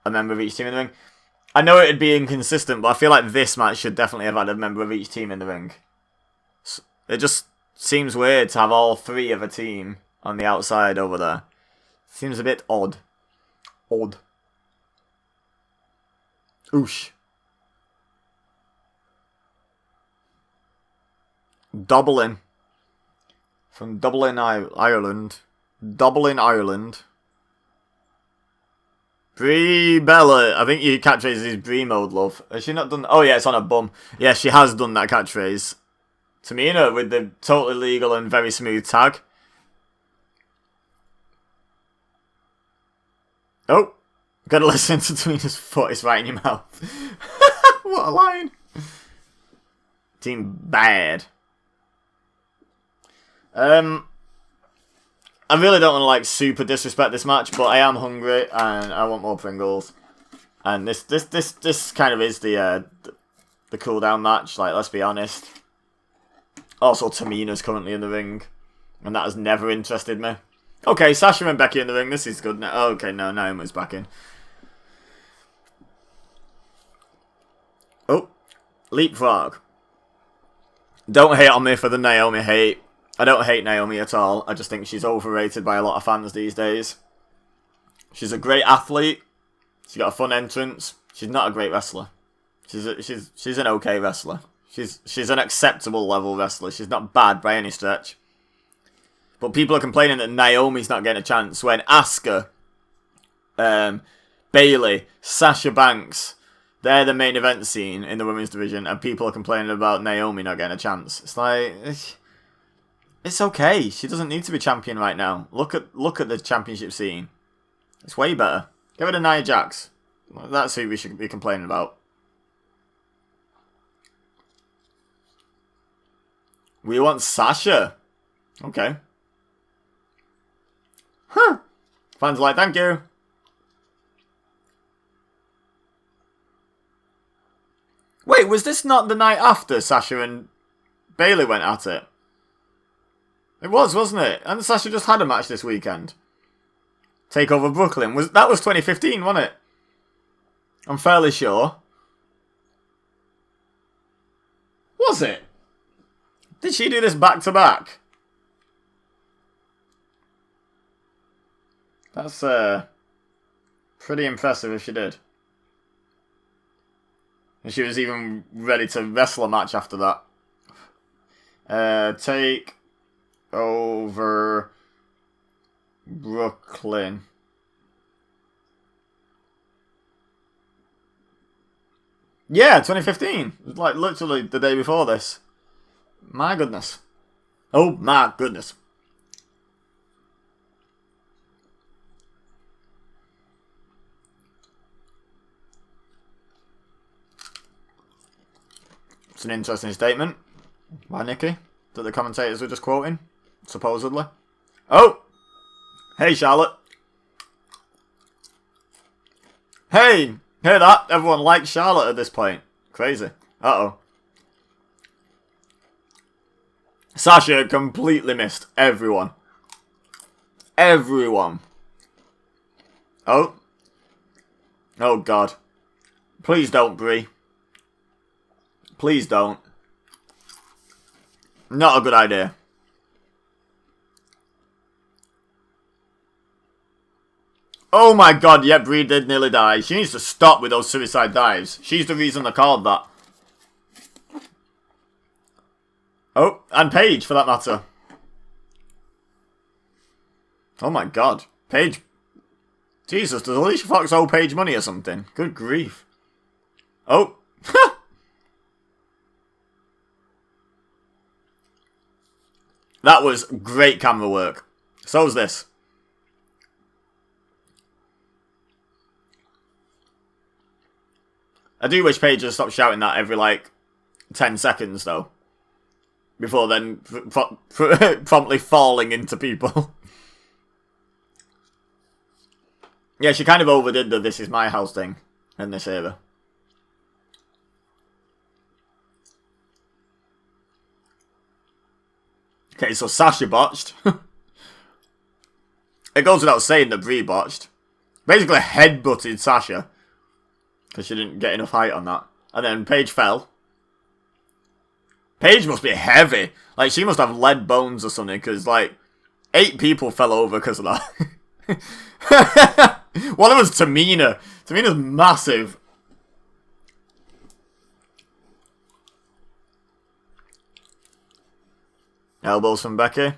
a member of each team in the ring. I know it'd be inconsistent, but I feel like this match should definitely have had a member of each team in the ring. It just seems weird to have all 3 of a team on the outside over there. Seems a bit odd. Oosh. Dublin. From Dublin, Ireland. Brie Bella. I think your catchphrase is Brie mode, love. Has she not done... Oh, yeah, it's on her bum. Yeah, she has done that catchphrase. Tamina with the totally legal and very smooth tag. Oh. Gotta listen to Tamina's foot. It's right in your mouth. What a line. Team bad. I really don't want to like super disrespect this match, but I am hungry and I want more Pringles. And this kind of is the cooldown match. Like, let's be honest. Also, Tamina's currently in the ring, and that has never interested me. Okay, Sasha and Becky in the ring. This is good now. Oh, okay, no, Naomi's back in. Oh, leapfrog. Don't hate on me for the Naomi hate. I don't hate Naomi at all. I just think she's overrated by a lot of fans these days. She's a great athlete. She's got a fun entrance. She's not a great wrestler. She's an okay wrestler. She's an acceptable level wrestler. She's not bad by any stretch. But people are complaining that Naomi's not getting a chance when Asuka, Bayley, Sasha Banks, they're the main event scene in the women's division, and people are complaining about Naomi not getting a chance. It's like, it's okay. She doesn't need to be champion right now. Look at the championship scene. It's way better. Get rid of Nia Jax. That's who we should be complaining about. We want Sasha. Okay. Huh. Fans are like, thank you. Wait, was this not the night after Sasha and Bayley went at it? It was, wasn't it? And Sasha just had a match this weekend. Takeover Brooklyn. That was 2015, wasn't it? I'm fairly sure. Was it? Did she do this back to back? That's pretty impressive if she did. And she was even ready to wrestle a match after that. Take over Brooklyn. Yeah, 2015. It was like literally the day before this. My goodness. Oh my goodness. It's an interesting statement by Nikki that the commentators were just quoting, supposedly. Oh! Hey, Charlotte. Hey! Hear that? Everyone likes Charlotte at this point. Crazy. Uh-oh. Sasha completely missed everyone. Everyone. Oh. Oh, God. Please don't, Brie. Please don't. Not a good idea. Oh my God, yeah, Brie did nearly die. She needs to stop with those suicide dives. She's the reason they called that. Oh, and Paige, for that matter. Oh my God. Paige. Jesus, does Alicia Fox owe Paige money or something? Good grief. Oh. That was great camera work. So's this. I do wish Paige had stopped shouting that every, like, 10 seconds, though. Before then promptly falling into people. Yeah, she kind of overdid the "this is my house" thing in this era. Okay, so Sasha botched. It goes without saying that Brie botched. Basically headbutted Sasha. Because she didn't get enough height on that. And then Paige fell. Paige must be heavy. Like, she must have lead bones or something. Because, like, 8 people fell over because of that. One of them was Tamina. Tamina's massive. Elbows from Becky.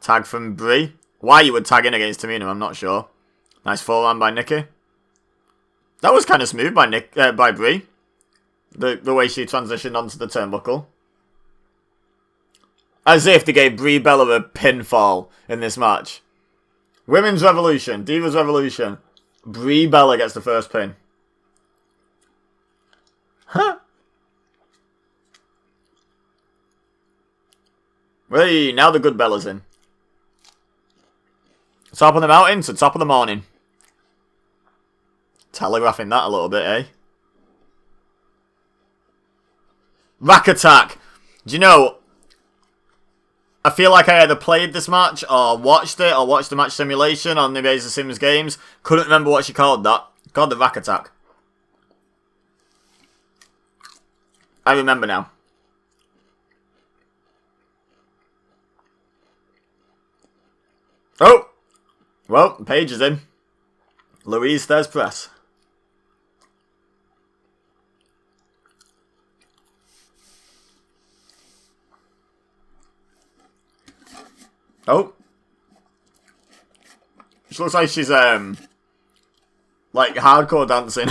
Tag from Brie. Why you would tag in against Tamina, I'm not sure. Nice forehand by Nikki. That was kind of smooth by Brie. The way she transitioned onto the turnbuckle. As if they gave Brie Bella a pinfall in this match. Women's Revolution. Divas Revolution. Brie Bella gets the first pin. Huh? Hey, now the good Bella's in. Top of the mountain to top of the morning. Telegraphing that a little bit, eh? Rack attack. Do you know, I feel like I either played this match or watched it or watched the match simulation on the Amazing Sims games. Couldn't remember what she called that. Called the rack attack. I remember now. Oh! Well, Paige is in. Louise Thez press. Oh. She looks like she's, like, hardcore dancing.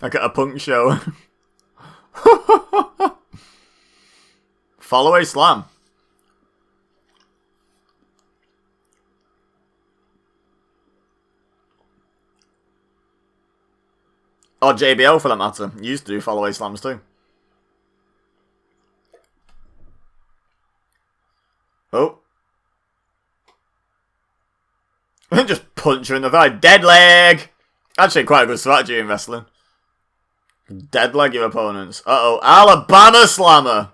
Like at a punk show. Follow-away slam. Or JBL for that matter. Used to do follow-away slams too. Oh. Just punch her in the thigh. Dead leg! Actually quite a good strategy in wrestling. Dead leg your opponents. Uh-oh. Alabama Slammer!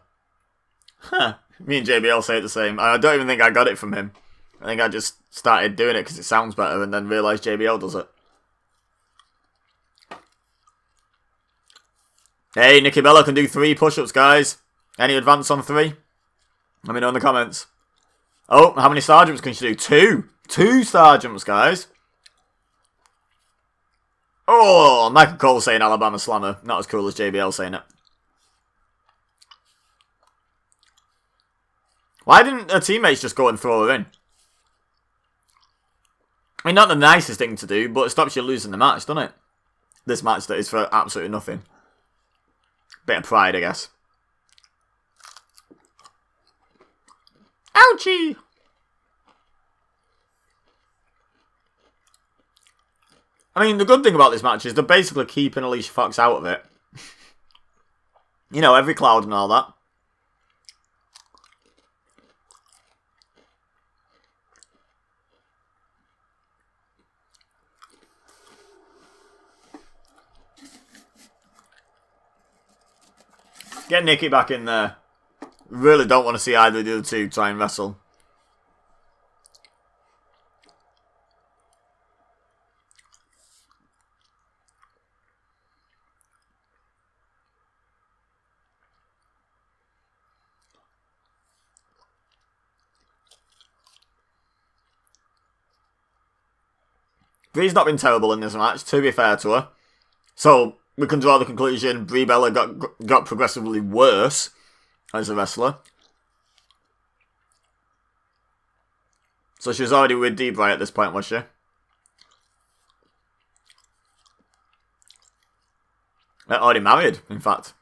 Huh. Me and JBL say it the same. I don't even think I got it from him. I think I just started doing it because it sounds better and then realised JBL does it. Hey, Nikki Bella can do 3 push-ups, guys. Any advance on 3? Let me know in the comments. Oh, how many star jumps can she do? 2. 2 star jumps, guys. Oh, Michael Cole saying Alabama Slammer. Not as cool as JBL saying it. Why didn't her teammates just go and throw her in? I mean, not the nicest thing to do, but it stops you losing the match, doesn't it? This match that is for absolutely nothing. Bit of pride, I guess. Ouchie! I mean, the good thing about this match is they're basically keeping Alicia Fox out of it. You know, every cloud and all that. Get Nikki back in there. Really don't want to see either of the other two try and wrestle. Bree's not been terrible in this match, to be fair to her. So, we can draw the conclusion Brie Bella got progressively worse as a wrestler. So she was already with Debray at this point, was she? Already married, in fact.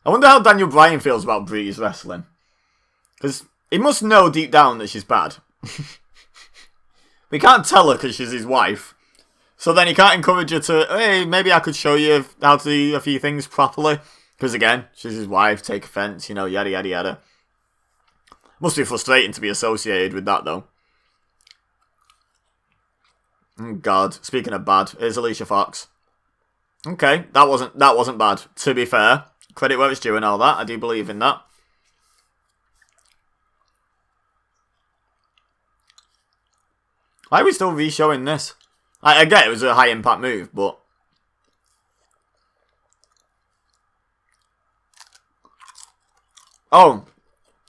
I wonder how Daniel Bryan feels about Brie's wrestling. Because he must know deep down that she's bad. We can't tell her because she's his wife. So then he can't encourage her to, hey, maybe I could show you how to do a few things properly. Because again, she's his wife, take offence, you know, yada yada yada. Must be frustrating to be associated with that though. Oh God, speaking of bad, here's Alicia Fox. Okay, that wasn't bad, to be fair. Credit where it's due and all that. I do believe in that. Why are we still re-showing this? I get it was a high-impact move, but... Oh,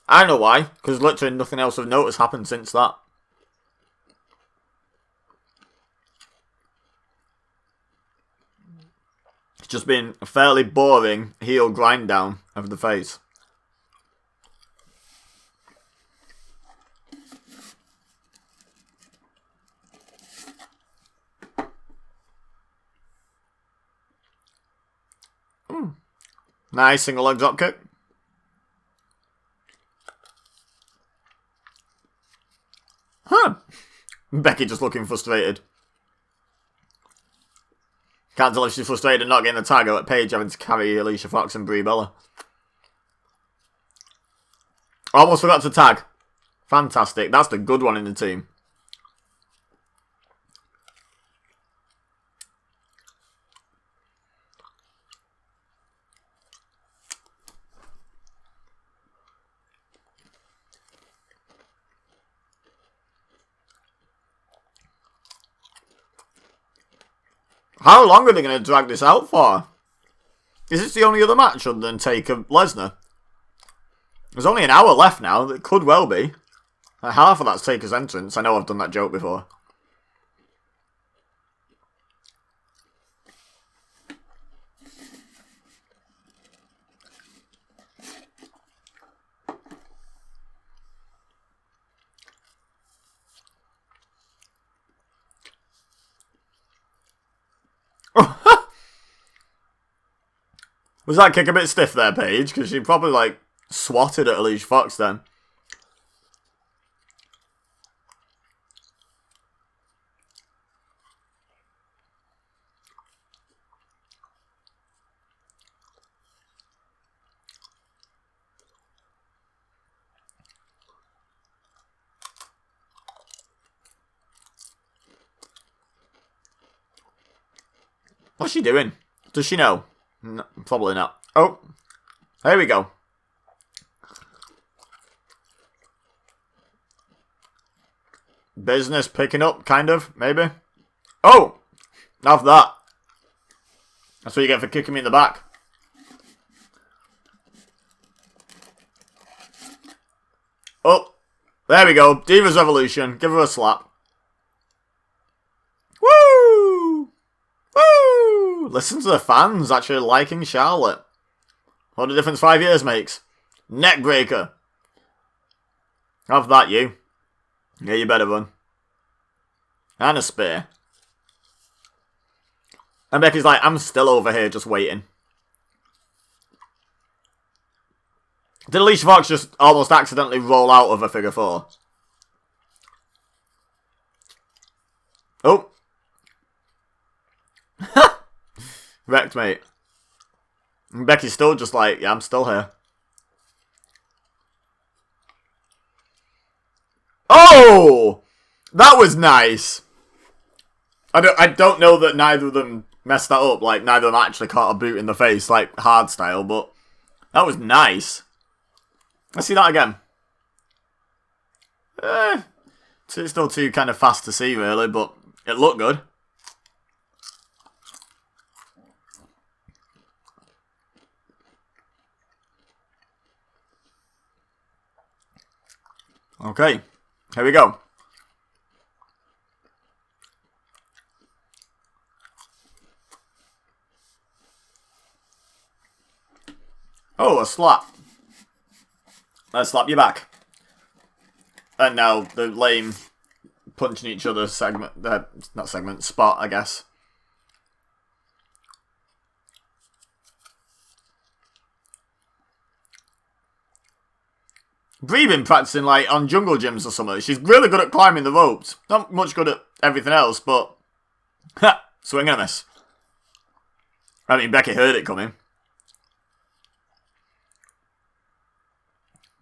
I know why. Because literally nothing else of note has happened since that. It's just been a fairly boring heel grind down of the face. Nice single leg drop kick. Huh. Becky just looking frustrated. Can't tell if she's frustrated and not getting the tag or at Paige having to carry Alicia Fox and Brie Bella. Almost forgot to tag. Fantastic. That's the good one in the team. How long are they going to drag this out for? Is this the only other match other than Take of Lesnar? There's only an hour left now. It could well be. Half of that's Taker's entrance. I know I've done that joke before. Was that kick a bit stiff there, Paige? Because she probably, like, swatted at Alicia Fox then. What's she doing? Does she know? No, probably not. Oh, there we go. Business picking up, kind of, maybe. Oh, have that. That's what you get for kicking me in the back. Oh, there we go. Divas Revolution. Give her a slap. Woo! Woo! Listen to the fans actually liking Charlotte. What a difference 5 years makes. Neck breaker. Have that, you. Yeah, you better run. And a spear. And Becky's like, I'm still over here just waiting. Did Alicia Fox just almost accidentally roll out of a figure four? Oh. Wrecked, mate. And Becky's still just like, yeah, I'm still here. Oh! That was nice. I don't know that neither of them messed that up. Like, neither of them actually caught a boot in the face, like, hard style, but that was nice. Let's see that again. It's still too kind of fast to see, really, but it looked good. Okay, here we go. Oh, a slap. Let's slap you back. And now the lame punching each other segment, not segment, spot, I guess. Brie been practicing like on jungle gyms or something. She's really good at climbing the ropes. Not much good at everything else, but swing and a miss. I mean, Becky heard it coming.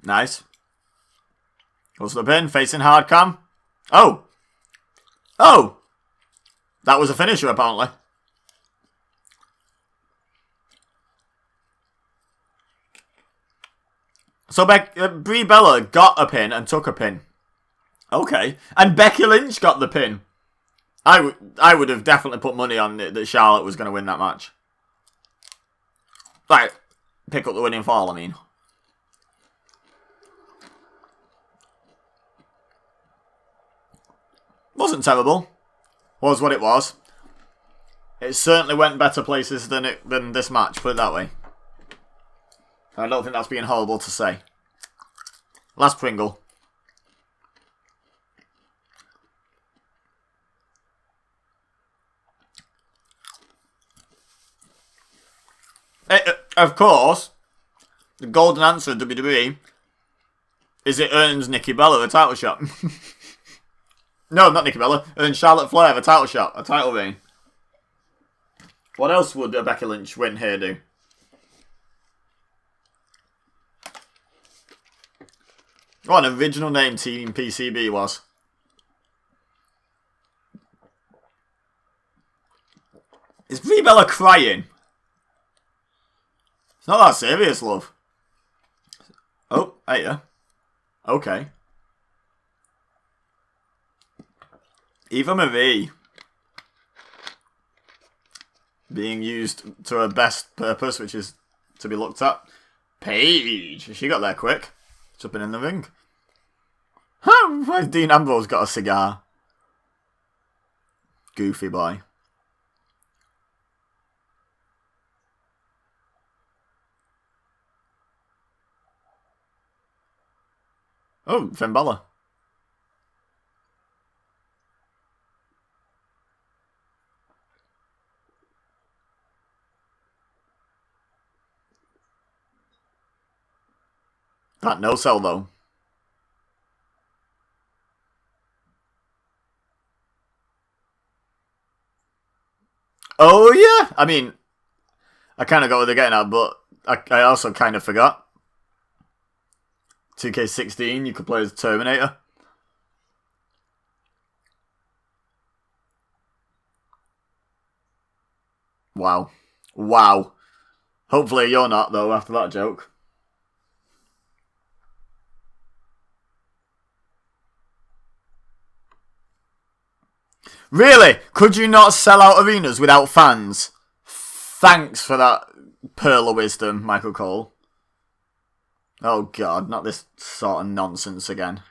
Nice. Goes to the pin, facing hard cam. Oh! Oh! That was a finisher, apparently. So Brie Bella got a pin and took a pin. Okay. And Becky Lynch got the pin. I would have definitely put money on it that Charlotte was going to win that match. Like, pick up the winning fall, I mean. Wasn't terrible. Was what it was. It certainly went better places than this match, put it that way. I don't think that's being horrible to say. Last Pringle. Of course, the golden answer of WWE is it earns Nikki Bella a title shot. No, not Nikki Bella. Earns Charlotte Flair a title shot, a title reign. What else would a Becky Lynch win here do? What an original name Team PCB was. Is Brie Bella crying? It's not that serious, love. Oh, hey, yeah. Okay. Eva Marie. Being used to her best purpose, which is to be looked at. Paige. She got there quick. Jumping in the ring. Huh, why's Dean Ambrose got a cigar? Goofy boy. Oh, Finn Balor. That no sell though. Oh yeah, I mean, I kind of got what they're getting at, but I also kind of forgot. 2K16, you could play as Terminator. Wow. Wow. Hopefully you're not, though, after that joke. Really? Could you not sell out arenas without fans? Thanks for that pearl of wisdom, Michael Cole. Oh god, not this sort of nonsense again.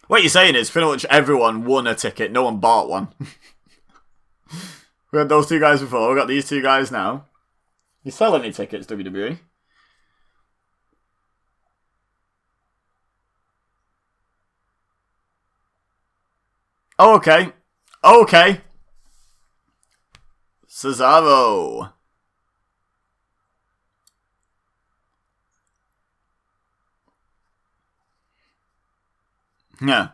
What you're saying is pretty much everyone won a ticket, no one bought one. We had those two guys before, we got these two guys now. You sell any tickets, WWE? Oh, okay. Okay. Cesaro. Yeah.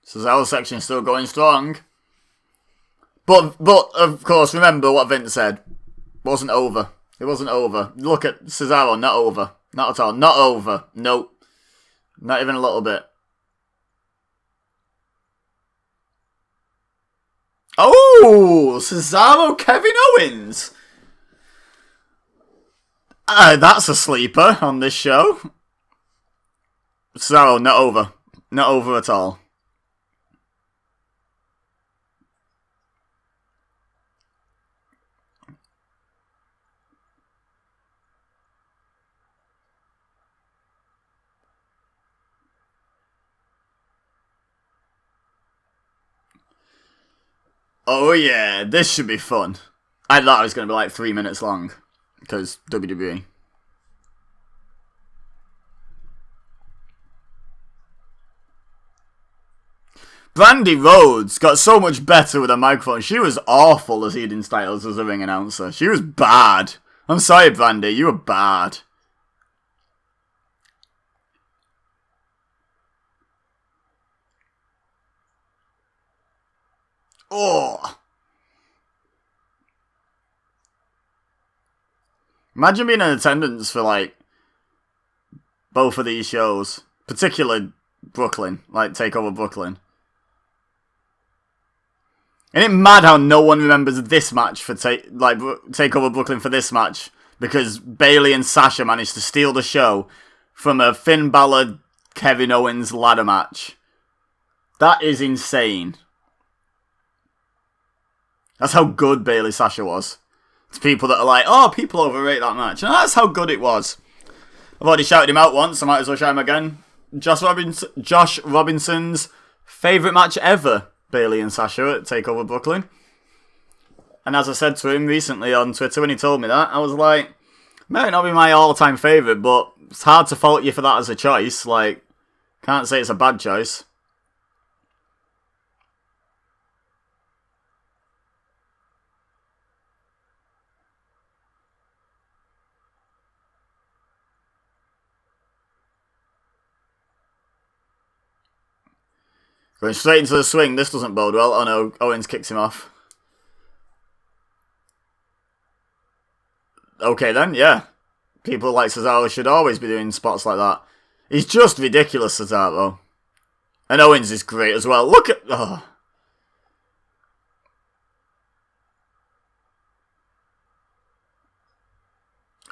Cesaro section still going strong. But of course, remember what Vince said. Wasn't over. It wasn't over. Look at Cesaro, not over. Not at all. Not over. Nope. Not even a little bit. Oh! Cesaro, Kevin Owens! That's a sleeper on this show. Cesaro, not over. Not over at all. Oh yeah, this should be fun. I thought it was going to be like 3 minutes long. Because WWE. Brandy Rhodes got so much better with a microphone. She was awful as Eden Styles as a ring announcer. She was bad. I'm sorry, Brandy. You were bad. Oh. Imagine being in attendance for, like, both of these shows. Particularly Brooklyn. Like, TakeOver Brooklyn. Isn't it mad how no one remembers this match for TakeOver Brooklyn for this match? Because Bayley and Sasha managed to steal the show from a Finn Balor, Kevin Owens ladder match. That is insane. That's how good Bayley Sasha was. To people that are like, oh, people overrate that match. And that's how good it was. I've already shouted him out once, I might as well shout him again. Josh Robinson's favourite match ever, Bayley and Sasha at TakeOver Brooklyn. And as I said to him recently on Twitter when he told me that, I was like, might not be my all-time favourite, but it's hard to fault you for that as a choice. Like, can't say it's a bad choice. Going straight into the swing. This doesn't bode well. Oh no, Owens kicks him off. Okay then, yeah. People like Cesaro should always be doing spots like that. He's just ridiculous, Cesaro. And Owens is great as well. Look at... Oh.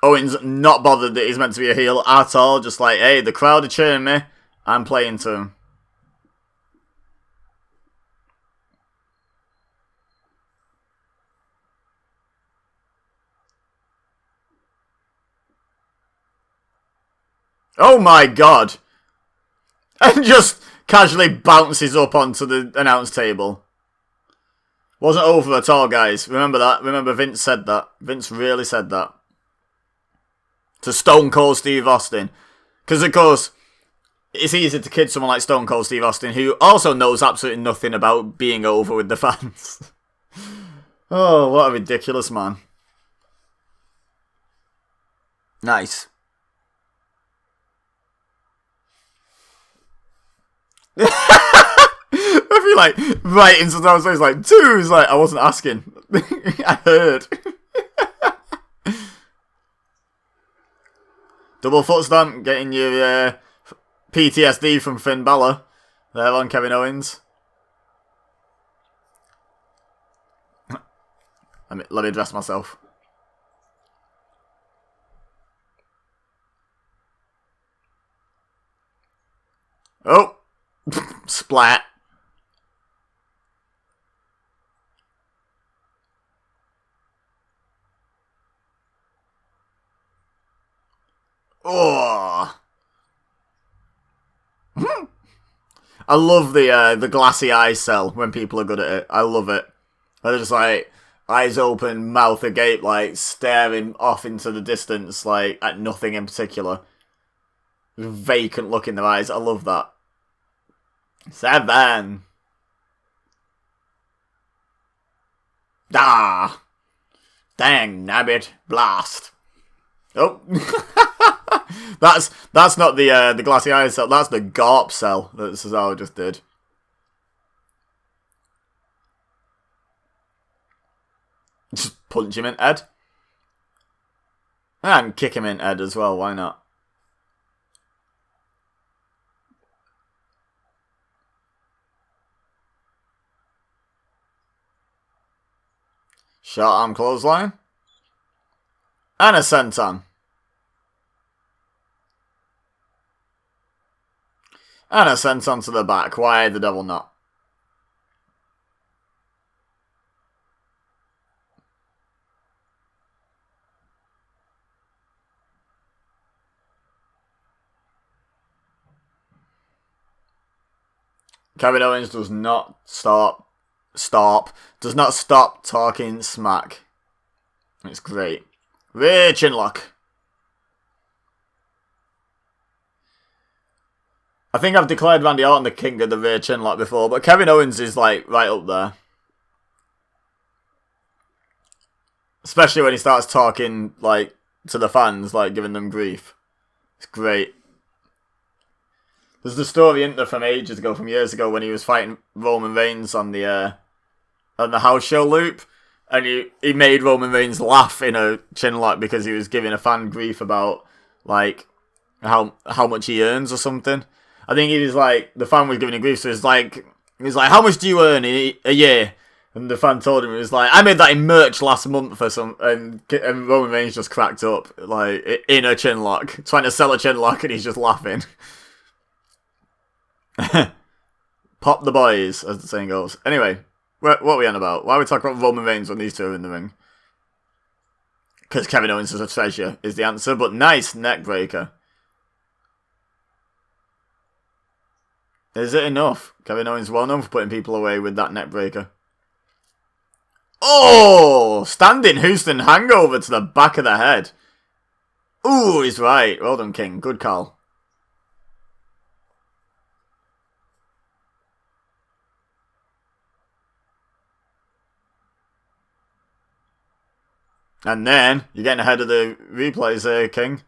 Owens not bothered that he's meant to be a heel at all. Just like, hey, the crowd are cheering me. I'm playing to him. Oh my god. And just casually bounces up onto the announce table. Wasn't over at all, guys. Remember that. Remember Vince said that. Vince really said that. To Stone Cold Steve Austin. Because, of course, it's easy to kid someone like Stone Cold Steve Austin, who also knows absolutely nothing about being over with the fans. Oh, what a ridiculous man. Nice. I feel like right into sometimes it's like, two, he's like, I wasn't asking. I heard. Double foot stomp, getting your PTSD from Finn Balor there on Kevin Owens. Let me dress myself. Oh! Splat. Oh! I love the glassy eye cell when people are good at it. I love it. They're just like eyes open, mouth agape, like staring off into the distance, like at nothing in particular. Vacant look in their eyes. I love that. 7. Ah! Dang, nabbit, blast. Oh. That's not the glassy eye cell, that's the Garp cell that Cesaro just did. Just punch him in the head. And kick him in the head as well, why not? Short arm clothesline. And a senton. And a senton to the back. Why the devil not? Kevin Owens does not does not stop talking smack. It's great. Rear chinlock. I think I've declared Randy Orton the king of the rear chinlock before, but Kevin Owens is like right up there. Especially when he starts talking like to the fans, like giving them grief. It's great. There's the story, isn't there, from ages ago, from years ago, when he was fighting Roman Reigns on the house show loop, and he made Roman Reigns laugh in a chinlock because he was giving a fan grief about like how much he earns or something. I think he was like, the fan was giving him grief, so he was like, how much do you earn a year? And the fan told him, it was like, I made that in merch last month or something, and Roman Reigns just cracked up like in a chinlock, trying to sell a chinlock, and he's just laughing. Pop the boys, as the saying goes. Anyway, what are we on about? Why are we talking about Roman Reigns when these two are in the ring? Because Kevin Owens is a treasure, is the answer. But nice neck breaker. Is it enough? Kevin Owens well known for putting people away with that neck breaker. Oh! Standing Houston hangover to the back of the head. Ooh, he's right. Well done, King. Good call. And then, you're getting ahead of the replays there, King.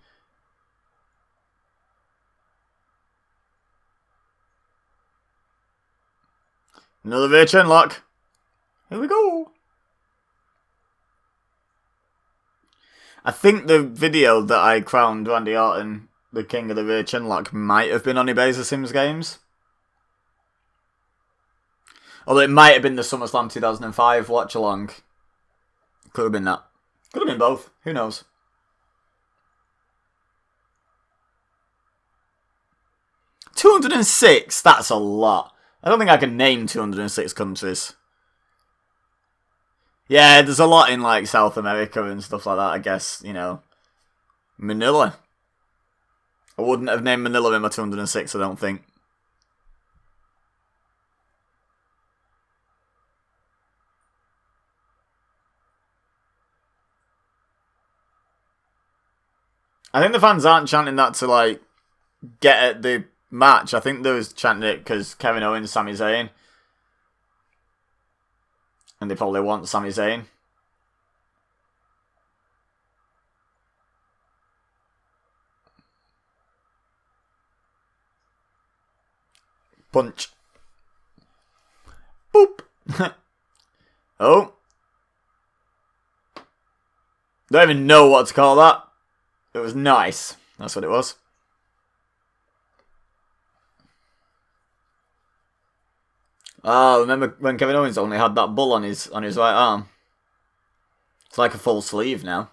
Another rear chin lock. Here we go. I think the video that I crowned Randy Orton the king of the rear chin lock might have been on eBay's The Sims games. Although it might have been the SummerSlam 2005 watch along. Could have been that. Could have been both. Who knows? $206. That's a lot. I don't think I can name 206 countries. Yeah, there's a lot in like South America and stuff like that, I guess, you know. Manila. I wouldn't have named Manila in my 206, I don't think. I think the fans aren't chanting that to like get at the match. I think they was chanting it because Kevin Owens, Sami Zayn. And they probably want Sami Zayn. Punch. Boop. Oh. Don't even know what to call that. It was nice. That's what it was. Ah, remember when Kevin Owens only had that bull on his right arm? It's like a full sleeve now.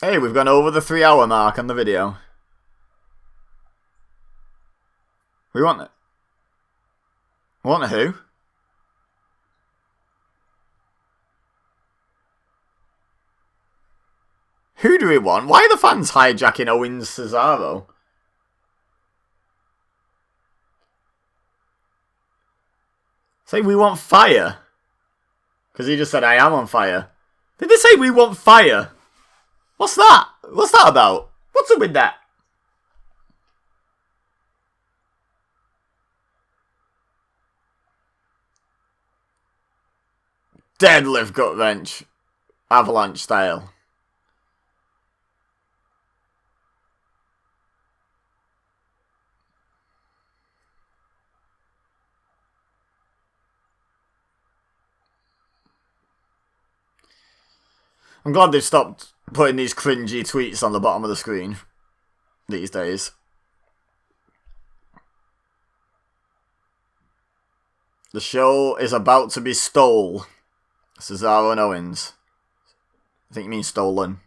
Hey, we've gone over the 3-hour mark on the video. We want it. Want who? Who do we want? Why are the fans hijacking Owens Cesaro? Say we want fire. Because he just said I am on fire. Did they say we want fire? What's that? What's that about? What's up with that? Deadlift gut wrench. Avalanche style. I'm glad they've stopped putting these cringy tweets on the bottom of the screen these days. The show is about to be stole. Cesaro and Owens. I think you mean stolen.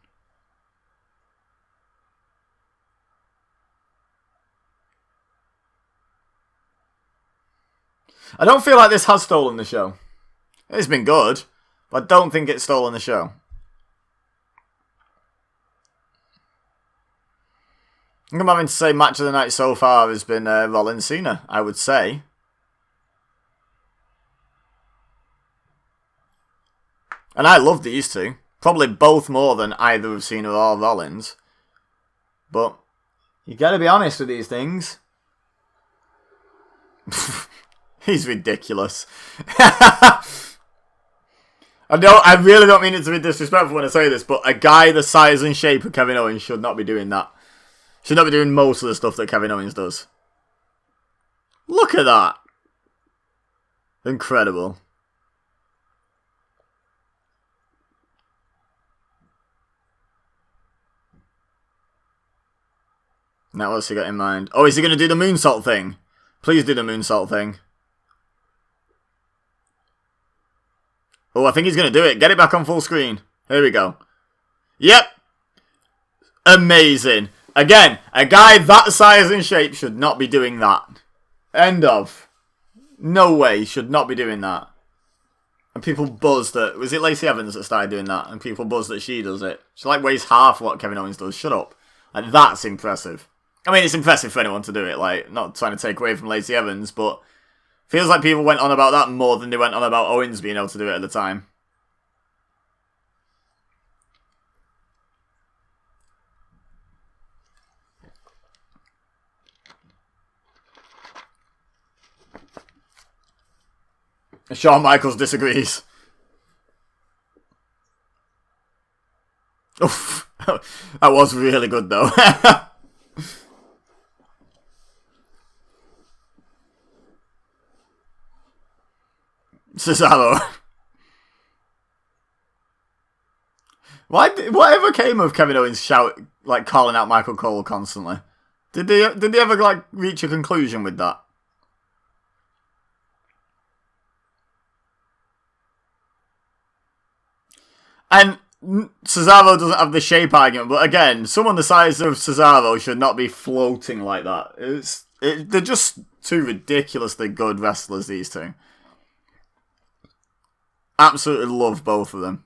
I don't feel like this has stolen the show. It's been good, but I don't think it's stolen the show. I think I'm having to say match of the night so far has been Rollins Cena, I would say. And I love these two. Probably both more than either of Cena or Rollins. But you gotta be honest with these things. He's ridiculous. I really don't mean it to be disrespectful when I say this, but a guy the size and shape of Kevin Owens should not be doing that. Should not be doing most of the stuff that Kevin Owens does. Look at that. Incredible. Now what's he got in mind? Oh, is he going to do the moonsault thing? Please do the moonsault thing. Oh, I think he's going to do it. Get it back on full screen. Here we go. Yep. Amazing. Again, a guy that size and shape should not be doing that. End of. No way, should not be doing that. And people buzz that... Was it Lacey Evans that started doing that? And people buzz that she does it. She like weighs half what Kevin Owens does. Shut up. Like, that's impressive. I mean, it's impressive for anyone to do it. Like, not trying to take away from Lacey Evans, but... Feels like people went on about that more than they went on about Owens being able to do it at the time. Shawn Michaels disagrees. Oof. That was really good, though. Cesaro. Whatever came of Kevin Owens calling out Michael Cole constantly? Did they ever reach a conclusion with that? And Cesaro doesn't have the shape argument, but again, someone the size of Cesaro should not be floating like that. They're just two ridiculously good wrestlers, these two. Absolutely love both of them.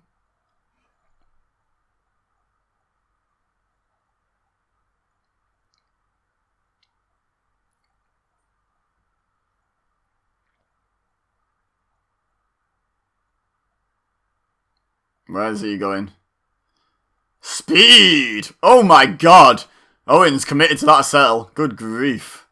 Where is he going? Speed! Oh my god! Owens committed to that settle. Good grief.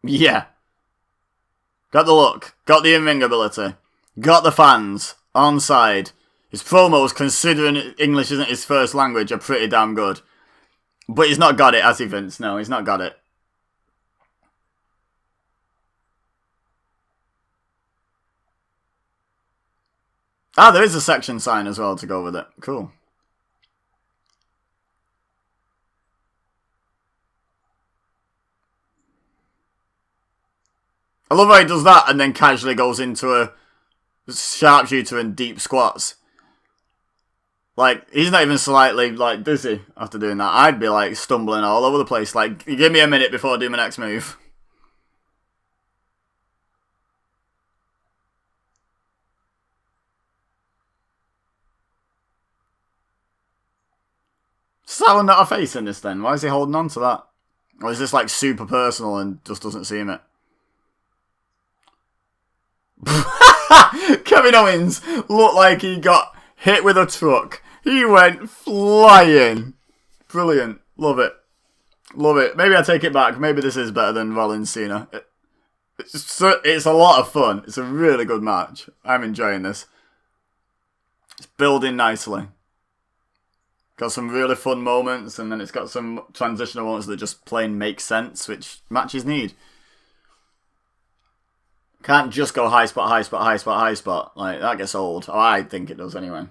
Yeah. Got the look. Got the in-ring ability. Got the fans. On side. His promos, considering English isn't his first language, are pretty damn good. But he's not got it, has he, Vince? No, he's not got it. Ah, there is a section sign as well to go with it. Cool. I love how he does that and then casually goes into a sharpshooter and deep squats. He's not even slightly, dizzy after doing that. I'd be, stumbling all over the place. Give me a minute before I do my next move. Is Alan not a face in this then? Why is he holding on to that? Or is this super personal and just doesn't seem it? Kevin Owens looked like he got hit with a truck. He went flying. Brilliant. Love it. Love it. Maybe I take it back. Maybe this is better than Rollins Cena. It's a lot of fun. It's a really good match. I'm enjoying this. It's building nicely. Got some really fun moments, and then it's got some transitional moments that just plain make sense, which matches need. Can't just go high spot, high spot, high spot, high spot. That gets old. Oh, I think it does anyway.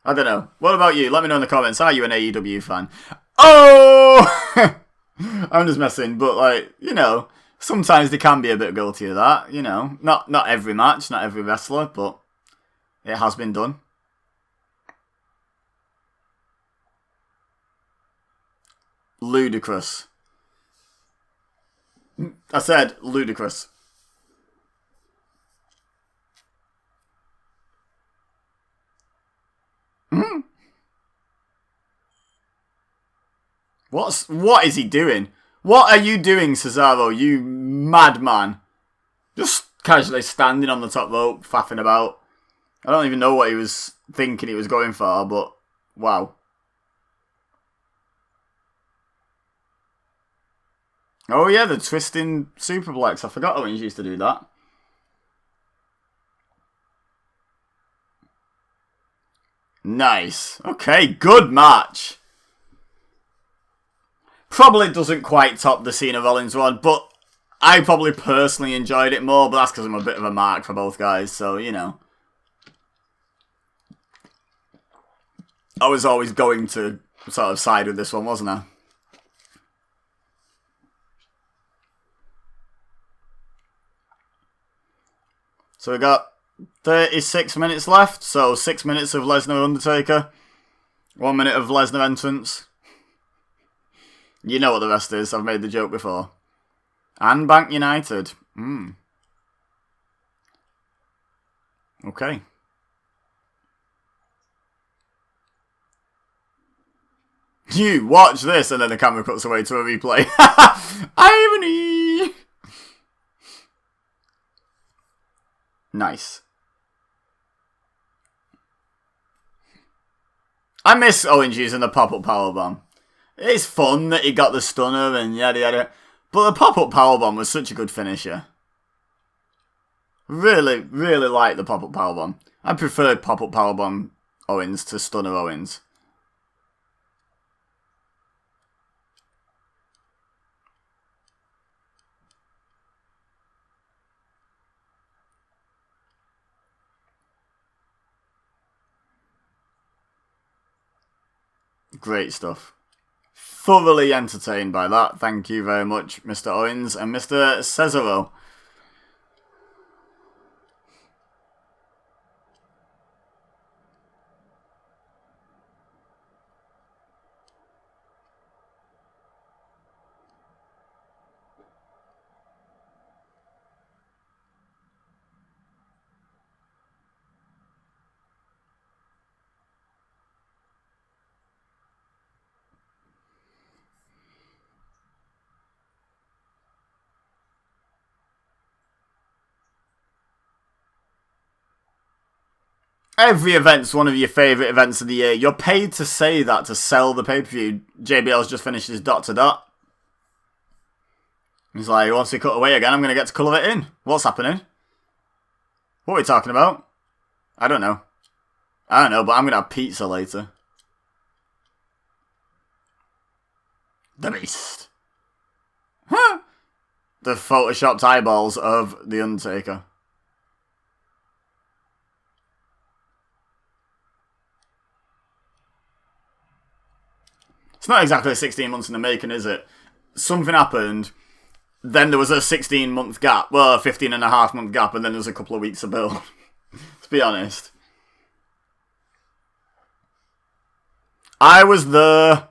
I don't know. What about you? Let me know in the comments. Are you an AEW fan? Oh! I'm just messing, but sometimes they can be a bit guilty of that, Not every match, not every wrestler, but it has been done. Ludicrous. I said ludicrous. What is he doing? What are you doing, Cesaro, you madman? Just casually standing on the top rope, faffing about. I don't even know what he was thinking he was going for, but wow. Oh yeah, the twisting superplex. I forgot Owens used to do that. Nice. Okay, good match. Probably doesn't quite top the Cena Rollins one, but I probably personally enjoyed it more, but that's because I'm a bit of a mark for both guys, so, I was always going to sort of side with this one, wasn't I? So we got 36 minutes left, so 6 minutes of Lesnar Undertaker, 1 minute of Lesnar entrance. You know what the rest is, I've made the joke before. And Bank United. Okay. You watch this, and then the camera cuts away to a replay. Irony! Nice. I miss Owens using the pop-up powerbomb. It's fun that he got the stunner and yada yada. But the pop-up powerbomb was such a good finisher. Really, really like the pop-up powerbomb. I preferred pop-up powerbomb Owens to Stunner Owens. Great stuff. Thoroughly entertained by that. Thank you very much, Mr. Owens and Mr. Cesaro. Every event's one of your favourite events of the year. You're paid to say that to sell the pay-per-view. JBL's just finished his dot to dot. He's like, once we cut away again, I'm going to get to colour it in. What's happening? What are we talking about? I don't know. I don't know, but I'm going to have pizza later. The Beast. Huh? The photoshopped eyeballs of The Undertaker. It's not exactly 16 months in the making, is it? Something happened, then there was a 16-month gap, well, a 15-and-a-half-month gap, and then there was a couple of weeks of build. Let's be honest. I was there.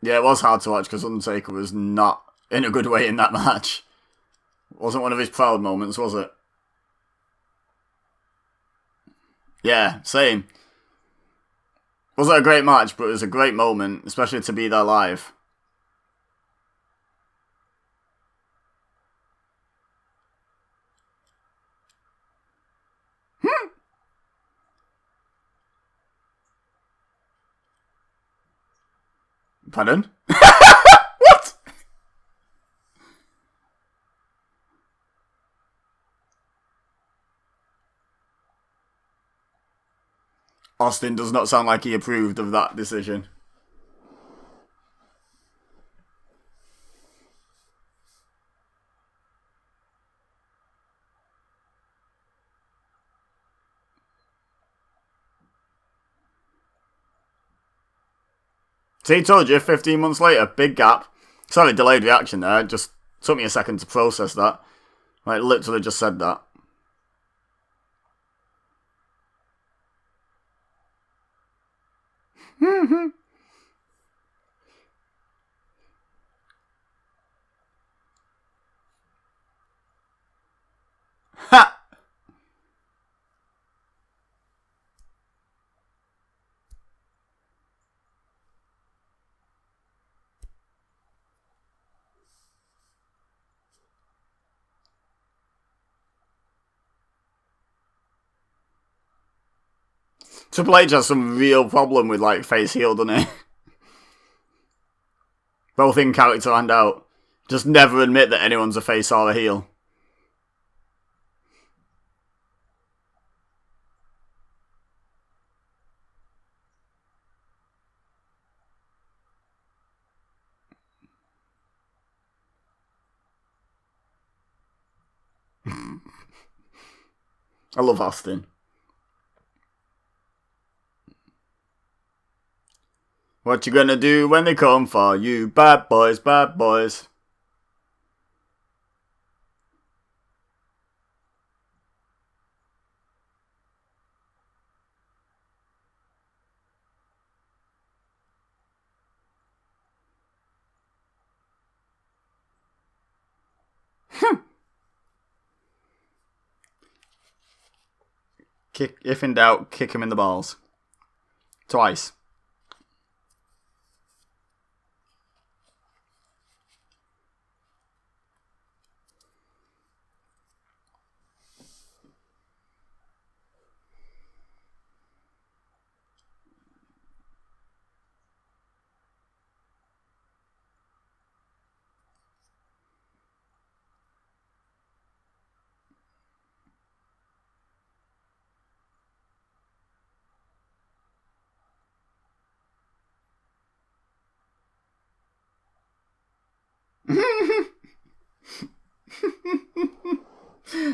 Yeah, it was hard to watch because Undertaker was not in a good way in that match. Wasn't one of his proud moments, was it? Yeah, same. Wasn't a great match, but it was a great moment, especially to be there live. Pardon? What? Austin does not sound like he approved of that decision. See, told you, 15 months later, big gap. Sorry, delayed reaction there. It just took me a second to process that. Like, literally just said that. Ha! Triple H has some real problem with, like, face heel, doesn't he? Both in character and out. Just never admit that anyone's a face or a heel. I love Austin. What you gonna do when they come for you? Bad boys, bad boys. Kick, if in doubt, kick him in the balls. Twice.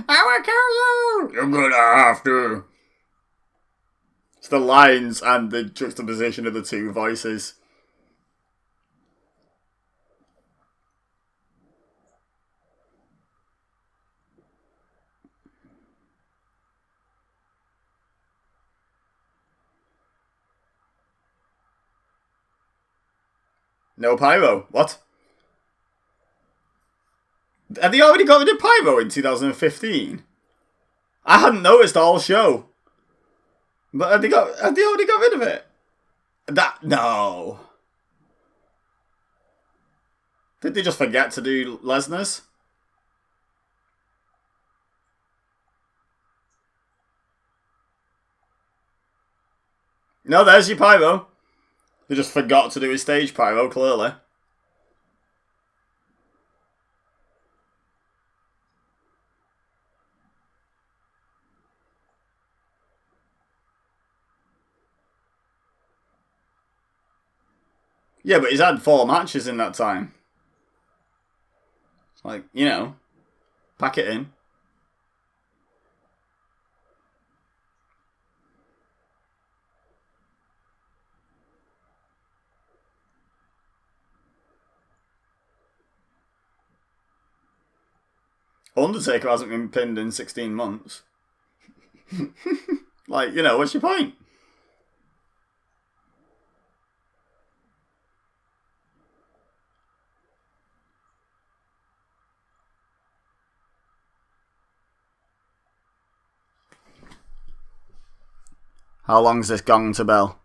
I will kill you! You're gonna have to. It's the lines and the juxtaposition of the two voices. No pyro. What? Have they already got rid of pyro in 2015? I hadn't noticed all show. But have they already got rid of it? No. Did they just forget to do Lesnar's? No, there's your pyro. They just forgot to do his stage pyro, clearly. Yeah, but he's had 4 matches in that time. Like, you know, pack it in. Undertaker hasn't been pinned in 16 months. Like, you know, what's your point? How long's this gong to bell?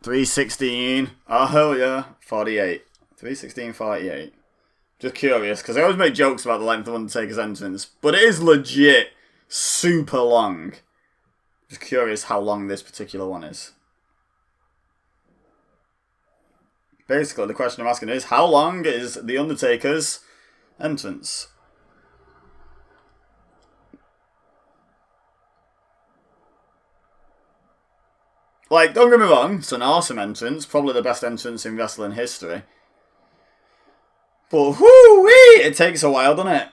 3:16. Oh, hell yeah. 48. 3:16:48. Just curious, because I always make jokes about the length of Undertaker's entrance, but it is legit super long. Just curious how long this particular one is. Basically, the question I'm asking is, how long is the Undertaker's entrance? Like, don't get me wrong, it's an awesome entrance, probably the best entrance in wrestling history. But whoo-wee, it takes a while, doesn't it?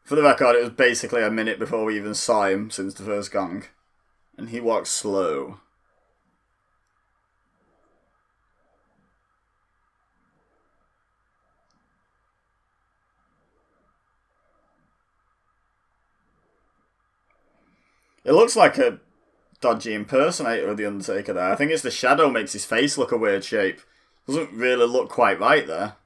For the record, it was basically a minute before we even saw him since the first gong. And he walks slow. It looks like a dodgy impersonator of The Undertaker there. I think it's the shadow makes his face look a weird shape. Doesn't really look quite right there.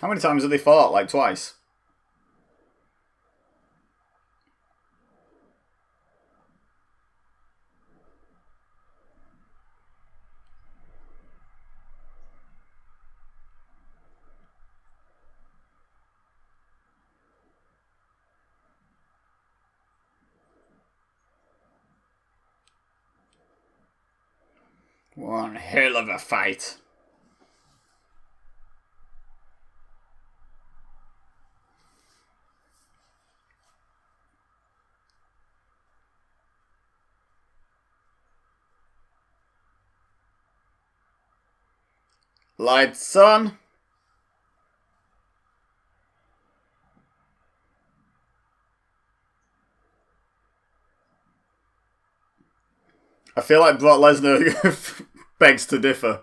How many times have they fought? Like twice? One hell of a fight. Lights on. I feel like Brock Lesnar begs to differ.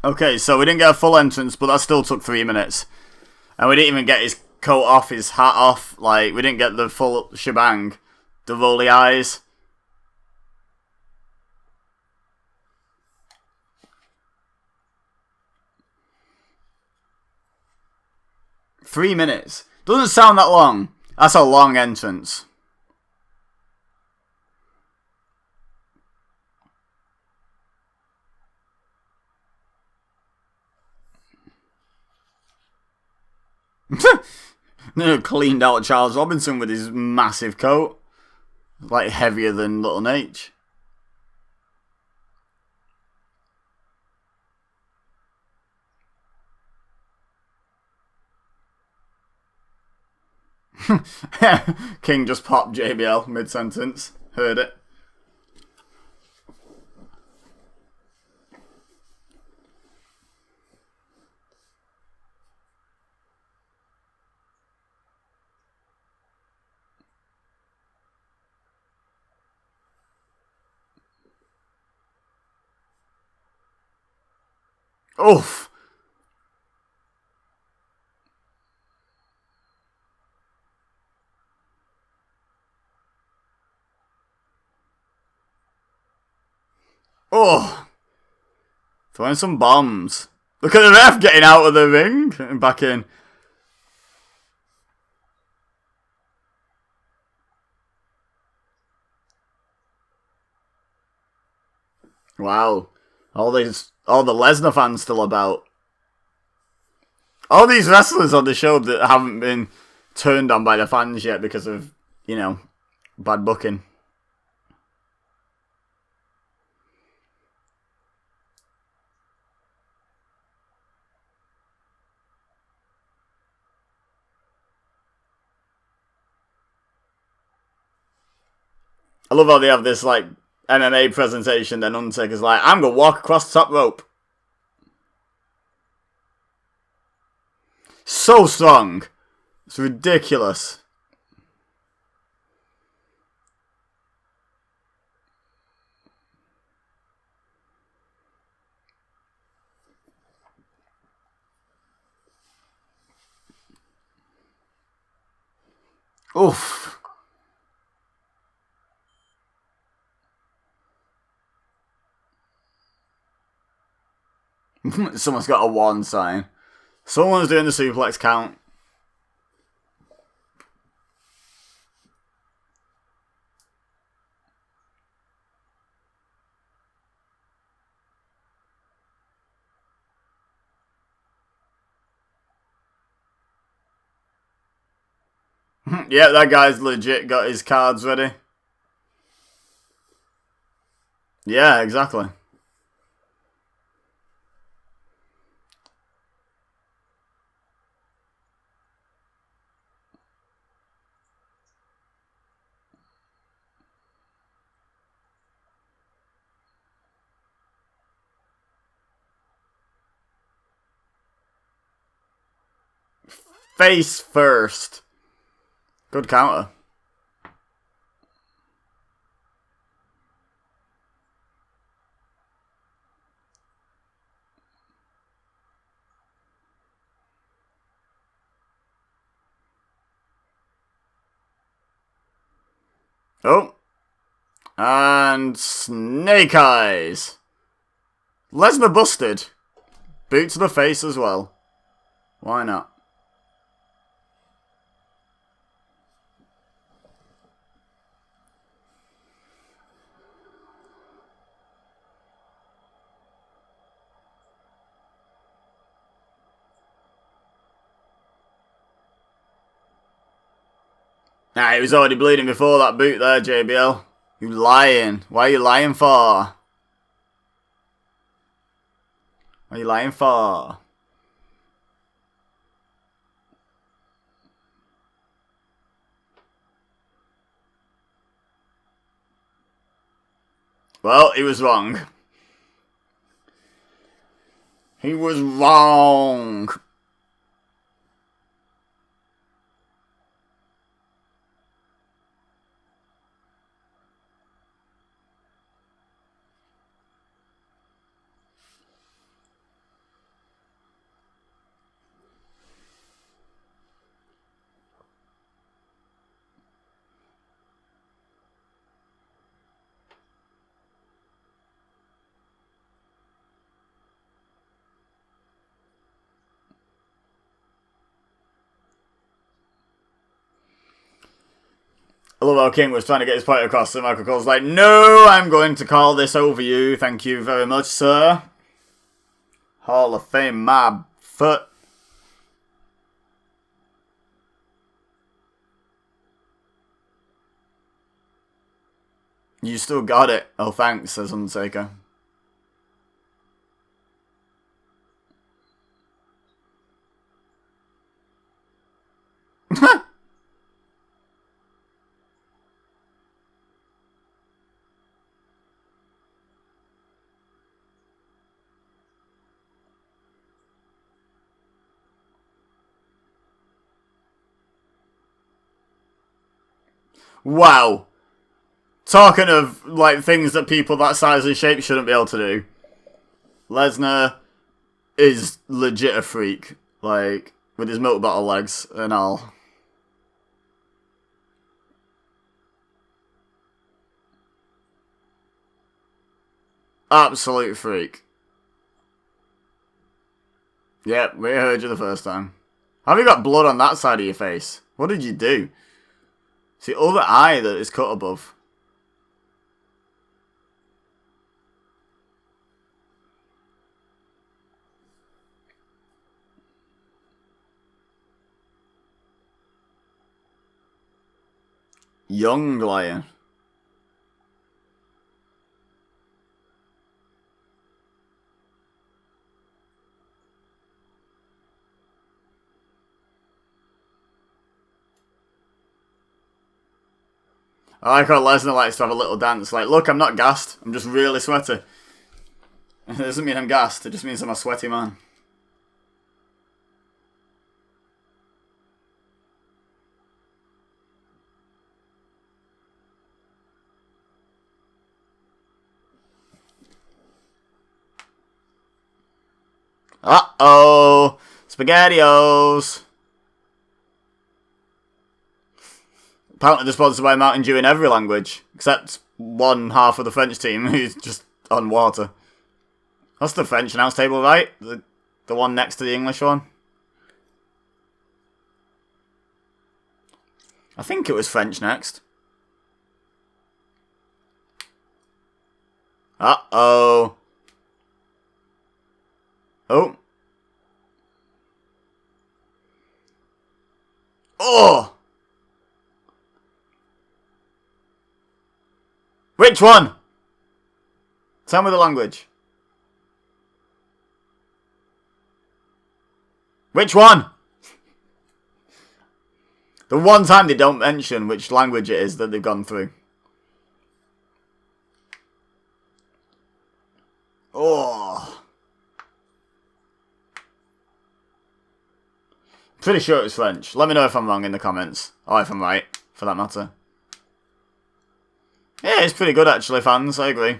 Okay, so we didn't get a full entrance, but that still took 3 minutes. And we didn't even get his coat off, his hat off. Like, we didn't get the full shebang. The rolly eyes. Three minutes. Doesn't sound that long. That's a long entrance. Cleaned out Charles Robinson with his massive coat. Like, heavier than Little Nate. King just popped JBL mid-sentence. Heard it. Oof. Oh. Throwing some bombs. Look at the ref getting out of the ring and back in. Wow. All the Lesnar fans still about. All these wrestlers on the show that haven't been turned on by the fans yet because of, bad booking. I love how they have this, like, MMA presentation, then Undertaker's like, I'm gonna walk across the top rope. So strong. It's ridiculous. Oof. Someone's got a one sign. Someone's doing the suplex count. Yeah, that guy's legit got his cards ready. Yeah, exactly. Face first. Good counter. Oh. And Snake Eyes. Lesnar busted. Boot to the face as well. Why not? Nah, he was already bleeding before that boot there, JBL. You lying. Why are you lying for? What are you lying for? Well, he was wrong. He was wrong. I love how King was trying to get his point across, and Michael Cole's like, no, I'm going to call this over you. Thank you very much, sir. Hall of Fame, my foot. You still got it. Oh, thanks, says Undertaker. Wow. Talking of, like, things that people that size and shape shouldn't be able to do. Lesnar is legit a freak. Like, with his milk bottle legs and all. Absolute freak. Yep, we heard you the first time. Have you got blood on that side of your face? What did you do? It's the other eye that is cut above. Young Lion. I like how Lesnar likes to have a little dance. Like, look, I'm not gassed. I'm just really sweaty. It doesn't mean I'm gassed. It just means I'm a sweaty man. Uh-oh. SpaghettiOs. Apparently they're sponsored by Mountain Dew in every language, except one half of the French team who's just on water. That's the French announce table, right? The one next to the English one? I think it was French next. Uh-oh. Oh. Oh! Which one? Tell me the language. Which one? The one time they don't mention which language it is that they've gone through. Oh. Pretty sure it was French. Let me know if I'm wrong in the comments. Or if I'm right, for that matter. Yeah, it's pretty good actually, fans. I agree.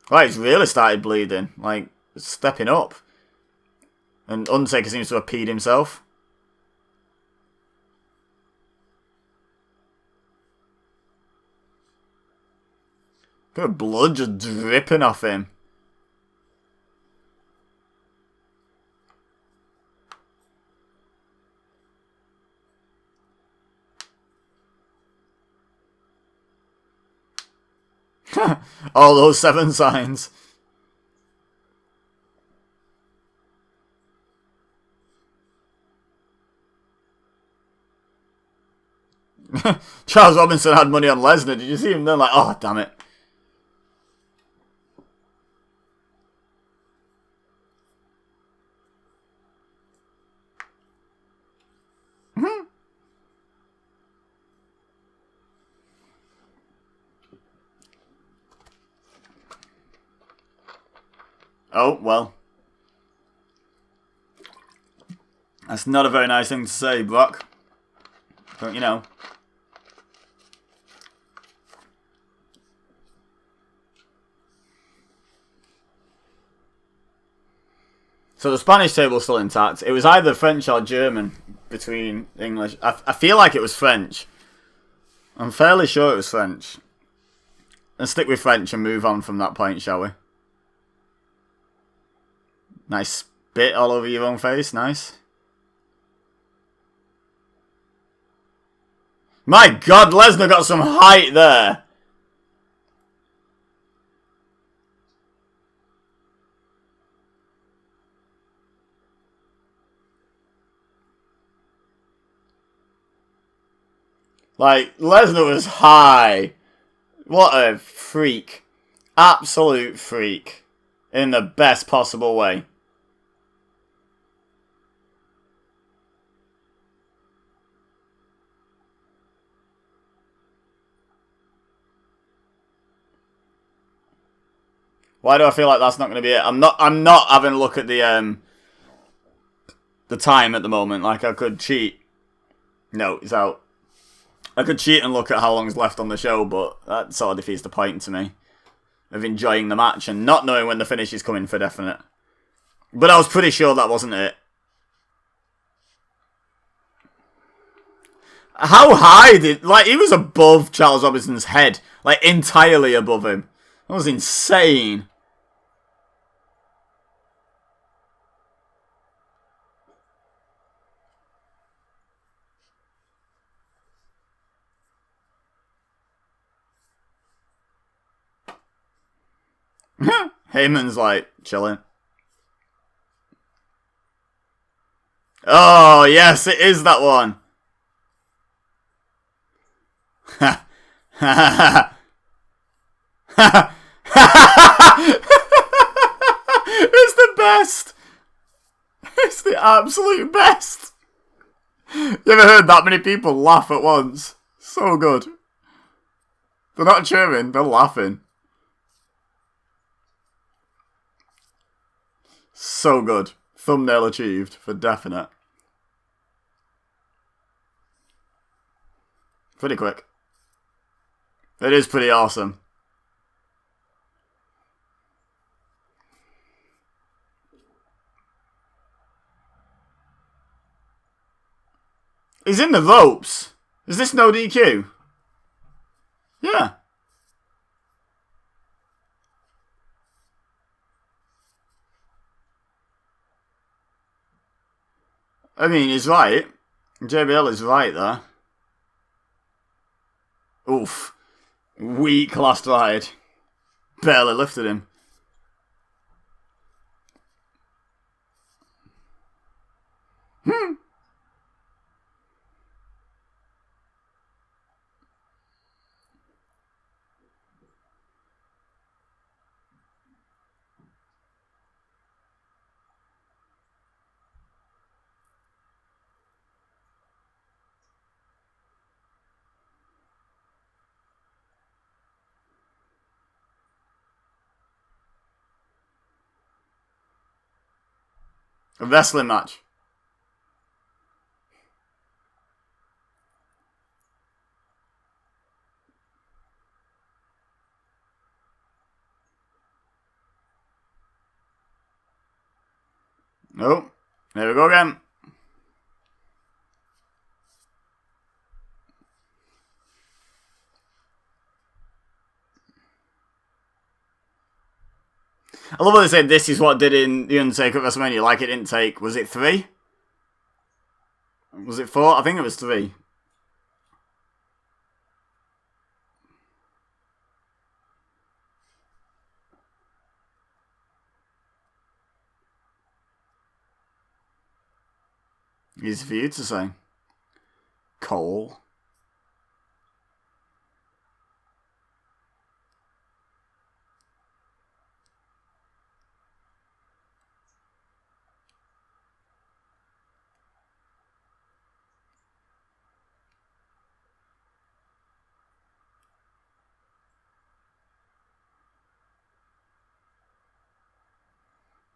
Right, he's really started bleeding. Like, stepping up. And Undertaker seems to have peed himself. Bit of blood just dripping off him. All those 7 signs. Charles Robinson had money on Lesnar. Did you see him then? Like, oh, damn it. Oh, well. That's not a very nice thing to say, Brock. But, you know. So the Spanish table's still intact. It was either French or German between English. I feel like it was French. I'm fairly sure it was French. Let's stick with French and move on from that point, shall we? Nice spit all over your own face. Nice. My God, Lesnar got some height there. Like, Lesnar was high. What a freak. Absolute freak. In the best possible way. Why do I feel like that's not going to be it? I'm not having a look at the time at the moment. Like, I could cheat. No, it's out. I could cheat and look at how long's left on the show, but that sort of defeats the point to me of enjoying the match and not knowing when the finish is coming for definite. But I was pretty sure that wasn't it. How high did... Like, he was above Charles Robinson's head. Like, entirely above him. That was insane. Heyman's like, chilling. Oh, yes, it is that one. It's the best. It's the absolute best. You ever heard that many people laugh at once? So good. They're not cheering, they're laughing. So good. Thumbnail achieved, for definite. Pretty quick. It is pretty awesome. He's in the ropes. Is this no DQ? Yeah. I mean, he's right. JBL is right there. Oof. Weak last ride. Barely lifted him. A wrestling match. Oh, there we go again. I love what they said this is what did in The Undertaker at WrestleMania. Like it didn't take, was it 3? Was it 4? I think it was 3. Easy for you to say. Cole.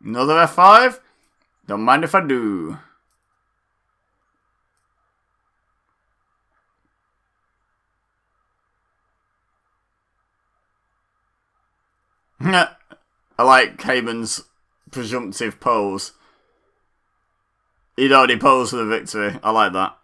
Another F5? Don't mind if I do. I like Heyman's presumptive pose. He'd already posed for the victory. I like that.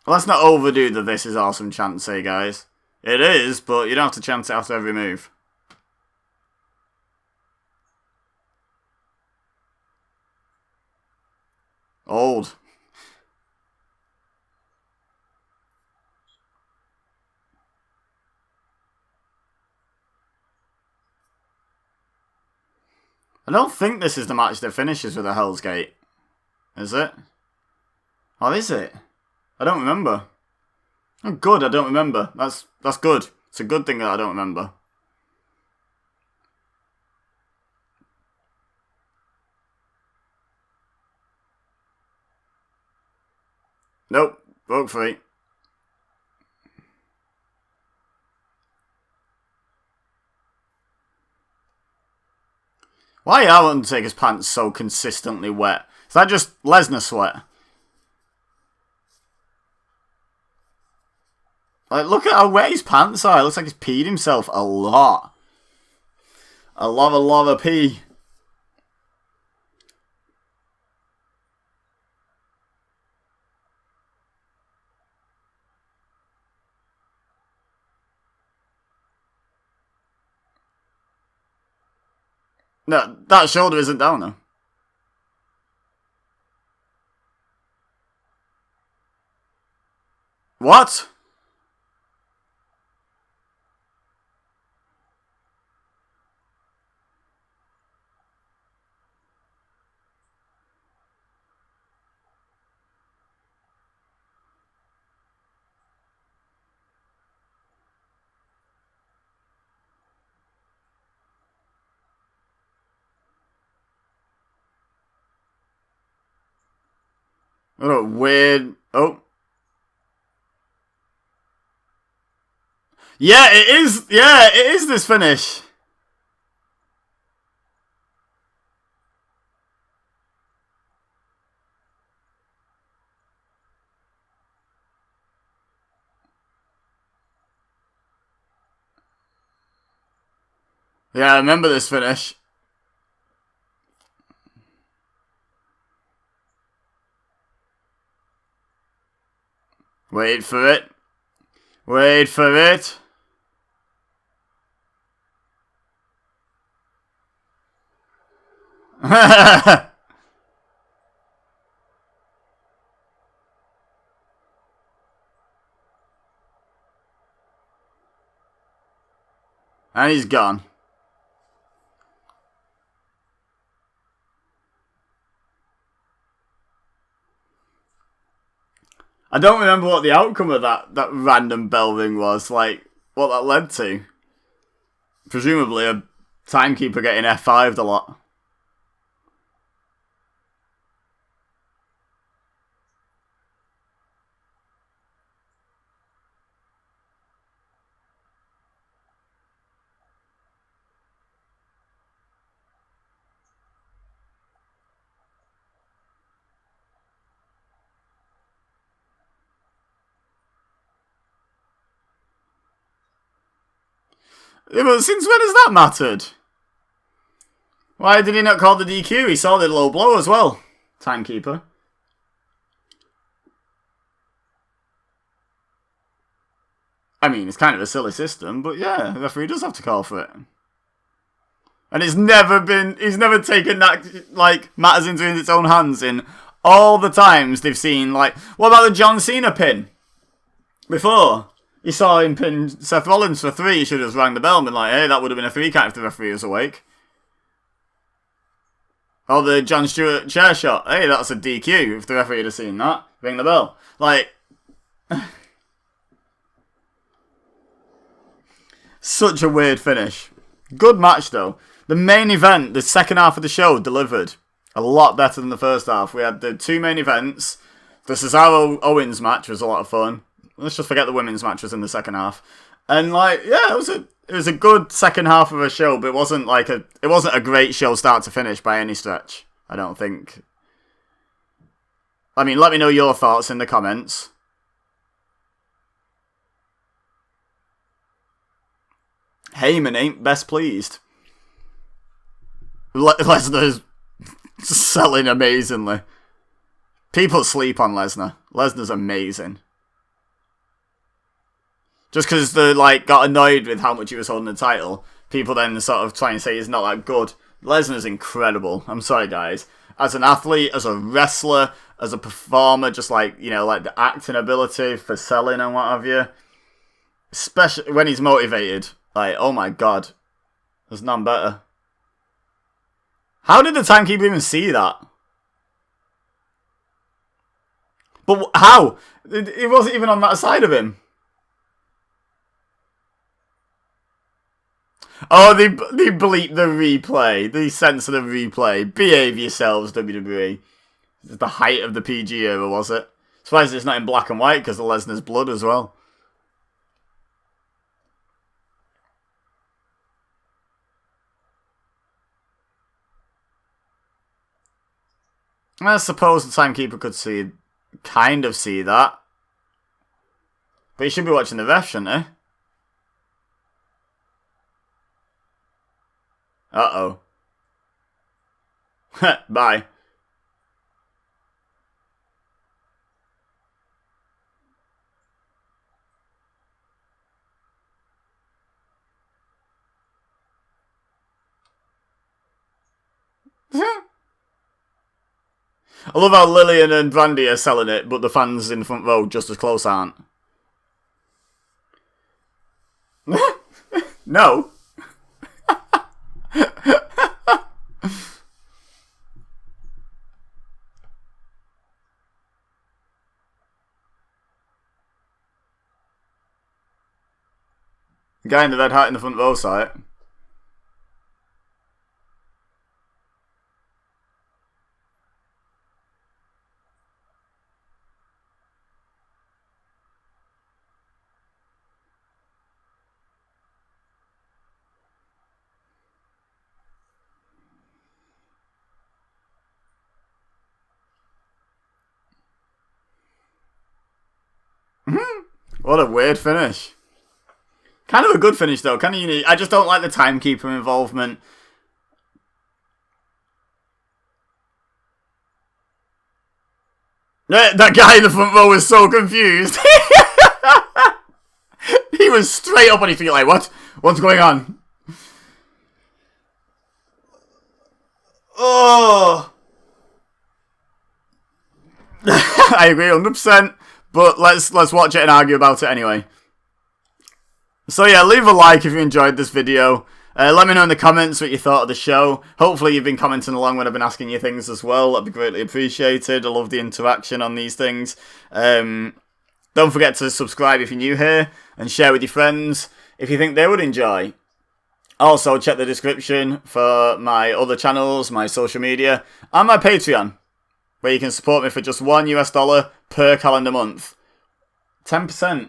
Let's not overdo the "this is awesome" chant, say, guys. It is, but you don't have to chant it after every move. Old. I don't think this is the match that finishes with a Hell's Gate. Is it? Or is it? I don't remember. Oh, good, I don't remember. That's good. It's a good thing that I don't remember. Nope, broke free. Why are Undertaker's pants so consistently wet? Is that just Lesnar sweat? Like, look at how wet his pants are. It looks like he's peed himself a lot. A lot of pee. No, that shoulder isn't down though. What? What a weird... Oh. Yeah, it is. Yeah, it is this finish. Yeah, I remember this finish. Wait for it. Wait for it. And he's gone. I don't remember what the outcome of that random bell ring was, like, what that led to. Presumably a timekeeper getting F5'd a lot. Yeah, but since when has that mattered? Why did he not call the DQ? He saw the low blow as well. Timekeeper. I mean, it's kind of a silly system, but yeah, the referee does have to call for it. And he's never taken that, like, matters into its own hands in all the times they've seen, like, what about the John Cena pin? Before. You saw him pin Seth Rollins for 3, he should have just rang the bell and been like, hey, that would have been a 3 count if the referee was awake. Or the John Stewart chair shot, hey, that's a DQ if the referee had seen that. Ring the bell. Like, such a weird finish. Good match though. The main event, the second half of the show, delivered. A lot better than the first half. We had the 2 main events. The Cesaro-Owens match was a lot of fun. Let's just forget the women's match was in the second half. And like, yeah, it was a good second half of a show, but it wasn't a great show start to finish by any stretch. I don't think. I mean, let me know your thoughts in the comments. Heyman ain't best pleased. Lesnar's selling amazingly. People sleep on Lesnar. Lesnar's amazing. Just because they like got annoyed with how much he was holding the title, people then sort of try and say he's not that good. Lesnar's incredible. I'm sorry, guys. As an athlete, as a wrestler, as a performer, just like, you know, like the acting ability for selling and what have you. Especially when he's motivated. Like, oh my god. There's none better. How did the timekeeper even see that? But how? It wasn't even on that side of him. Oh, they bleep the replay. They censor the replay. Behave yourselves, WWE. It's the height of the PG era, was it? Surprised it's not in black and white because of Lesnar's blood as well. I suppose the timekeeper could kind of see that. But he should be watching the ref, shouldn't he? Uh-oh. Bye. I love how Lillian and Brandy are selling it, but the fans in the front row just as close aren't. No. Guy in the red hat in the front row saw it. What a weird finish. Kind of a good finish though, kind of unique. I just don't like the timekeeper involvement. That guy in the front row was so confused. He was straight up on his feet like, what? What's going on? Oh. I agree 100%. But let's watch it and argue about it anyway. So yeah, leave a like if you enjoyed this video. Let me know in the comments what you thought of the show. Hopefully you've been commenting along when I've been asking you things as well. That'd be greatly appreciated. I love the interaction on these things. Don't forget to subscribe if you're new here and share with your friends if you think they would enjoy. Also, check the description for my other channels, my social media, and my Patreon, where you can support me for just $1 per calendar month. 10%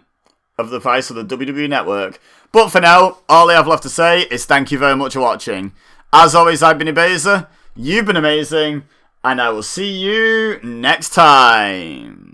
of the price of the WWE Network. But for now, all I have left to say is thank you very much for watching. As always, I've been Ibeza, you've been amazing, and I will see you next time.